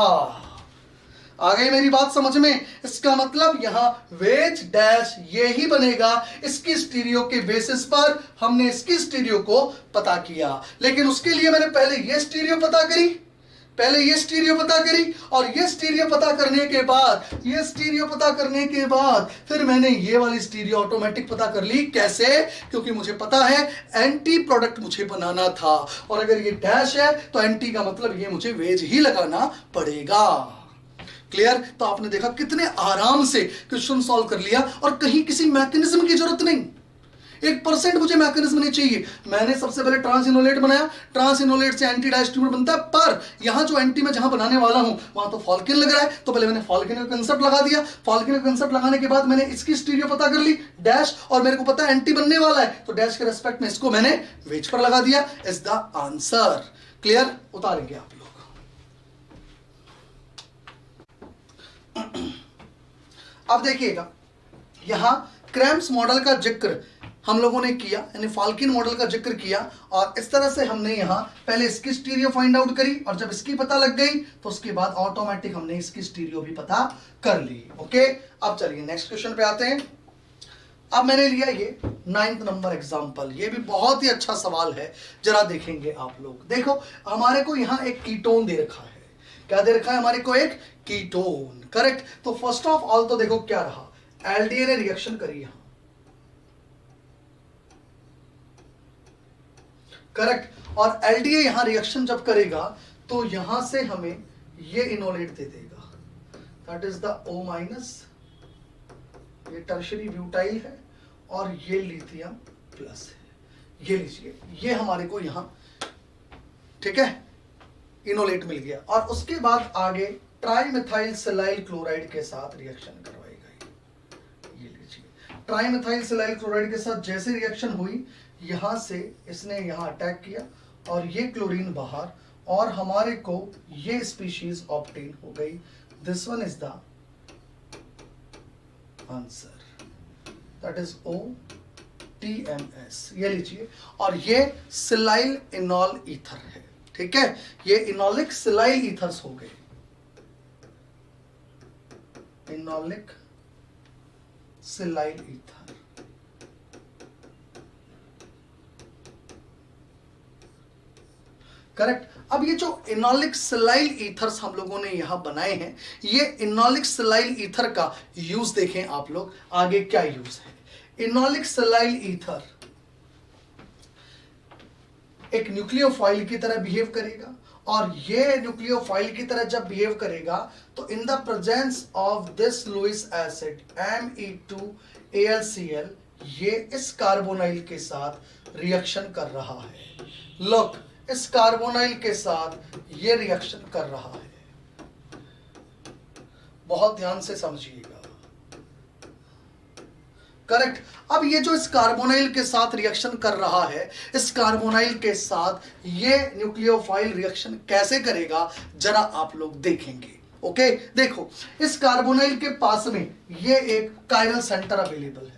आ गई मेरी बात समझ में, इसका मतलब यहां वेज डैश ये ही बनेगा। इसकी स्टीरियो के बेसिस पर हमने इसकी स्टीरियो को पता किया, लेकिन उसके लिए मैंने पहले ये स्टीरियो पता करी, पहले ये स्टीरियो पता करी, और ये स्टीरियो पता करने के बाद, ये स्टीरियो पता करने के बाद फिर मैंने ये वाली स्टीरियो ऑटोमेटिक पता कर ली। कैसे, क्योंकि मुझे पता है एंटी प्रोडक्ट मुझे बनाना था, और अगर ये डैश है तो एंटी का मतलब ये मुझे वेज ही लगाना पड़ेगा। क्लियर। तो आपने देखा कितने आराम से क्वेश्चन सॉल्व कर लिया, और कहीं किसी मैकेनिज्म की जरूरत नहीं, 1% मुझे मैकेनिज्म नहीं चाहिए। मैंने सबसे पहले ट्रांस इनोलेट बनाया, ट्रांस इनोलेट से एंटी डायस्ट्रीमर बनता है, पर यहां जो एंटी में जहां बनाने वाला हूं वहां तो फॉल्किन लग रहा है, तो पहले मैंने फॉल्किन का कंसेप्ट लगा दिया। फॉल्किन का कंसेप्ट लगाने के बाद मैंने इसकी स्टीरियो पता कर ली, डैश, और मेरे को पता है एंटी बनने वाला है, तो डैश के रेस्पेक्ट में इसको मैंने वेज पर लगा दिया। Is the answer. क्लियर। उतारेंगे आप लोग। अब देखिएगा, यहां क्रैम्स मॉडल का जिक्र हम लोगों ने किया, यानी फॉल्किन मॉडल का जिक्र किया, और इस तरह से हमने यहां पहले इसकी स्टीरियो फाइंड आउट करी, और जब इसकी पता लग गई तो उसके बाद ऑटोमेटिक हमने इसकी स्टीरियो भी पता कर ली। ओके। अब चलिए नेक्स्ट क्वेश्चन पे आते हैं। अब मैंने लिया ये 9th नंबर एग्जाम्पल, ये भी बहुत ही अच्छा सवाल है, जरा देखेंगे आप लोग। देखो हमारे को यहाँ एक कीटोन दे रखा है, क्या दे रखा है हमारे को, एक कीटोन, करेक्ट। तो फर्स्ट ऑफ ऑल तो देखो क्या रहा, एल्डिहाइड ने रिएक्शन करी, यहां करेक्ट। और एलडीए यहां रिएक्शन जब करेगा तो यहां से हमें ये इनोलेट दे देगा, that is the O minus, ये टर्शरी ब्यूटाइल है और ये लिथियम प्लस है। ये लीजिए, ये हमारे को यहां, ठीक है, इनोलेट मिल गया। और उसके बाद आगे ट्राईमिथाइल सिलाइल क्लोराइड के साथ रिएक्शन करवाएगा। ये लीजिए, ट्राईमिथाइल सिलाइल क्लोराइड के साथ जैसे रिएक्शन हुई, यहां से इसने यहां अटैक किया और ये क्लोरीन बाहर, और हमारे को ये स्पीशीज ऑब्टेन हो गई। This one is the answer, that is OTMS। ये लीजिए, और ये सिलाइल इनॉल ईथर है, ठीक है, ये इनोलिक सिलाइल ईथर्स हो गए, इनोलिक सिलाइल ईथर। करेक्ट। अब ये जो इनोलिक सिलाइल ईथर्स हम लोगों ने यहां बनाए हैं, ये इनोलिक सिलाइल ईथर का यूज देखें आप लोग, आगे क्या यूज है। इनोलिक सिलाइल ईथर एक न्यूक्लियोफाइल की तरह बिहेव करेगा, और ये न्यूक्लियोफाइल की तरह जब बिहेव करेगा तो in the presence of this Lewis acid Me2AlCl, ये इस कार्बोनाइल के साथ रिएक्शन कर रहा है। लुक, इस कार्बोनाइल के साथ ये रिएक्शन कर रहा है, बहुत ध्यान से समझिएगा। करेक्ट। अब ये जो इस कार्बोनाइल के साथ रिएक्शन कर रहा है, इस कार्बोनाइल के साथ ये न्यूक्लियोफाइल रिएक्शन कैसे करेगा जरा आप लोग देखेंगे। ओके, देखो, इस कार्बोनाइल के पास में ये एक कायरल सेंटर अवेलेबल है।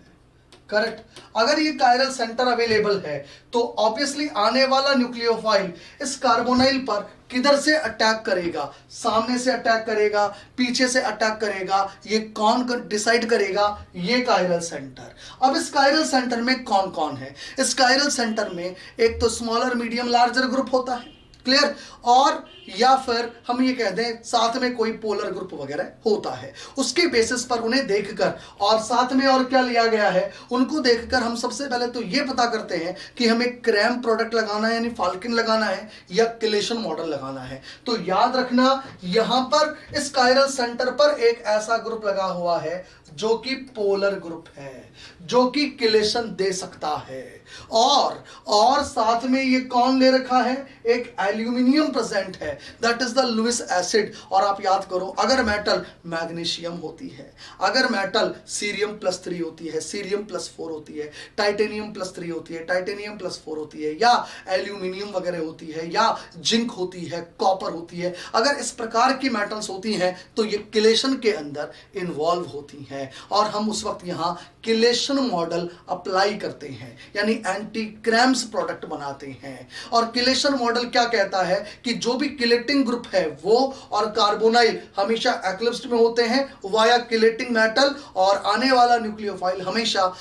करेक्ट। अगर ये कायरल सेंटर अवेलेबल है तो ऑब्वियसली आने वाला न्यूक्लियोफाइल इस कार्बोनाइल पर किधर से अटैक करेगा, सामने से अटैक करेगा, पीछे से अटैक करेगा, ये कौन डिसाइड करेगा, ये कायरल सेंटर। अब इस कायरल सेंटर में कौन कौन है, इस कायरल सेंटर में एक तो स्मॉलर मीडियम लार्जर ग्रुप होता है, क्लियर, और या फिर हम ये कह दें साथ में कोई पोलर ग्रुप वगैरह होता है। उसके बेसिस पर उन्हें देखकर और साथ में और क्या लिया गया है उनको देखकर हम सबसे पहले तो ये पता करते हैं कि हमें क्रैम प्रोडक्ट लगाना है यानी फाल्किन लगाना है या किलेशन मॉडल लगाना है। तो याद रखना, यहां पर इस कायरल सेंटर पर एक ऐसा ग्रुप लगा हुआ है जो कि पोलर ग्रुप है, जो कि किलेशन दे सकता है, और साथ में ये कौन ले रखा है, एक एल्यूमिनियम प्रेजेंट है, that is the Lewis acid. और आप याद करो, अगर मेटल मैग्नीशियम होती है, अगर मेटल सीरियम +3 होती है, सीरियम +4 होती है, टाइटेनियम +3 होती है, टाइटेनियम +4 होती है, या एल्यूमिनियम वगैरह होती है, या जिंक होती है, कॉपर होती है, अगर इस प्रकार की मेटल्स होती हैं तो ये किलेशन के अंदर इन्वॉल्व होती हैं, और हम उस वक्त यहां किलेशन मॉडल अप्लाई करते हैं, यानी एंटी क्रैम्स प्रोडक्ट बनाते हैं। और किलेशन मॉडल क्या कहता है कि जो भी किलेटिंग ग्रुप है वो और कार्बोनाइल हमेशा एक्लिप्स्ड में होते हैं वाया किलेटिंग मेटल, और आने वाला न्यूक्लियोफाइल हमेशा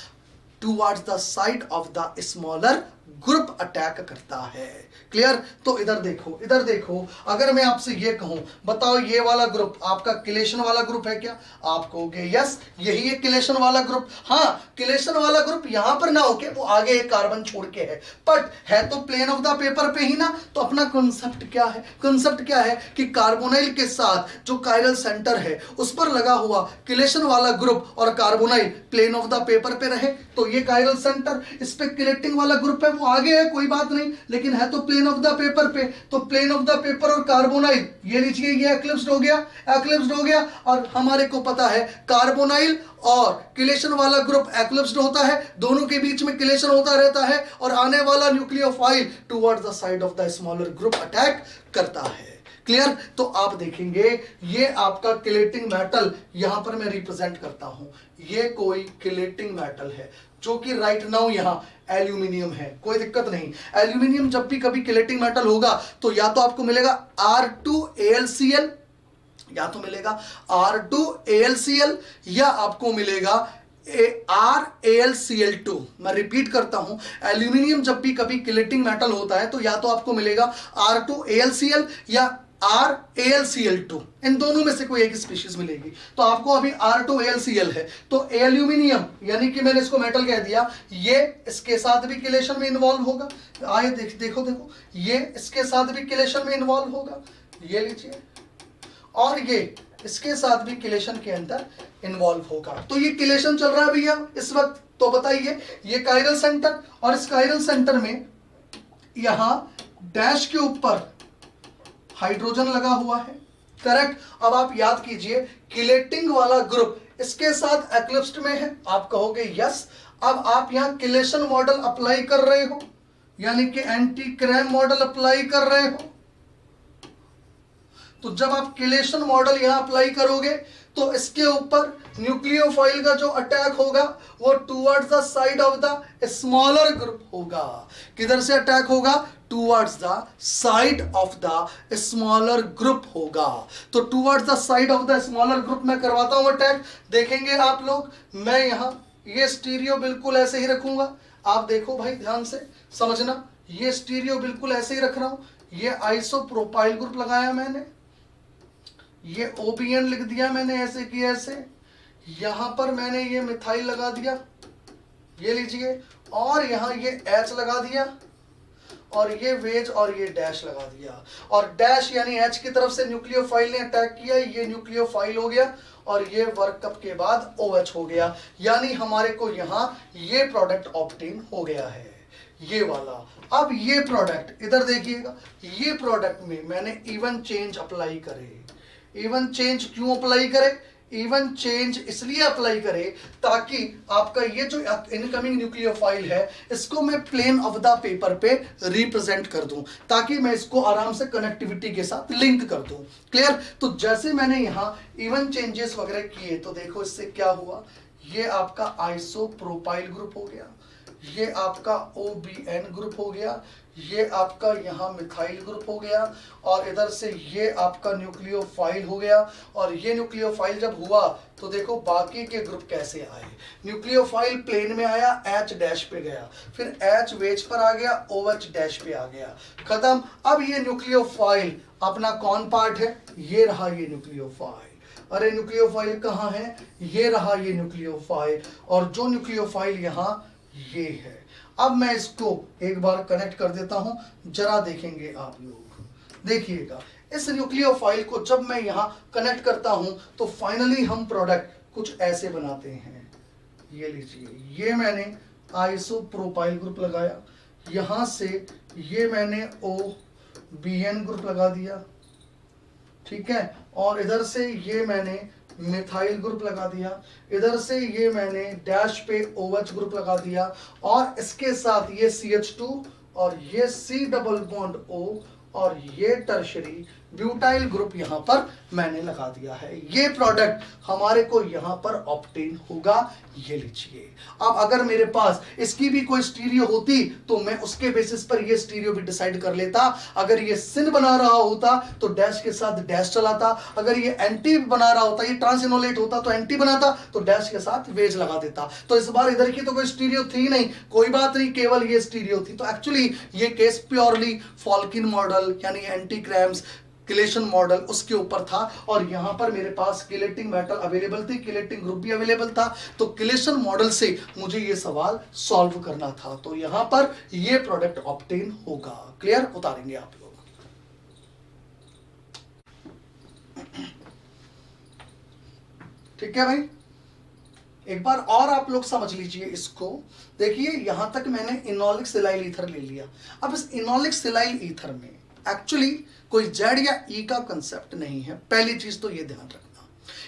towards the side of the smaller group attack करता है। क्लियर। तो इधर देखो, इधर देखो, अगर मैं आपसे ये कहूं, बताओ ये वाला ग्रुप आपका किलेशन वाला ग्रुप है क्या, आप कहोगे यस यही है किलेशन वाला ग्रुप। हाँ, किलेशन वाला ग्रुप यहां पर ना होके वो आगे एक कार्बन छोड़ के है, बट है तो प्लेन ऑफ द पेपर पे ही ना। तो अपना कॉन्सेप्ट क्या है, कॉन्सेप्ट क्या है कि कार्बोनाइल के साथ जो कायरल सेंटर है उस पर लगा हुआ किलेशन वाला ग्रुप और carbonyl plane of the paper पे रहे, तो ये कायरल सेंटर, इस पे किलेटिंग वाला ग्रुप है वो आगे है, कोई बात नहीं, लेकिन है तो प्लेन ऑफ द पेपर पे। तो प्लेन ऑफ द पेपर और कार्बोनाइल, ये लीजिए ये एक्लिप्स्ड हो गया, एक्लिप्स्ड हो गया, और हमारे को पता है कार्बोनाइल और किलेशन वाला ग्रुप एक्लिप्स्ड होता है, दोनों के बीच में किलेशन होता रहता है, और आने वाला nucleophile towards the side of the smaller group attack करता है। क्लियर। तो आप देखेंगे ये आपका किलेटिंग मेटल यहां पर मैं रिप्रेजेंट करता हूं, ये कोई किलेटिंग मेटल है जो कि राइट नाउ यहां एल्यूमिनियम है, कोई दिक्कत नहीं। एल्यूमिनियम जब भी कभी किलेटिंग मेटल होगा तो या तो आपको मिलेगा R2AlCl, या तो मिलेगा R2AlCl, या आपको मिलेगा RAlCl2। मैं रिपीट करता हूं, एल्यूमिनियम जब भी कभी किलेटिंग मेटल होता है तो या तो आपको मिलेगा R2AlCl या RAlCl2, इन दोनों में से कोई एक स्पीशीज मिलेगी। तो आपको अभी R2AlCl है, तो एल्यूमिनियम यानी कि मैंने इसको मेटल कह दिया, ये इसके साथ भी किलेशन में इन्वॉल्व होगा। आइए देखो ये इसके साथ भी किलेशन में इन्वॉल्व होगा, ये लीजिए, और ये इसके साथ भी किलेशन के अंदर इन्वॉल्व होगा। तो ये किलेशन चल रहा है भैया इस वक्त। तो बताइए, ये कायरल सेंटर, और इस कायरल सेंटर में यहां डैश के ऊपर हाइड्रोजन लगा हुआ है, करेक्ट। अब आप याद कीजिए, किलेटिंग वाला ग्रुप इसके साथ एक्लिप्स्ड में है, आप कहोगे यस। अब आप यहां किलेशन मॉडल अप्लाई कर रहे हो, यानी कि एंटी क्रैम मॉडल अप्लाई कर रहे हो। तो जब आप किलेशन मॉडल यहां अप्लाई करोगे तो इसके ऊपर न्यूक्लियोफाइल का जो अटैक होगा वो towards the side of the smaller group होगा। किधर से अटैक होगा? Towards the side of the smaller group होगा। तो towards the side of the smaller group में करवाता हूं अटैक। देखेंगे आप लोग, मैं यहां ये स्टीरियो बिल्कुल ऐसे ही रखूंगा। आप देखो भाई, ध्यान से समझना, ये स्टीरियो बिल्कुल ऐसे ही रख रहा हूं। ये आइसोप्रोपाइल ग्रुप लगाया मैंने, ये OBN लिख दिया मैंने ऐसे कि ऐसे, यहां पर मैंने ये मिथाइल लगा दिया, ये लीजिए, और यहां ये H लगा दिया, और ये वेज और ये डैश लगा दिया। और डैश यानी H की तरफ से न्यूक्लियोफाइल ने अटैक किया, ये न्यूक्लियोफाइल हो गया, और ये वर्क कप के बाद OH हो गया। यानी हमारे को यहां ये प्रोडक्ट ऑब्टेन हो गया है, ये वाला। अब ये प्रोडक्ट इधर देखिएगा, ये प्रोडक्ट में मैंने इवन चेंज अप्लाई करे। इवन चेंज क्यों अप्लाई करें? इवन चेंज इसलिए अप्लाई करें ताकि आपका ये जो इनकमिंग न्यूक्लियोफाइल है इसको मैं प्लेन ऑफ द पेपर पे रिप्रेजेंट कर दूं, ताकि मैं इसको आराम से कनेक्टिविटी के साथ लिंक कर दूं। क्लियर? तो जैसे मैंने यहां इवन चेंजेस वगैरह किए तो देखो इससे क्या हुआ, ये आपका आइसोप्रोपाइल ग्रुप हो गया, ये आपका OBN ग्रुप हो गया, ये आपका यहाँ मिथाइल ग्रुप हो गया, और इधर से ये आपका न्यूक्लियोफाइल हो गया। और ये न्यूक्लियोफाइल जब हुआ तो देखो बाकी के ग्रुप कैसे आए। न्यूक्लियोफाइल प्लेन में आया, H डैश पे गया, फिर H वेज पर आ गया, OH डैश पे आ गया, खत्म। अब ये न्यूक्लियोफाइल अपना कौन पार्ट है? ये रहा ये न्यूक्लियोफाइल। अरे न्यूक्लियोफाइल कहाँ है? ये रहा ये न्यूक्लियोफाइल, और जो न्यूक्लियोफाइल यहाँ ये है। अब मैं इसको एक बार कनेक्ट कर देता हूं, जरा देखेंगे आप लोग, देखिएगा इस न्यूक्लियोफाइल को जब मैं यहां कनेक्ट करता हूं तो फाइनली हम प्रोडक्ट कुछ ऐसे बनाते हैं। ये लीजिए, ये मैंने आइसोप्रोपाइल ग्रुप लगाया, यहां से ये मैंने OBN ग्रुप लगा दिया, ठीक है, और इधर से ये मैंने मिथाइल ग्रुप लगा दिया, इधर से ये मैंने डैश पे OH ग्रुप लगा दिया, और इसके साथ ये CH2 और ये C डबल बॉन्ड O और ये टर्शरी ब्यूटाइल ग्रुप यहां पर मैंने लगा दिया है। ये प्रोडक्ट हमारे को यहां पर ऑब्टेन होगा, ये लीजिए। अब अगर मेरे पास इसकी भी कोई स्टीरियो होती तो मैं उसके बेसिस पर ये स्टीरियो भी डिसाइड कर लेता। अगर ये सिन बना रहा होता तो डैश के साथ डैश चलाता, अगर ये एंटी बना रहा होता, ये ट्रांसिनोलेट होता तो एंटी बनाता, तो डैश के साथ वेज लगा देता। तो इस बार इधर की तो कोई स्टीरियो थी नहीं, कोई बात नहीं, केवल ये स्टीरियो थी। तो एक्चुअली ये केस प्योरली फॉल्किन मॉडल यानी एंटी क्रैम्स किलेशन मॉडल उसके ऊपर था, और यहां पर मेरे पास किलेटिंग मेटल अवेलेबल थी, किलेटिंग ग्रुप भी अवेलेबल था। तो किलेशन मॉडल से मुझे ये सवाल सॉल्व करना था, तो यहां पर ये प्रोडक्ट ऑब्टेन होगा। क्लियर? उतारेंगे आप लोग। ठीक है भाई, एक बार और आप लोग समझ लीजिए इसको। देखिए यहां तक मैंने इनोलिक सिलाइल ईथर ले लिया। अब इस इनोलिक सिलाइल ईथर में एक्चुअली कोई जेड या ई का कंसेप्ट नहीं है, पहली चीज तो ये ध्यान रखना।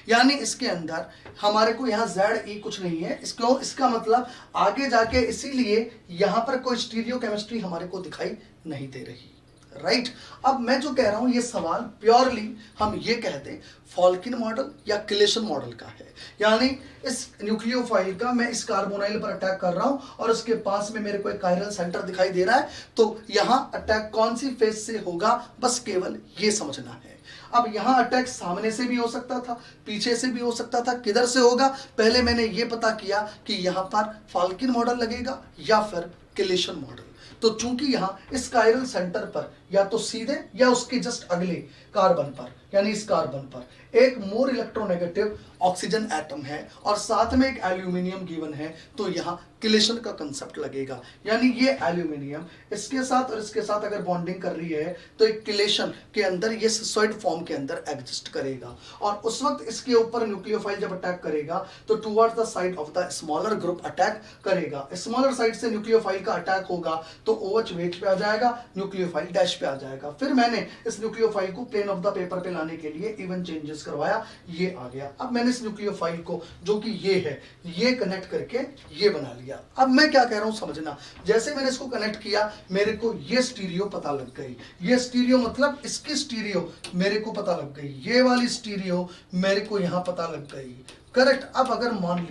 यानी इसके अंदर हमारे को यहाँ जेड ई कुछ नहीं है। इसको इसका मतलब आगे जाके इसीलिए यहां पर कोई स्टीरियो केमिस्ट्री हमारे को दिखाई नहीं दे रही, राइट। अब मैं जो कह रहा हूं ये सवाल प्योरली हम ये कहते हैं फॉल्किन मॉडल या किलेशन मॉडल का है। यानी इस न्यूक्लियोफाइल का मैं इस कार्बोनाइल पर अटैक कर रहा हूं और उसके पास में मेरे को एक कायरल सेंटर दिखाई दे रहा है, तो यहां अटैक कौन सी फेज से होगा, बस केवल ये समझना है। अब यहां अटैक सामने से भी हो सकता था, पीछे से भी हो सकता था, किधर से होगा पहले मैंने ये पता किया कि यहां पर फॉल्किन मॉडल लगेगा या फिर किलेशन मॉडल। तो चूंकि यहां इस कायरल सेंटर पर या तो सीधे या उसके जस्ट अगले कार्बन पर, यानी इस कार्बन पर एक मोर इलेक्ट्रोनेगेटिव ऑक्सीजन एटम है और साथ में एक एल्यूमिनियम गिवन है, तो यहां किलेशन का कंसेप्ट लगेगा। यानी ये एल्यूमिनियम इसके साथ और इसके साथ अगर बॉन्डिंग कर रही है तो एक किलेशन के अंदर ये सिसोइड फॉर्म के अंदर एग्जिस्ट करेगा, और उस वक्त इसके ऊपर न्यूक्लियोफाइल जब अटैक करेगा तो towards the side of the smaller group attack करेगा। स्मॉलर साइड से न्यूक्लियोफाइल का अटैक होगा तो OH वेट पे आ जाएगा, न्यूक्लियोफाइल डैश पे आ जाएगा। फिर मैंने इस न्यूक्लियोफाइल को प्लेन ऑफ द पेपर पे लाने के लिए इवन चेंजेस करवाया, ये आ गया। अब मैंने इस न्यूक्लियोफाइल को जो कि ये है, ये कनेक्ट करके ये बना लिया। अब मैं क्या कह रहा हूं समझना, जैसे मैंने इसको कनेक्ट किया मेरे को ये स्टीरियो पता लग गई। ये स्टीरियो मतलब इसकी स्टीरियो मेरे को पता लग गई, ये वाली स्टीरियो मेरे को यहां पता लग गई। करेक्ट। अब अगर मान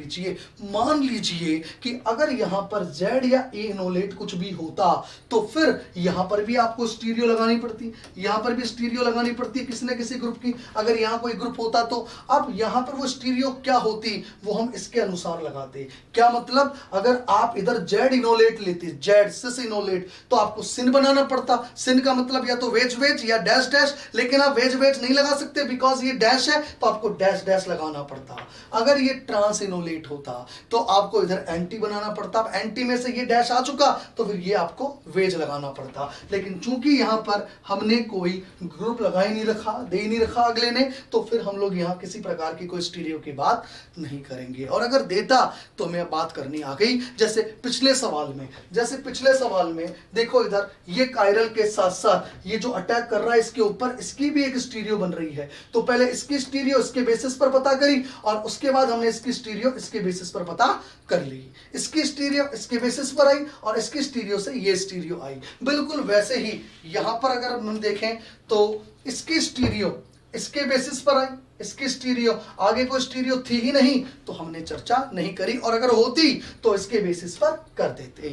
लीजिए कि अगर यहां पर Z या A इनोलेट कुछ भी होता तो फिर यहां पर भी आपको स्टीरियो लगानी पड़ती, यहां पर भी स्टीरियो लगानी पड़ती किसी न किसी ग्रुप की। अगर यहां कोई ग्रुप होता तो अब यहां पर वो स्टीरियो क्या होती वो हम इसके अनुसार लगाते। क्या मतलब, अगर आप इधर Z इनोलेट लेते, Z सिस इनोलेट, तो आपको सिन बनाना पड़ता। सिन का मतलब या तो वेज वेज या डैश डैश, लेकिन आप वेज वेज नहीं लगा सकते बिकॉज ये डैश है, तो आपको डैश डैश लगाना पड़ता। अगर ये ट्रांस इनोलेट होता तो आपको इधर एंटी बनाना पड़ता। अब एंटी में से ये डैश आ चुका तो फिर ये आपको वेज लगाना पड़ता। लेकिन चूंकि यहां पर हमने कोई ग्रुप लगा ही नहीं रखा, दे ही नहीं रखा अगले ने, तो फिर हम लोग यहां किसी प्रकार की कोई स्टीरियो की बात नहीं करेंगे। और अगर देता तो मैं बात करनी आ गई जैसे पिछले सवाल में देखो, इधर ये कायरल के साथ साथ ये जो अटैक कर रहा है इसके ऊपर, इसकी भी एक स्टीरियो बन रही है। तो पहले इसकी स्टीरियो इसके बेसिस पर पता करी और उसके बाद हमने इसकी स्टीरियो इसके बेसिस पर पता कर ली। इसकी स्टीरियो इसके बेसिस पर आई और इसकी स्टीरियो से ये स्टीरियो आई। बिल्कुल वैसे ही यहां पर अगर हम देखें तो इसकी स्टीरियो इसके बेसिस पर आई, इसकी स्टीरियो, आगे कोई स्टीरियो थी ही नहीं तो हमने चर्चा नहीं करी, और अगर होती तो इसके बेसिस पर कर देते।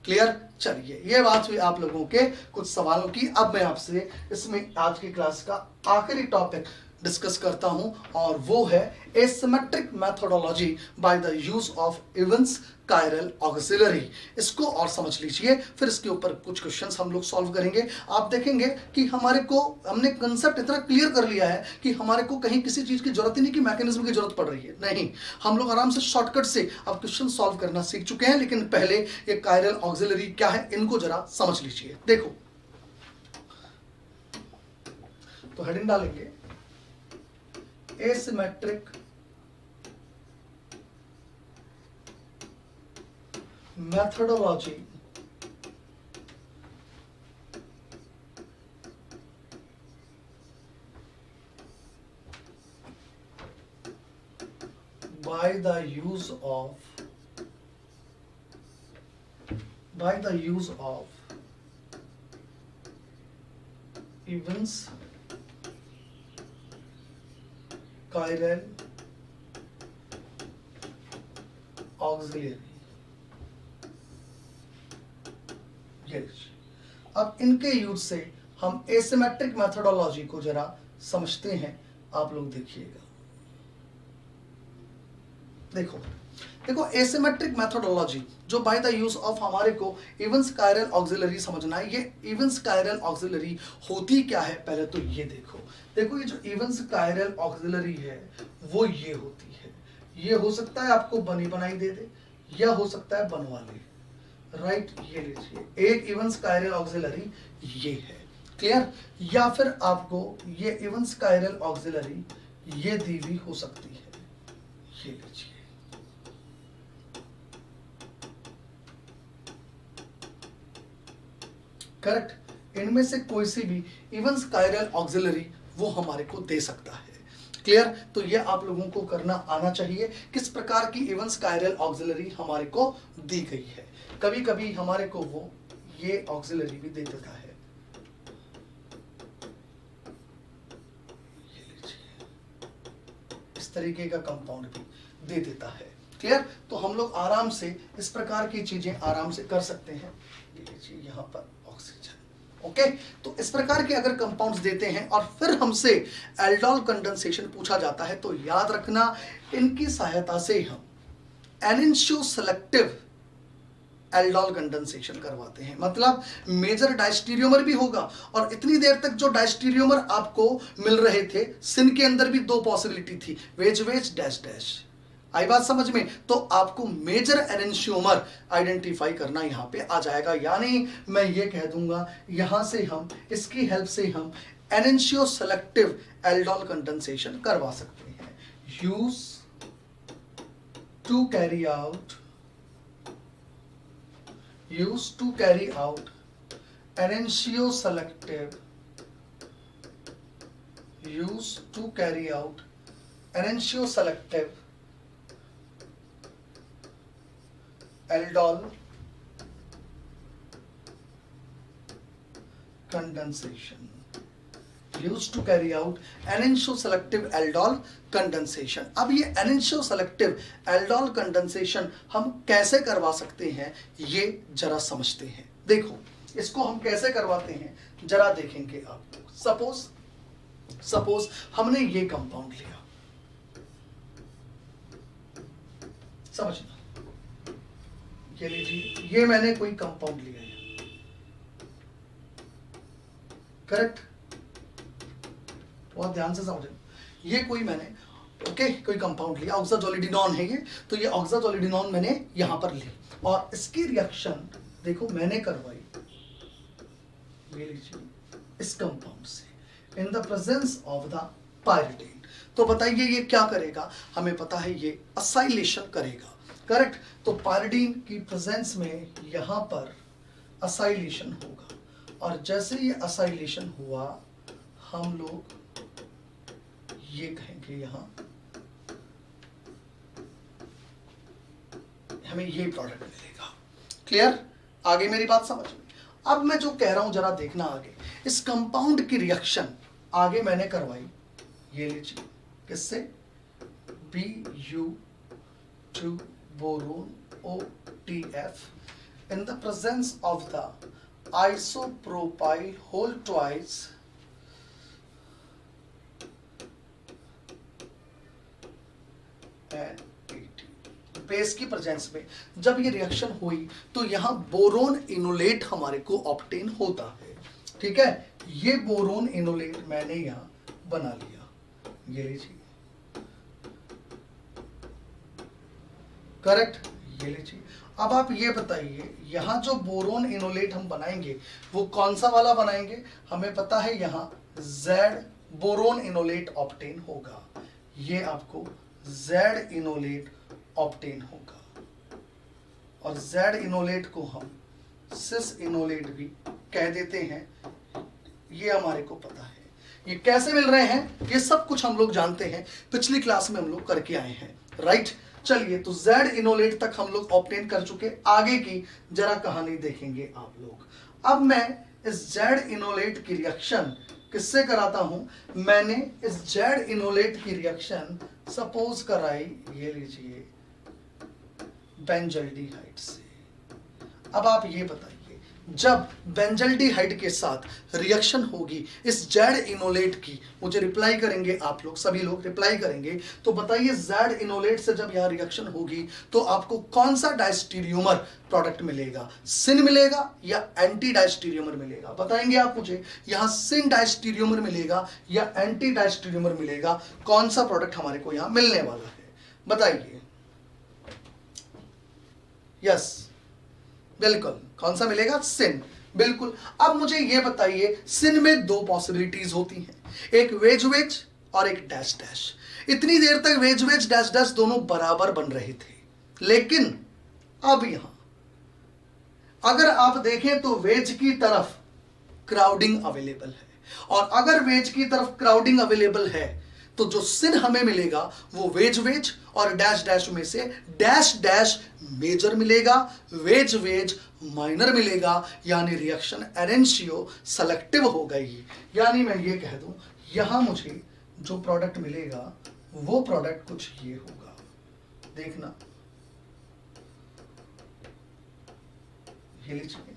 क्लियर। चलिए, ये बात हुई आप लोगों के कुछ सवालों की। अब मैं आपसे इसमें आज की क्लास का आखिरी टॉपिक डिस्कस करता हूं और वो है asymmetric methodology by the use of Evans chiral auxiliary. इसको और समझ लीजिए, फिर इसके ऊपर कुछ क्वेश्चंस हम लोग सॉल्व करेंगे। आप देखेंगे कि हमने कंसेप्ट इतना क्लियर कर लिया है कि हमारे को कहीं किसी चीज की जरूरत ही नहीं कि मैकेनिज्म की जरूरत पड़ रही है, नहीं, हम लोग आराम से शॉर्टकट से अब क्वेश्चन सॉल्व करना सीख चुके हैं। लेकिन पहले ये कायरल ऑक्सिलरी क्या है इनको जरा समझ लीजिए। देखो, तो हेडिंग डालेंगे asymmetric methodology by the use of Evans chiral auxiliary. अब इनके यूज से हम एसिमेट्रिक मेथोडोलॉजी को जरा समझते हैं। आप लोग देखिएगा, देखो एसिमेट्रिक मेथोडोलॉजी जो बाय द यूज ऑफ हमारे को इवेंस कायरल ऑक्सिलरी समझना है। ये इवेंस कायरल ऑक्सिलरी होती क्या है पहले तो ये देखो, ये जो इवेंस कायरल ऑक्सिलरी है वो ये होती है। ये हो सकता है आपको बनी बनाई दे दे या हो सकता है बनवा ले, राइट। ये लीजिए एक इवेंस कायरल ऑक्सिलरी ये है, क्लियर। या फिर आपको ये इवेंस कायरल ऑक्सिलरी ये दी हुई हो सकती है, ये लीजिए। करेक्ट। इनमें से कोई सी भी इवेंस कायरल ऑक्सिलरी वो हमारे को दे सकता है, क्लियर। तो ये आप लोगों को करना आना चाहिए किस प्रकार की इवेंस कायरल ऑक्सिलरी हमारे को दी गई है। कभी कभी हमारे को वो ये ऑक्सिलरी भी दे देता है, ये लीजिए, इस तरीके का कंपाउंड भी दे देता है, क्लियर। तो हम लोग आराम से इस प्रकार की चीजें आराम से कर सकते हैं। ये लीजिए यहाँ पर ऑक्सीजन, ओके। तो इस प्रकार के अगर कंपाउंड्स देते हैं और फिर हमसे एल्डोल कंडेंसेशन पूछा जाता है तो याद रखना इनकी सहायता से हम एनिंशो सेलेक्टिव एल्डोल कंडेंसेशन करवाते हैं। मतलब मेजर डायस्टीरियोमर भी होगा, और इतनी देर तक जो डायस्टीरियोमर आपको मिल रहे थे, सिन के अंदर भी दो पॉसिबिलिटी थी, वेज वेज डैश डैश। आई बात समझ में? तो आपको मेजर एनेंशियोमर आइडेंटिफाई करना यहां पे आ जाएगा। यानी मैं ये कह दूंगा, यहां से हम इसकी हेल्प से हम एनेंशियो सेलेक्टिव एल्डोल कंडेंसेशन करवा सकते हैं। Use to carry out enantioselective aldol condensation. Used to carry out enantioselective aldol condensation. अब ये enantioselective aldol condensation हम कैसे करवा सकते हैं, ये जरा समझते हैं। देखो इसको हम कैसे करवाते हैं जरा देखेंगे आप लोग। सपोज हमने ये कंपाउंड लिया, समझना, ये लीजिए, ये मैंने कोई कंपाउंड लिया है, करेक्ट, बहुत ध्यान से समझना। ये कोई मैंने कोई कंपाउंड लिया, ऑक्साजोलिडिनॉन है ये, तो ये ऑक्साजोलिडिनॉन मैंने यहां पर ली, और इसकी रिएक्शन देखो मैंने करवाई, ये लीजिए, इस कंपाउंड से इन the presence of the pyridine. तो बताइए ये क्या करेगा, हमें पता है ये असाइलेशन करेगा, करेक्ट। तो पायरिडीन की प्रेजेंस में यहां पर असाइलेशन होगा, और जैसे ये असाइलेशन हुआ हम लोग ये कहेंगे यहां हमें ये प्रोडक्ट मिलेगा। क्लियर? आगे मेरी बात समझ में? अब मैं जो कह रहा हूं जरा देखना आगे, इस कंपाउंड की रिएक्शन आगे मैंने करवाई, ये लीजिए, किससे, Bu2 boron OTF in the presence of the isopropyl whole twice and base की प्रेजेंस में जब ये रिएक्शन हुई तो यहां बोरोन इनोलेट हमारे को ऑब्टेन होता है। ठीक है, ये बोरोन इनोलेट मैंने यहां बना लिया, ये लीजिए, करेक्ट, ये लीजिए। अब आप ये बताइए यहां जो बोरोन इनोलेट हम बनाएंगे वो कौन सा वाला बनाएंगे, हमें पता है यहां Z बोरोन इनोलेट ऑब्टेन होगा, ये आपको Z इनोलेट ऑब्टेन होगा, और Z इनोलेट को हम सिस इनोलेट भी कह देते हैं, ये हमारे को पता है। ये कैसे मिल रहे हैं ये सब कुछ हम लोग जानते हैं, पिछली क्लास में हम लोग करके आए हैं, राइट। चलिए, तो Z इनोलेट तक हम लोग ऑब्टेन कर चुके, आगे की जरा कहानी देखेंगे आप लोग। अब मैं इस Z इनोलेट की रिएक्शन किससे कराता हूं, मैंने इस Z इनोलेट की रिएक्शन सपोज कराई, ये लीजिए, बेंजल्डिहाइड से। अब आप ये बताइए जब बेंजल्डिहाइड के साथ रिएक्शन होगी इस Z इनोलेट की, मुझे रिप्लाई करेंगे आप लोग, सभी लोग रिप्लाई करेंगे, तो बताइए Z इनोलेट से जब यहां रिएक्शन होगी तो आपको कौन सा डायस्टीरियोमर प्रोडक्ट मिलेगा, सिन मिलेगा या एंटी डायस्टीरियोमर मिलेगा, बताएंगे आप मुझे। यहां सिन डायस्टीरियोमर मिलेगा या एंटी डायस्टीरियोमर मिलेगा, कौन सा प्रोडक्ट हमारे को यहां मिलने वाला है, बताइए। यस, बिल्कुल, कौन सा मिलेगा, सिन, बिल्कुल। अब मुझे यह बताइए सिन में दो पॉसिबिलिटीज होती हैं, एक वेज वेज और एक डैश डैश। इतनी देर तक वेज वेज डैश डैश दोनों बराबर बन रहे थे, लेकिन अब यहां अगर आप देखें तो वेज की तरफ क्राउडिंग अवेलेबल है, और अगर वेज की तरफ क्राउडिंग अवेलेबल है तो जो सिन हमें मिलेगा वो वेज वेज और डैश डैश में से डैश डैश मेजर मिलेगा, वेज वेज माइनर मिलेगा, यानी रिएक्शन एनेंशियो सेलेक्टिव हो गई। यानी मैं ये कह दूं यहां मुझे जो प्रोडक्ट मिलेगा वो प्रोडक्ट कुछ ये होगा, देखना, ये लीजिए,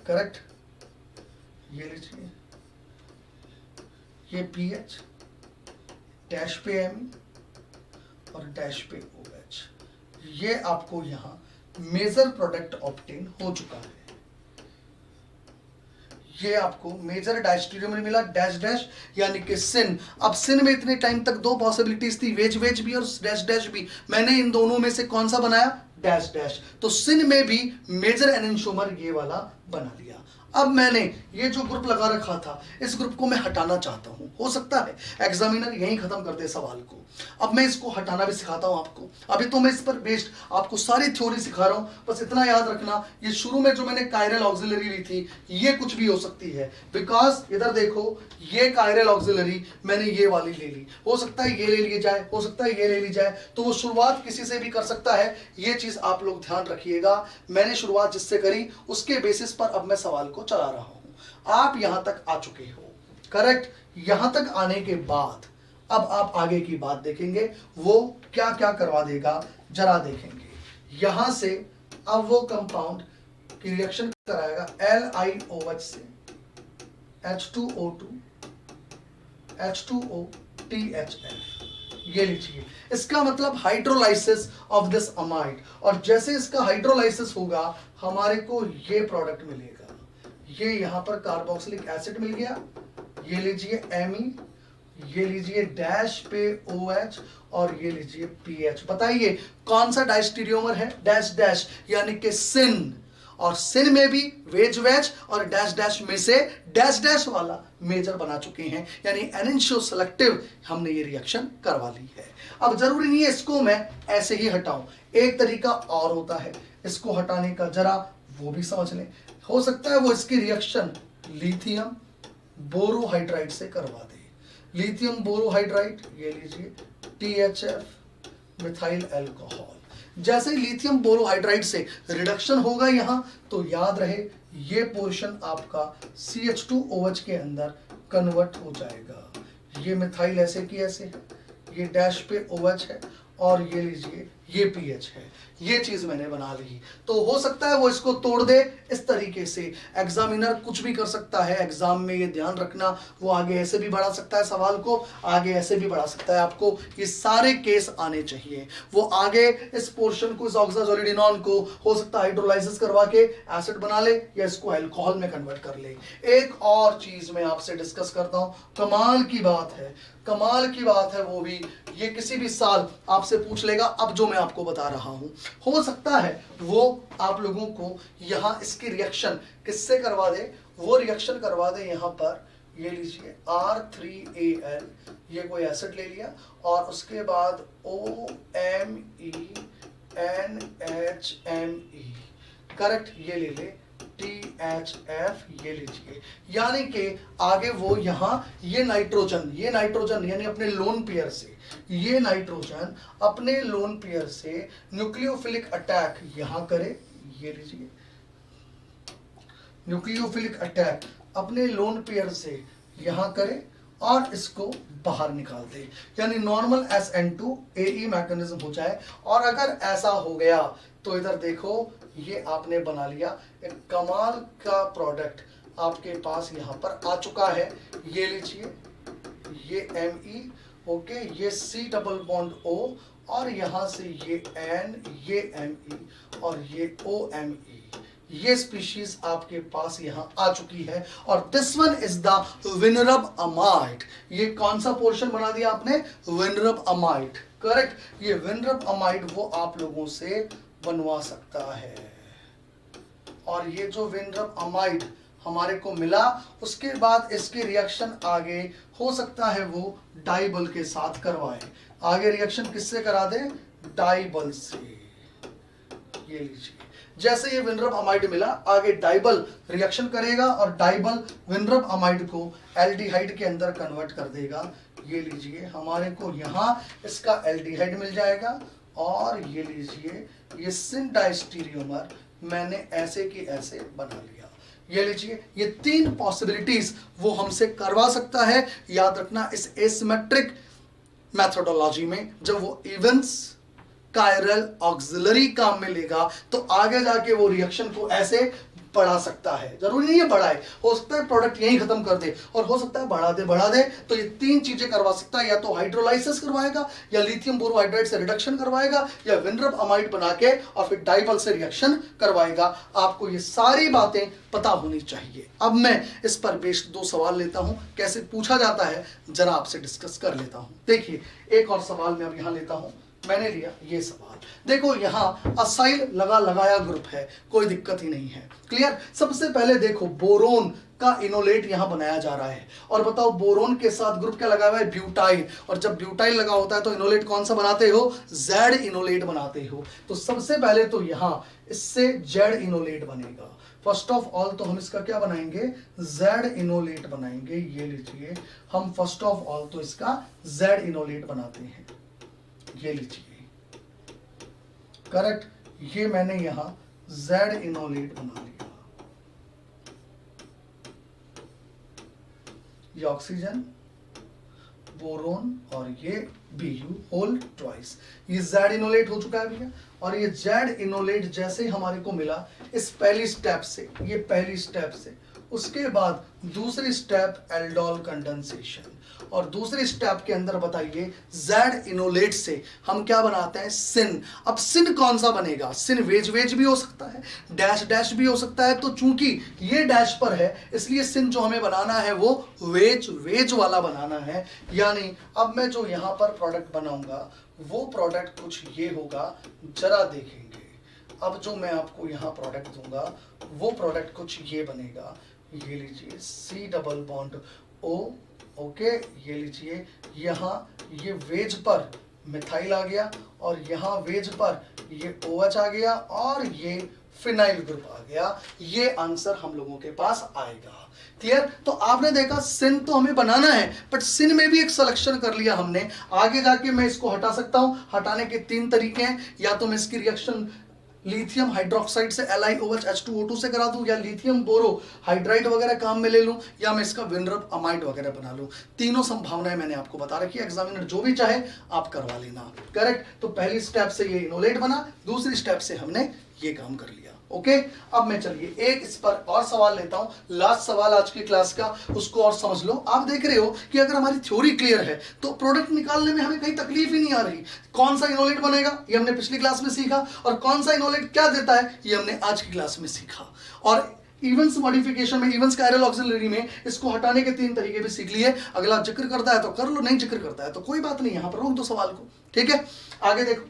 करेक्ट, ये लीजिए, ये पीएच डैश पे एम और डैश पे OH, ये आपको यहां मेजर प्रोडक्ट ऑब्टेन हो चुका है। ये आपको मेजर डायस्टीरियोमर मिला डैश डैश यानी कि सिन। अब सिन में इतने टाइम तक दो पॉसिबिलिटीज थी, वेज वेज भी और डैश डैश भी। मैंने इन दोनों में से कौन सा बनाया? Dash dash. तो सिन में भी मेजर एनेंटियोमर ये वाला बना लिया। अब मैंने ये जो ग्रुप लगा रखा था, इस ग्रुप को मैं हटाना चाहता हूं। हो सकता है एग्जामिनर यहीं खत्म कर दे सवाल को। अब मैं इसको हटाना भी सिखाता हूं आपको। अभी तो मैं इस पर बेस्ड आपको सारी थ्योरी सिखा रहा हूं। बस इतना याद रखना, ये शुरू में जो मैंने कायरल ऑक्सिलरी ली थी, ये कुछ भी हो सकती है। बिकॉज इधर देखो, ये कायरल ऑक्सिलरी मैंने ये वाली ले ली। हो सकता है ये ले ली जाए, हो सकता है ये ले ली जाए। तो वो शुरुआत किसी से भी कर सकता है। ये चीज आप लोग ध्यान रखिएगा। मैंने शुरुआत जिससे करी, उसके बेसिस पर अब मैं सवाल को चला रहा हूं। आप यहां तक आ चुके हो, करेक्ट? यहां तक आने के बाद अब आप आगे की बात देखेंगे, वो क्या क्या करवा देगा जरा देखेंगे। यहां से अब वो कंपाउंड की रिएक्शन कराएगा LiOH से H2O2 H2O THF। ये लीजिए, इसका मतलब हाइड्रोलाइसिस ऑफ दिस अमाइड। और जैसे इसका हाइड्रोलाइसिस होगा, हमारे को ये प्रोडक्ट मिलेगा। ये यहां पर कार्बोक्सिलिक एसिड मिल गया। ये लीजिए Me, ये लीजिए डैश पे OH और ये लीजिए PH। बताइए कौन सा डायस्टीरियोमर है? डैश डैश यानी कि सिन। और सिन में भी वेज वेज और डैश डैश में से डैश डैश वाला मेजर बना चुके हैं, यानी एनेंशियो सेलेक्टिव हमने ये रिएक्शन करवा ली है। अब जरूरी नहीं है इसको मैं ऐसे ही हटाऊं, एक तरीका और होता है इसको हटाने का, जरा वो भी समझ लें। हो सकता है वो इसकी रिएक्शन लिथियम बोरोहाइड्राइड से करवा दे। लिथियम बोरोहाइड्राइड, ये लीजिए THF मिथाइल अल्कोहल। जैसे ही लिथियम बोरोहाइड्राइड से रिडक्शन होगा यहां, तो याद रहे ये पोर्शन आपका CH2OH के अंदर कन्वर्ट हो जाएगा। ये मिथाइल ऐसे की ऐसे है, ये डैश पे OH है और ये लीजिए ये पीएच है। ये चीज मैंने बना ली। तो हो सकता है वो इसको तोड़ दे इस तरीके से। एग्जामिनर कुछ भी कर सकता है एग्जाम में, ये ध्यान रखना। वो आगे ऐसे भी बढ़ा सकता है सवाल को, आगे ऐसे भी बढ़ा सकता है। आपको ये सारे केस आने चाहिए। वो आगे इस पोर्शन को, इस ऑक्साजोलिडिनॉन को हो सकता है हाइड्रोलाइसिस करवा के एसिड बना ले या इसको अल्कोहल में कन्वर्ट कर ले। एक और चीज मैं आपसे डिस्कस करता हूं, कमाल की बात है, कमाल की बात है। वो भी ये किसी भी साल आपसे पूछ लेगा, अब जो मैं आपको बता रहा हूं। हो सकता है वो आप लोगों को यहां इसकी रिएक्शन किससे करवा दे, वो रिएक्शन करवा दे यहां पर। ये लीजिए R3Al, ये कोई एसिड ले लिया और उसके बाद OMe NHMe, करेक्ट, ये ले ले THF, ये लीजिए। यानी कि आगे वो यहां ये नाइट्रोजन यानी अपने लोन पेयर से, ये नाइट्रोजन अपने लोन पेयर से न्यूक्लियोफिलिक अटैक यहां करे। ये लीजिए न्यूक्लियोफिलिक अटैक अपने लोन पेयर से यहां करे और इसको बाहर निकाल दे, यानी नॉर्मल SN2 AE मैकेनिज्म हो जाए। और अगर ऐसा हो गया तो इधर देखो, ये आपने बना लिया एक कमाल का प्रोडक्ट आपके पास यहां पर आ चुका है। ये लीजिए, ये Me, ओके, ये C डबल बॉन्ड O और यहां से ये N, ये Me और ये OMe। ये स्पीशीज आपके पास यहां आ चुकी है और this one is the Weinreb amide. ये कौन सा पोर्शन बना दिया आपने? Weinreb amide, correct. ये विनरब अमाइड वो आप लोगों से बनवा सकता है। और ये जो विनरब अमाइड हमारे को मिला, उसके बाद इसकी रिएक्शन आगे हो सकता है वो डाइबल के साथ करवाए। आगे रिएक्शन किससे करा दे? डाइबल से। ये लीजिए, जैसे ये विनरब अमाइड मिला, आगे डाइबल रिएक्शन करेगा और डाइबल विनरब अमाइड को एल्डिहाइड के अंदर कन्वर्ट कर देगा। ये लीजिए, हमारे को यहाँ इसका एल्डिहाइड मिल जाएगा। और ये लीजिए, ये सिन डायस्टीरियोमर मैंने ऐसे की ऐसे बना लिया। ये लीजिए, ये तीन पॉसिबिलिटीज वो हमसे करवा सकता है। याद रखना, इस एसिमेट्रिक मेथोडोलॉजी में जब वो इवेंट्स कायरल ऑक्सिलरी काम में लेगा, तो आगे जाके वो रिएक्शन को ऐसे बढ़ा सकता है, जरूरी नहीं है बढ़ाए, हो सकता है प्रोडक्ट यहीं खत्म कर दे, और हो सकता है बढ़ा दे। तो ये 3 चीजें करवा सकता है, या तो हाइड्रोलाइसिस करवाएगा, या लिथियम बोरोहाइड्राइड से रिडक्शन करवाएगा, या विनरब अमाइड बना के और फिर डाइबल से रिएक्शन करवाएगा। आपको ये सारी बातें पता होनी चाहिए। अब मैं इस पर बेस्ड 2 सवाल लेता हूं, कैसे पूछा जाता है जरा आपसे डिस्कस कर लेता हूं। देखिए एक और सवाल मैं अब यहां लेता हूं, मैंने लिया ये सवाल। देखो यहां असाइल लगाया ग्रुप है, कोई दिक्कत ही नहीं है, क्लियर। सबसे पहले देखो बोरोन का इनोलेट यहां बनाया जा रहा है, और बताओ बोरोन के साथ ग्रुप क्या लगा हुआ है, ब्यूटाइल, और जब ब्यूटाइल लगा होता है तो इनोलेट कौन सा बनाते हो, जेड इनोलेट बनाते हो। तो सबसे पहले तो यहां इससे जेड इनोलेट बनेगा। फर्स्ट ऑफ ऑल तो हम इसका क्या बनाएंगे, जेड इनोलेट बनाएंगे। ये लीजिए हम फर्स्ट ऑफ ऑल तो इसका जेड इनोलेट बनाते हैं, ये लीजिए, करेक्ट। ये मैंने यहां जेड इनोलेट बना लिया, ये ऑक्सीजन, बोरोन और ये Bu होल ट्वाइस, ये जेड इनोलेट हो चुका है भैया। और ये जेड इनोलेट जैसे हमारे को मिला इस पहली स्टेप से, ये पहली स्टेप से, उसके बाद दूसरी स्टेप एल्डोल कंडेंसेशन, और दूसरी स्टेप के अंदर बताइए जेड इनोलेट से हम क्या बनाते हैं, सिन। अब सिन कौन सा बनेगा, सिन वेज भी हो सकता है, डैश भी हो सकता है। तो चूंकि ये डैश पर है इसलिए सिन जो हमें बनाना है वो वेज वाला बनाना है। यानी अब मैं जो यहां पर प्रोडक्ट बनाऊंगा वो प्रोडक्ट कुछ ये होगा, जरा देखेंगे। अब जो मैं आपको यहां प्रोडक्ट दूंगा वो प्रोडक्ट कुछ ये बनेगा, ये लीजिए C double bond O, okay. ये लीजिए यहाँ ये वेज पर मिथाइल आ गया, और यहाँ वेज पर ये OH आ गया, और ये फिनाइल ग्रुप आ गया। ये आंसर हम लोगों के पास आएगा, क्लियर। तो आपने देखा सिन तो हमें बनाना है, बट सिन में भी एक सिलेक्शन कर लिया हमने। आगे जाके मैं इसको हटा सकता हूं, हटाने के 3 तरीके हैं, या तो मैं इसकी रिएक्शन लिथियम हाइड्रोक्साइड से LiOH H2O2 से करा दूं, या लिथियम बोरो हाइड्राइड वगैरह काम में ले लूं, या मैं इसका विनरब अमाइड वगैरह बना लूं। तीनों संभावनाएं मैंने आपको बता रखी है, एग्जामिनर जो भी चाहे आप करवा लेना, करेक्ट। तो पहली स्टेप से ये इनोलेट बना, दूसरी स्टेप से हमने ये काम कर लिया, ओके। अब मैं चलिए एक इस पर और सवाल लेता हूं, लास्ट सवाल आज की क्लास का, उसको और समझ लो। आप देख रहे हो कि अगर हमारी थ्योरी क्लियर है तो प्रोडक्ट निकालने में हमें कहीं तकलीफ ही नहीं आ रही। कौन सा इनोलेट बनेगा ये हमने पिछली क्लास में सीखा, और कौन सा इनोलेट क्या देता है ये हमने आज की क्लास में सीखा। और इवेंट्स मॉडिफिकेशन में, इवेंट्स कायरल ऑक्सिलरी में इसको हटाने के 3 तरीके भी सीख लिए। अगला जिक्र करता है तो कर लो, नहीं जिक्र करता है तो कोई बात नहीं, यहां पर रोक दो सवाल को, ठीक है। आगे देखो,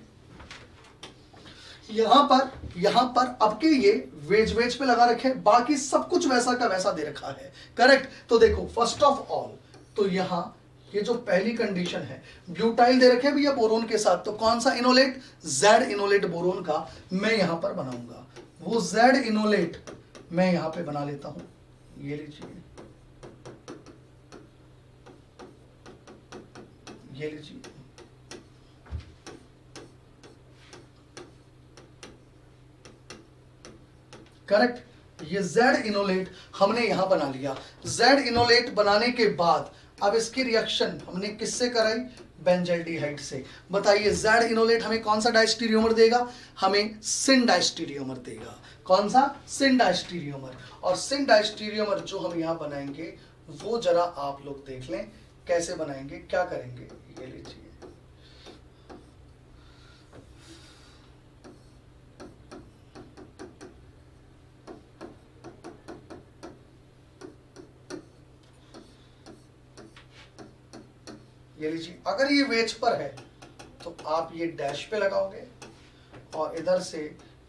यहां पर अब के ये वेज पे लगा रखे, बाकी सब कुछ वैसा का वैसा दे रखा है, करेक्ट। तो देखो फर्स्ट ऑफ ऑल तो यहां ये जो पहली कंडीशन है, ब्यूटाइल दे रखे भैया बोरोन के साथ, तो कौन सा इनोलेट, जेड इनोलेट बोरोन का मैं यहां पर बनाऊंगा। वो जेड इनोलेट मैं यहां पे बना लेता हूं, ये लीजिए, ये लीजिए, करेक्ट। ये जेड इनोलेट हमने यहां बना लिया। जेड इनोलेट बनाने के बाद अब इसकी रिएक्शन हमने किससे कराई, बेंजाल्डिहाइड से। बताइए जेड इनोलेट हमें कौन सा डायस्टीरियोमर देगा, हमें सिन डायस्टीरियोमर देगा। कौन सा, सिन डायस्टीरियोमर। और सिन डायस्टीरियोमर जो हम यहां बनाएंगे वो जरा आप लोग देख लें कैसे बनाएंगे, क्या करेंगे, ये लीजिए, ये लीजिए। अगर ये वेज पर है तो आप ये डैश पे लगाओगे, और इधर से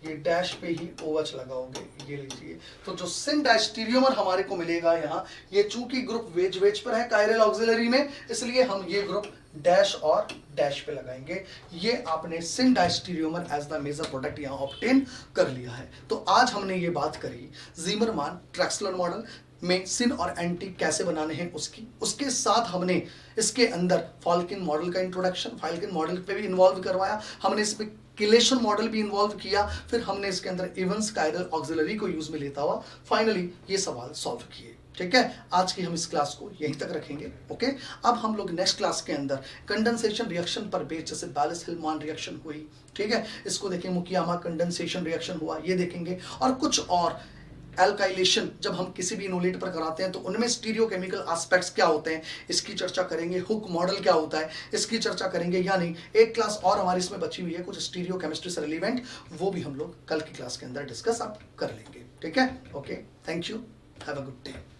ये डैश पे ही OH लगाओगे, ये लीजिए। तो जो सिन डायस्टीरियोमर हमारे को मिलेगा यहाँ, ये चूंकि ग्रुप वेज पर है कायरल ऑक्सिलरी में, इसलिए हम ये ग्रुप डैश और डैश पे लगाएंगे। ये आपने syn diastereomer as the major product यहाँ ऑब्टेन कर लिया है। तो आज हमने ये बात करी ज़ीमरमान ट्रैक्सलर मॉडल में सिन और एंटी कैसे बनाने हैं उसके साथ हमने इसके अंदर फाल्किन मॉडल का इंट्रोडक्शन, फाल्किन मॉडल पे भी इन्वॉल्व करवाया हमने, इसमें किलेशन मॉडल भी इन्वॉल्व किया, फिर हमने इसके अंदर इवेंट्स कायरल ऑक्सिलरी को यूज में लेता हुआ फाइनली ये सवाल सॉल्व किए, ठीक है। आज की हम इस क्लास को यहीं तक रखेंगे, ओके। अब हम लोग नेक्स्ट क्लास के अंदर कंडेंसेशन रिएक्शन पर बेस्ड, जैसे बैलिस-हिल्मान रिएक्शन हुई, ठीक है, इसको देखें, मुकियामा कंडेंसेशन रिएक्शन हुआ, ये देखेंगे, और कुछ और एल्काइलेशन जब हम किसी भी इनोलेट पर कराते हैं तो उनमें स्टीरियोकेमिकल एस्पेक्ट्स क्या होते हैं, इसकी चर्चा करेंगे। हुक मॉडल क्या होता है, इसकी चर्चा करेंगे। या नहीं, एक क्लास और हमारी इसमें बची हुई है कुछ स्टीरियो केमिस्ट्री से रिलेवेंट, वो भी हम लोग कल की क्लास के अंदर डिस्कस आप कर लेंगे। ठीक है, okay, thank you, have a good day.